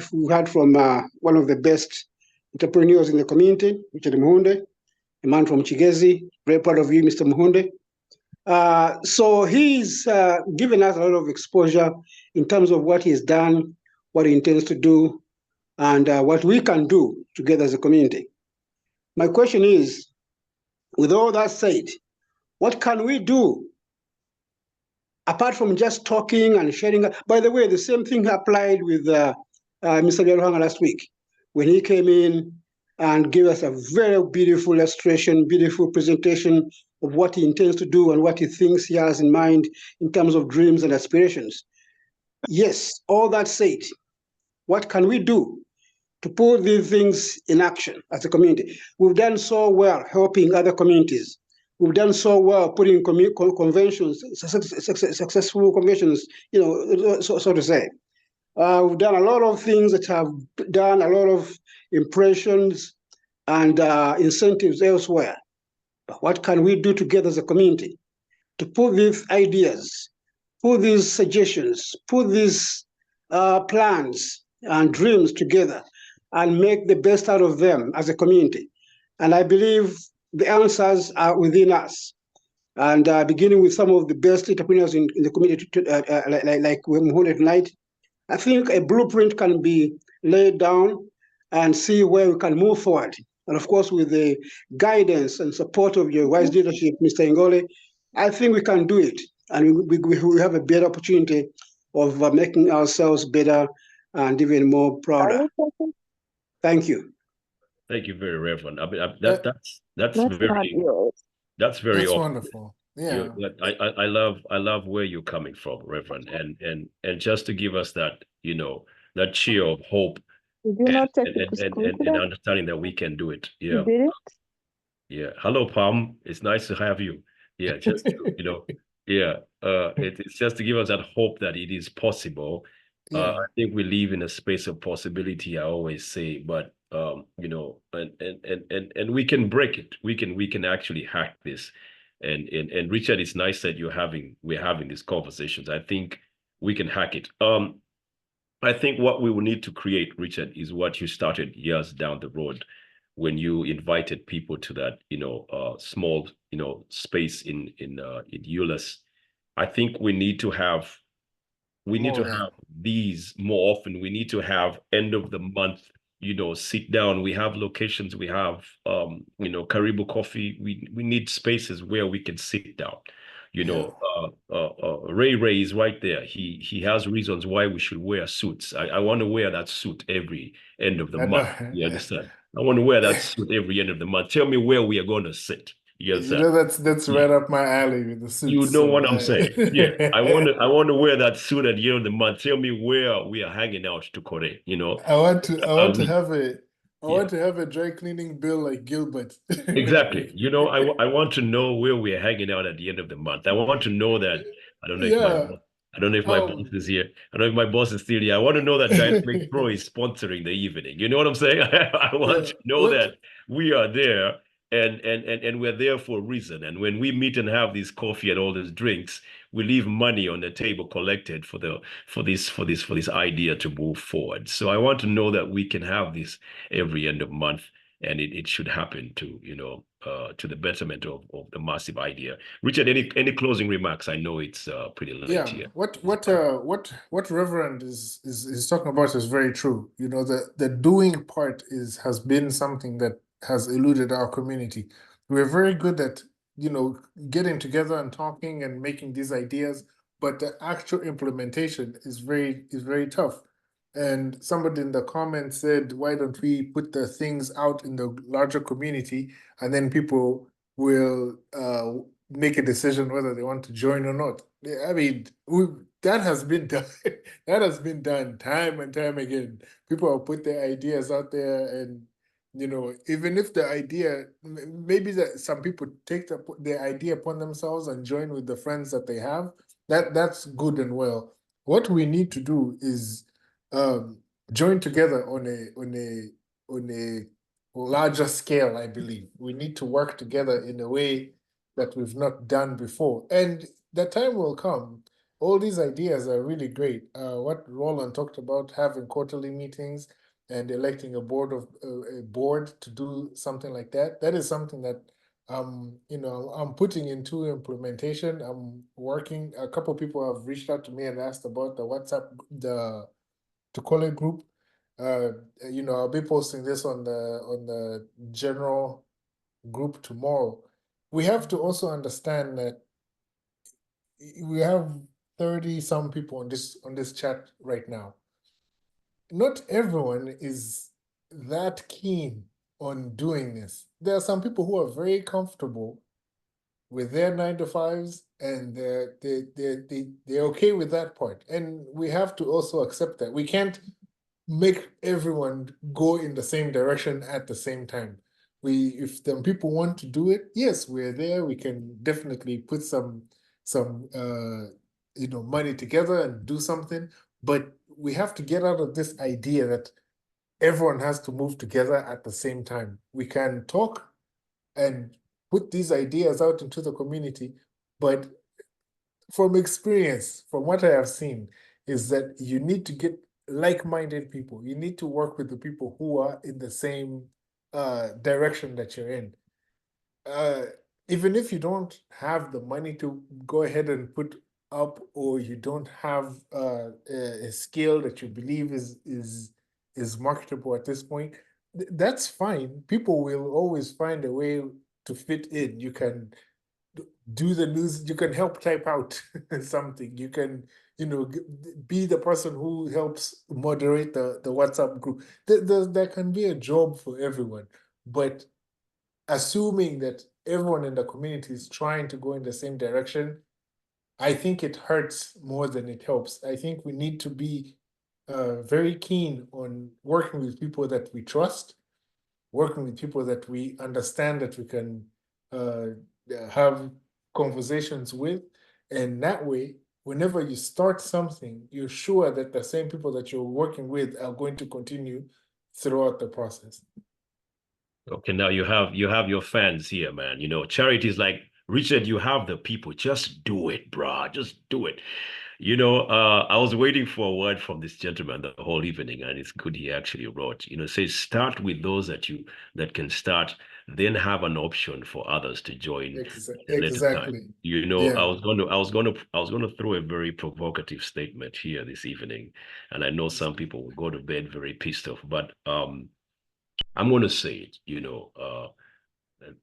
from one of the best entrepreneurs in the community, Richard Muhunde, a man from Chigezi. Very proud of you, Mr. Muhunde. So he's given us a lot of exposure in terms of what he's done, what he intends to do, and what we can do together as a community. My question is, with all that said, what can we do apart from just talking and sharing? By the way, the same thing applied with Mr. Ruhanga last week when he came in and gave us a very beautiful illustration, beautiful presentation of what he intends to do and what he thinks he has in mind in terms of dreams and aspirations. Yes, all that said, what can we do to put these things in action as a community? We've done so well helping other communities. We've done so well putting conventions, successful conventions, so to say. We've done a lot of things that have done a lot of impressions and incentives elsewhere. But what can we do together as a community to put these ideas put these suggestions, put these plans and dreams together and make the best out of them as a community. And I believe the answers are within us. And beginning with some of the best entrepreneurs in the community, like Muhunde tonight, I think a blueprint can be laid down and see where we can move forward. And of course, with the guidance and support of your wise leadership, Mr. Engole, I think we can do it. And we have a better opportunity of making ourselves better and even more prouder. Thank you. Thank you, very Reverend. I mean, That- that's very That's awesome. wonderful. Yeah. I love where you're coming from, Reverend, and just to give us that, you know, that cheer of hope Did you not take it to school and today? understanding that we can do it. You Yeah. did it? Yeah. Hello, Palm. It's nice to have you. Yeah, just to, you know, yeah. It's just to give us that hope that it is possible. Yeah. I think we live in a space of possibility, I always say, but you know, and we can break it. We can actually hack this. And Richard, it's nice that we're having these conversations. I think we can hack it. I think what we will need to create, Richard, is what you started years down the road when you invited people to that, you know, small, you know, space in Euless. I think we need to have these more often. We need to have end of the month, you know, sit down. We have locations, we have you know, Caribou Coffee. We need spaces where we can sit down. You know, Ray is right there. He has reasons why we should wear suits. I want to wear that suit every end of the month. You understand? I want to wear that suit every end of the month. Tell me where we are going to sit. You understand? You know, that's right up my alley with the suits. You know what I'm saying? Yeah, I want to wear that suit at the end of the month. Tell me where we are hanging out to Korea. You know, I want to have a dry cleaning bill like Gilbert. Exactly. You know, I want to know where we're hanging out at the end of the month. I want to know that. I don't know if my boss is here. I don't know if my boss is still here. I want to know that Dynamic Pro is sponsoring the evening. You know what I'm saying? I want to know that we are there and we're there for a reason. And when we meet and have this coffee and all these drinks, we leave money on the table collected for this idea to move forward. So I want to know that we can have this every end of month. And it should happen to, you know, to the betterment of the massive idea. Richard, any closing remarks? I know it's pretty late here. What Reverend is talking about is very true. You know, the doing part has been something that has eluded our community. We're very good at, you know, getting together and talking and making these ideas, but the actual implementation is very tough. And somebody in the comments said, why don't we put the things out in the larger community and then people will make a decision whether they want to join or not. I mean, that has been done. That has been done time and time again. People have put their ideas out there, and you know, even if the idea, maybe that some people take the idea upon themselves and join with the friends that they have, that's good and well. What we need to do is join together on a larger scale. I believe we need to work together in a way that we've not done before, and the time will come. All these ideas are really great. What Roland talked about, having quarterly meetings and electing a board to do something like that, that is something that you know, I'm putting into implementation. I'm working. A couple of people have reached out to me and asked about the WhatsApp, the Tukole group. You know, I'll be posting this on the general group tomorrow. We have to also understand that we have 30 some people on this chat right now. Not everyone is that keen on doing this. There are some people who are very comfortable with their 9-to-5s, and they're okay with that part. And we have to also accept that. We can't make everyone go in the same direction at the same time. If the people want to do it, yes, we're there. We can definitely put some you know, money together and do something. But we have to get out of this idea that everyone has to move together at the same time. We can talk and put these ideas out into the community, but from experience, from what I have seen, is that you need to get like-minded people. You need to work with the people who are in the same direction that you're in. Even if you don't have the money to go ahead and put up, or you don't have a skill that you believe is marketable at this point, that's fine. People will always find a way to fit in. You can do the news, you can help type out something, you can, you know, be the person who helps moderate the WhatsApp group. There can be a job for everyone, but assuming that everyone in the community is trying to go in the same direction, I think it hurts more than it helps. I think we need to be very keen on working with people that we trust, working with people that we understand, that we can have conversations with. And that way, whenever you start something, you're sure that the same people that you're working with are going to continue throughout the process. Okay, now you have your fans here, man. You know, charity is like, Richard, you have the people. Just do it, bro. Just do it. You know, I was waiting for a word from this gentleman the whole evening, and it's good he actually wrote. You know, says start with those that can start, then have an option for others to join at a later time. You know, yeah. I was gonna throw a very provocative statement here this evening, and I know some people will go to bed very pissed off, but I'm gonna say it. You know,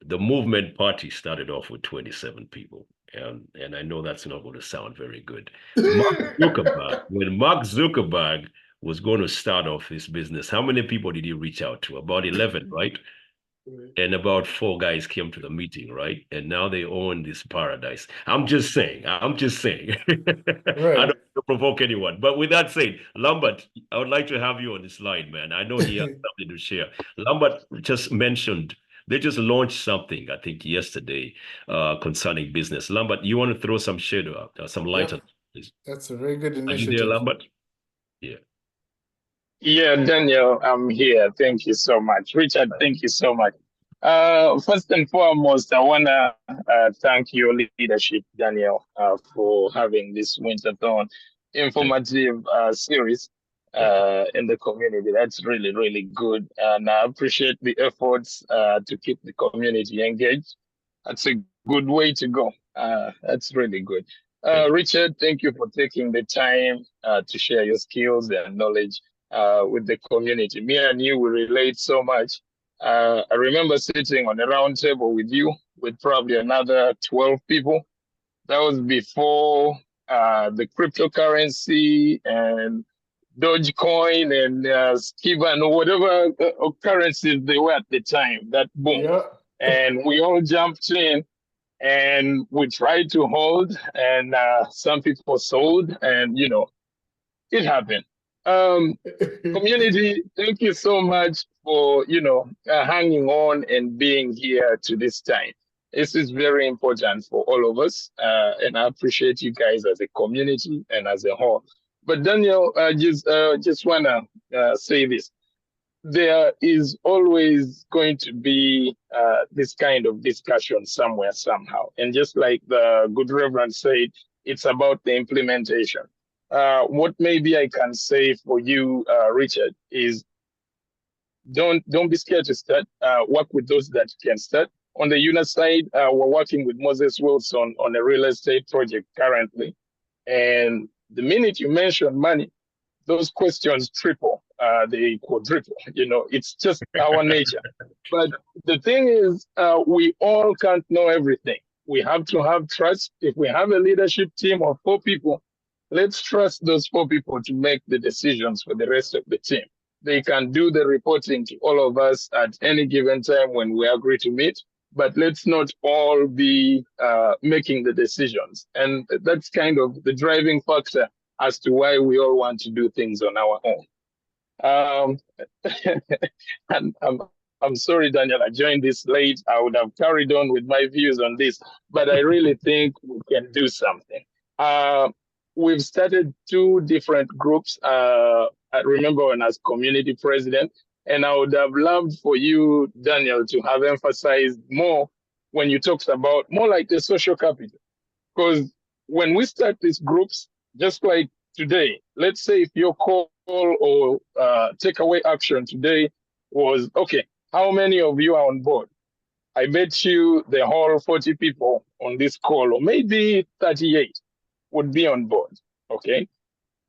the movement party started off with 27 people. And I know that's not going to sound very good. When Mark Zuckerberg was going to start off his business, how many people did he reach out to? About 11, right? And about 4 guys came to the meeting, right? And now they own this paradise. I'm just saying. Right. I don't want to provoke anyone. But with that said, Lambert, I would like to have you on this line, man. I know he has something to share. Lambert just mentioned, they just launched something, I think, yesterday concerning business. Lambert, you want to throw some shade or some light on this? That's a very good initiative. Are you there, Lambert? Yeah. Yeah, Daniel, I'm here. Thank you so much. Richard, thank you so much. First and foremost, I want to thank your leadership, Daniel, for having this Winterthon informative series in the community. That's really, really good. And I appreciate the efforts to keep the community engaged. That's a good way to go. That's really good. Richard, thank you for taking the time to share your skills and knowledge with the community. Me and you, we relate so much. I remember sitting on a round table with you with probably another 12 people. That was before the cryptocurrency and Dogecoin and Skiba and whatever currencies they were at the time, that boom. Yeah. And we all jumped in and we tried to hold, and some people sold, and you know, it happened. Community, thank you so much for, you know, hanging on and being here to this time. This is very important for all of us, and I appreciate you guys as a community and as a whole. But Daniel, I just wanna say this. There is always going to be this kind of discussion somewhere, somehow. And just like the good Reverend said, it's about the implementation. What maybe I can say for you, Richard, is don't be scared to start. Work with those that can start. On the UNA side, we're working with Moses Wilson on a real estate project currently. And the minute you mention money, those questions triple, they quadruple. You know, it's just our nature. But the thing is, we all can't know everything. We have to have trust. If we have a leadership team of 4 people, let's trust those 4 people to make the decisions for the rest of the team. They can do the reporting to all of us at any given time when we agree to meet, but let's not all be making the decisions. And that's kind of the driving factor as to why we all want to do things on our own. And I'm sorry, Daniel, I joined this late. I would have carried on with my views on this, but I really think we can do something. We've started 2 different groups. I remember when I was community president, and I would have loved for you, Daniel, to have emphasized more when you talked about more like the social capital, because when we start these groups, just like today, let's say if your call or takeaway action today was, okay, how many of you are on board? I bet you the whole 40 people on this call, or maybe 38, would be on board, okay?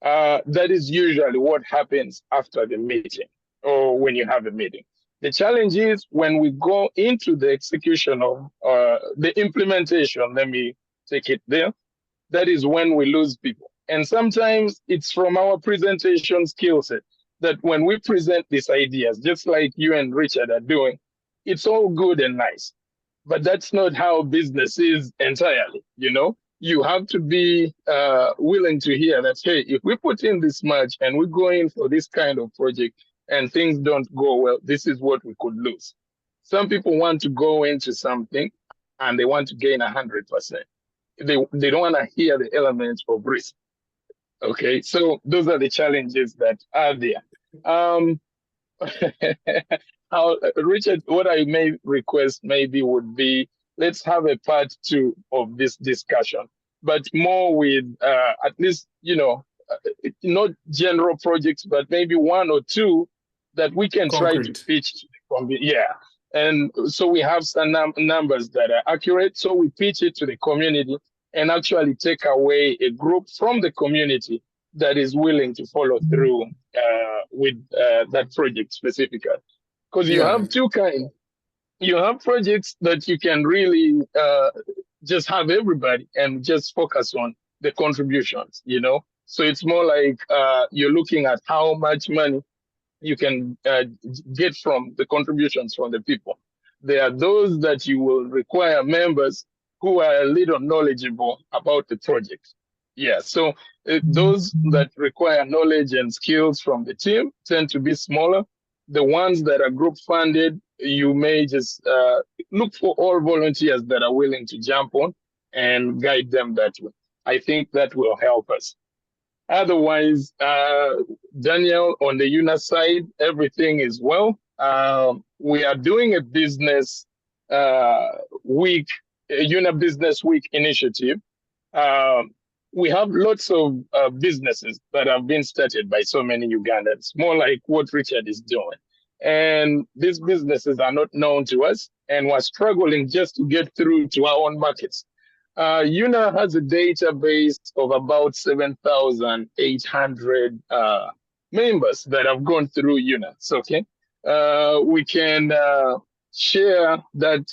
That is usually what happens after the meeting or when you have a meeting. The challenge is when we go into the execution of the implementation, let me take it there, that is when we lose people. And sometimes it's from our presentation skill set that when we present these ideas, just like you and Richard are doing, it's all good and nice, but that's not how business is entirely, you know? You have to be willing to hear that, hey, if we put in this much and we go in for this kind of project and things don't go well, this is what we could lose. Some people want to go into something and they want to gain 100%. They don't want to hear the elements of risk. Okay, so those are the challenges that are there. Richard, what I may request maybe would be, let's have a part 2 of this discussion, but more with at least, you know, not general projects, but maybe 1 or 2 that we can try to pitch to the community. Yeah, and so we have some numbers that are accurate, so we pitch it to the community and actually take away a group from the community that is willing to follow through with that project specifically. Because you have 2 kinds. You have projects that you can really just have everybody and just focus on the contributions, you know? So it's more like you're looking at how much money you can get from the contributions from the people. There are those that you will require members who are a little knowledgeable about the project. Yeah, so those that require knowledge and skills from the team tend to be smaller. The ones that are group funded, you may just look for all volunteers that are willing to jump on and guide them that way. I think that will help us. Otherwise, Daniel, on the UNA side, everything is well. We are doing a business week, a UNA Business Week initiative. We have lots of businesses that have been started by so many Ugandans, more like what Richard is doing. And these businesses are not known to us, and we're struggling just to get through to our own markets. UNA has a database of about 7,800 members that have gone through UNA. So, okay, we can share that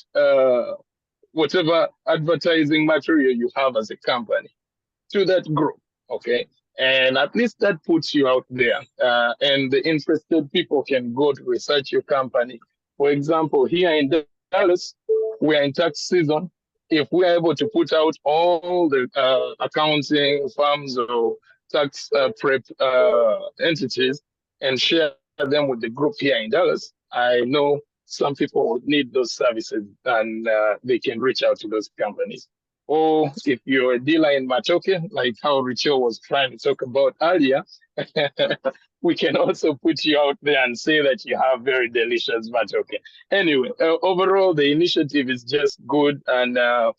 whatever advertising material you have as a company to that group, okay? And at least that puts you out there, and the interested people can go to research your company. For example, here in Dallas, we are in tax season. If we are able to put out all the accounting firms or tax prep entities and share them with the group here in Dallas, I know some people would need those services, and they can reach out to those companies. Or if you're a dealer in Matoke, like how Richard was trying to talk about earlier, we can also put you out there and say that you have very delicious Matoke. Anyway, overall, the initiative is just good, and the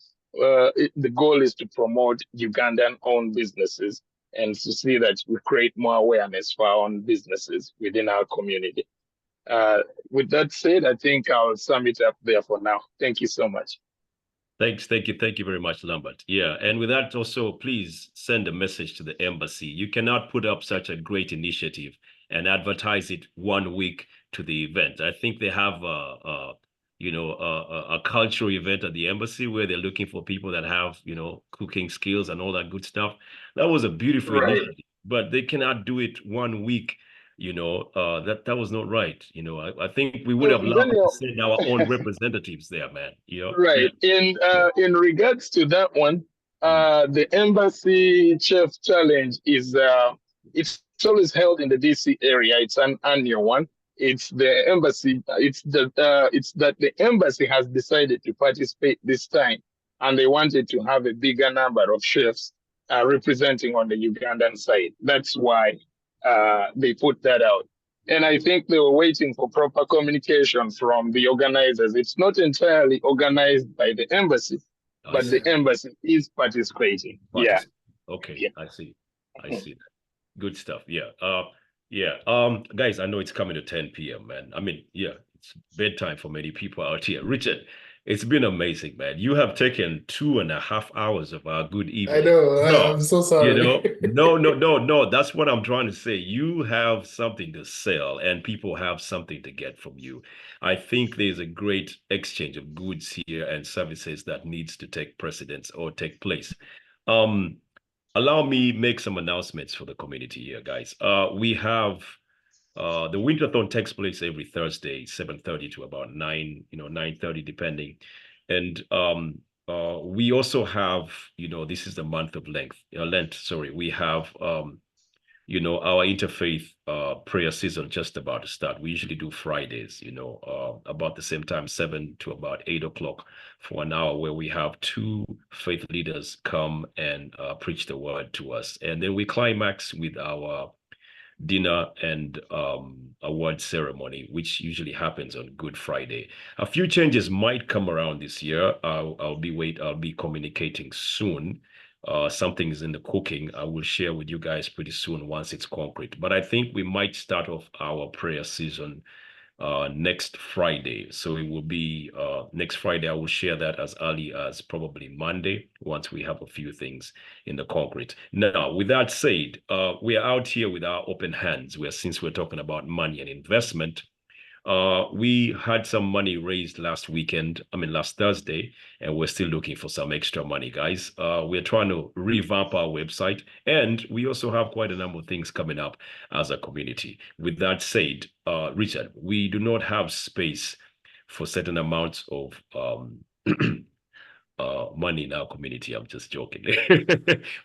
goal is to promote Ugandan-owned businesses and to see that we create more awareness for our own businesses within our community. With that said, I think I'll sum it up there for now. Thank you so much. Thank you very much, Lambert. Yeah, and with that also, please send a message to the embassy. You cannot put up such a great initiative and advertise it 1 week to the event. I think they have a cultural event at the embassy where they're looking for people that have, cooking skills and all that good stuff. That was a beautiful initiative, but they cannot do it 1 week. That was not right. I think we would have loved to send our own representatives there, man. Right. Yeah. In regards to that one, the Embassy Chef Challenge is it's always held in the DC area. It's an annual one. It's the embassy. It's that the embassy has decided to participate this time, and they wanted to have a bigger number of chefs representing on the Ugandan side. That's why they put that out. And I think they were waiting for proper communication from the organizers. It's not entirely organized by the embassy. but the embassy is participating. Yeah. Okay, yeah. I see that. Good stuff. Yeah. Guys, I know it's coming to 10 p.m., man. I mean, yeah, it's bedtime for many people out here. Richard, it's been amazing, man. You have taken 2.5 hours of our good evening. I know. I'm so sorry. No. That's what I'm trying to say. You have something to sell, and people have something to get from you. I think there's a great exchange of goods here and services that needs to take precedence or take place. Allow me make some announcements for the community here, guys. We have the Winterthon takes place every Thursday, 7:30 to about 9:30, depending. And we also have, this is the month of Lent, sorry. We have, our interfaith prayer season just about to start. We usually do Fridays, about the same time, 7 to about 8 o'clock for an hour, where we have 2 faith leaders come and preach the word to us. And then we climax with our dinner and award ceremony, which usually happens on Good Friday. A few changes might come around this year. I'll be communicating soon. Something is in the cooking. I will share with you guys pretty soon once it's concrete. But I think we might start off our prayer season next Friday. So it will be next Friday. I will share that as early as probably Monday, once we have a few things in the concrete. Now, with that said, we are out here with our open hands, since we're talking about money and investment. We had some money raised last Thursday, and we're still looking for some extra money, guys. We're trying to revamp our website, and we also have quite a number of things coming up as a community. With that said, Richard, we do not have space for certain amounts of money in our community. I'm just joking.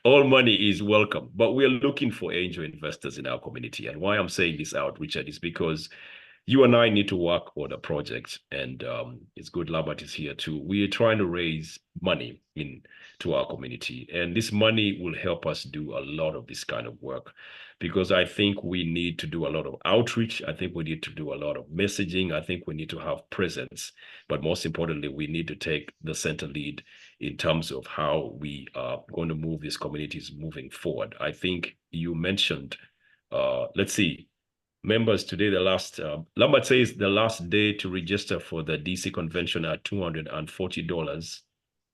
All money is welcome, but we're looking for angel investors in our community. And why I'm saying this out, Richard, is because you and I need to work on a project, and it's good Lambert is here too. We are trying to raise money into our community, and this money will help us do a lot of this kind of work, because I think we need to do a lot of outreach. I think we need to do a lot of messaging. I think we need to have presence, but most importantly, we need to take the center lead in terms of how we are going to move these communities moving forward. I think you mentioned, let's see, members today, Lambert says the last day to register for the DC convention are $240.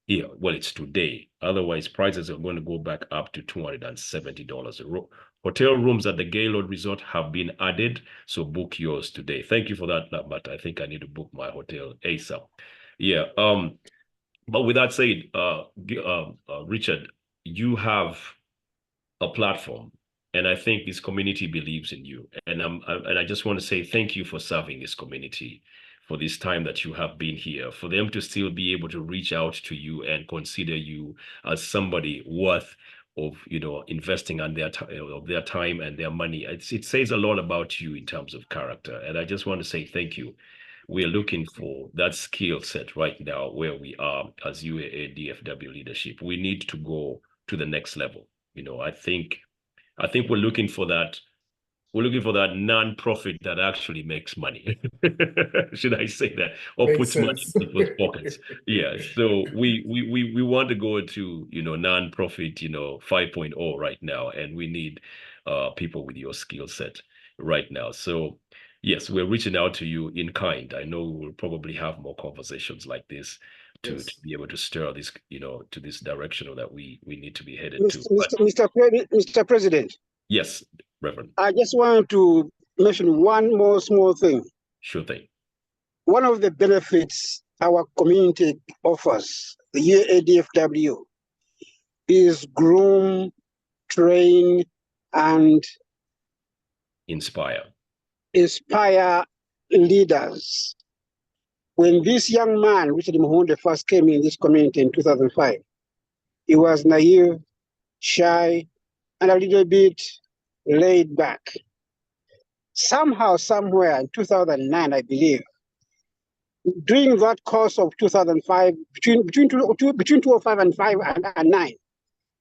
Yeah, well, it's today. Otherwise, prices are going to go back up to $270. Hotel rooms at the Gaylord Resort have been added, so book yours today. Thank you for that, Lambert. I think I need to book my hotel ASAP. Yeah. But with that said, Richard, you have a platform. And I think this community believes in you. And I just want to say thank you for serving this community for this time that you have been here, for them to still be able to reach out to you and consider you as somebody worth of, investing on their time and their money. It says a lot about you in terms of character. And I just want to say thank you. We're looking for that skill set right now where we are as UAA DFW leadership. We need to go to the next level. I think we're looking for that. We're looking for that non-profit that actually makes money. Should I say that? Or Makes puts sense. money in people's pockets. Yeah. So we want to go to, non-profit, 5.0 right now. And we need people with your skill set right now. So yes, we're reaching out to you in kind. I know we'll probably have more conversations like this to be able to stir this, to this direction that we need to be headed to. Mr. President. Yes, Reverend. I just want to mention one more small thing. Sure thing. One of the benefits our community offers, the UADFW, is groom, train, and inspire leaders. When this young man, Richard Muhunde, first came in this community in 2005, he was naive, shy, and a little bit laid back. Somehow, somewhere in 2009, I believe, during that course of 2005, between 2005 and 9,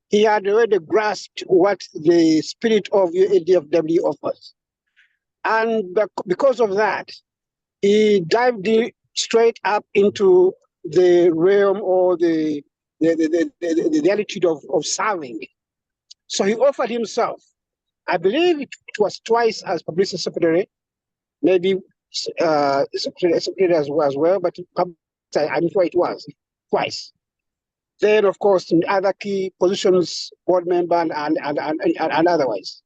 he had already grasped what the spirit of UADFW offers. And because of that, he dived straight up into the realm or the the attitude of serving. So he offered himself. I believe it was twice as publicity secretary, maybe secretary as well, but I'm sure it was twice. Then, of course, in other key positions, board member and otherwise.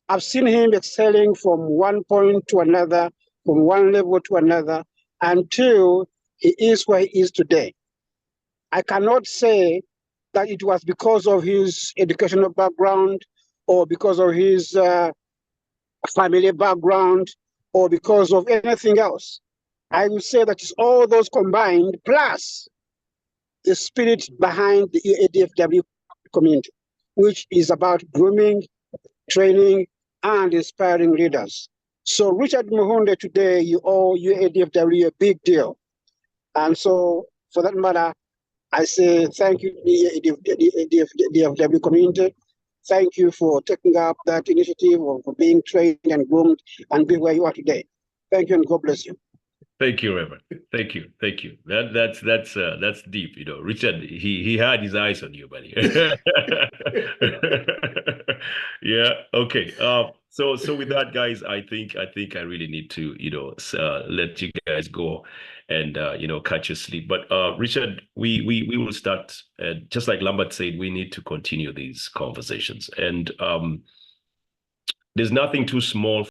I've seen him excelling from one point to another, from one level to another, until he is where he is today. I cannot say that it was because of his educational background or because of his family background or because of anything else. I would say that it's all those combined, plus the spirit behind the UADFW community, which is about grooming, training, and inspiring leaders. So Richard Muhunde, today, you owe UADFW a big deal. And so for that matter, I say thank you to the DFW community. Thank you for taking up that initiative, for being trained and groomed and being where you are today. Thank you and God bless you. Thank you, Reverend. Thank you. That's deep. You know, Richard, he had his eyes on you, buddy. Yeah. Okay. So with that, guys, I think I really need to, let you guys go and catch your sleep. But Richard, we will start. Just like Lambert said, we need to continue these conversations, and there's nothing too small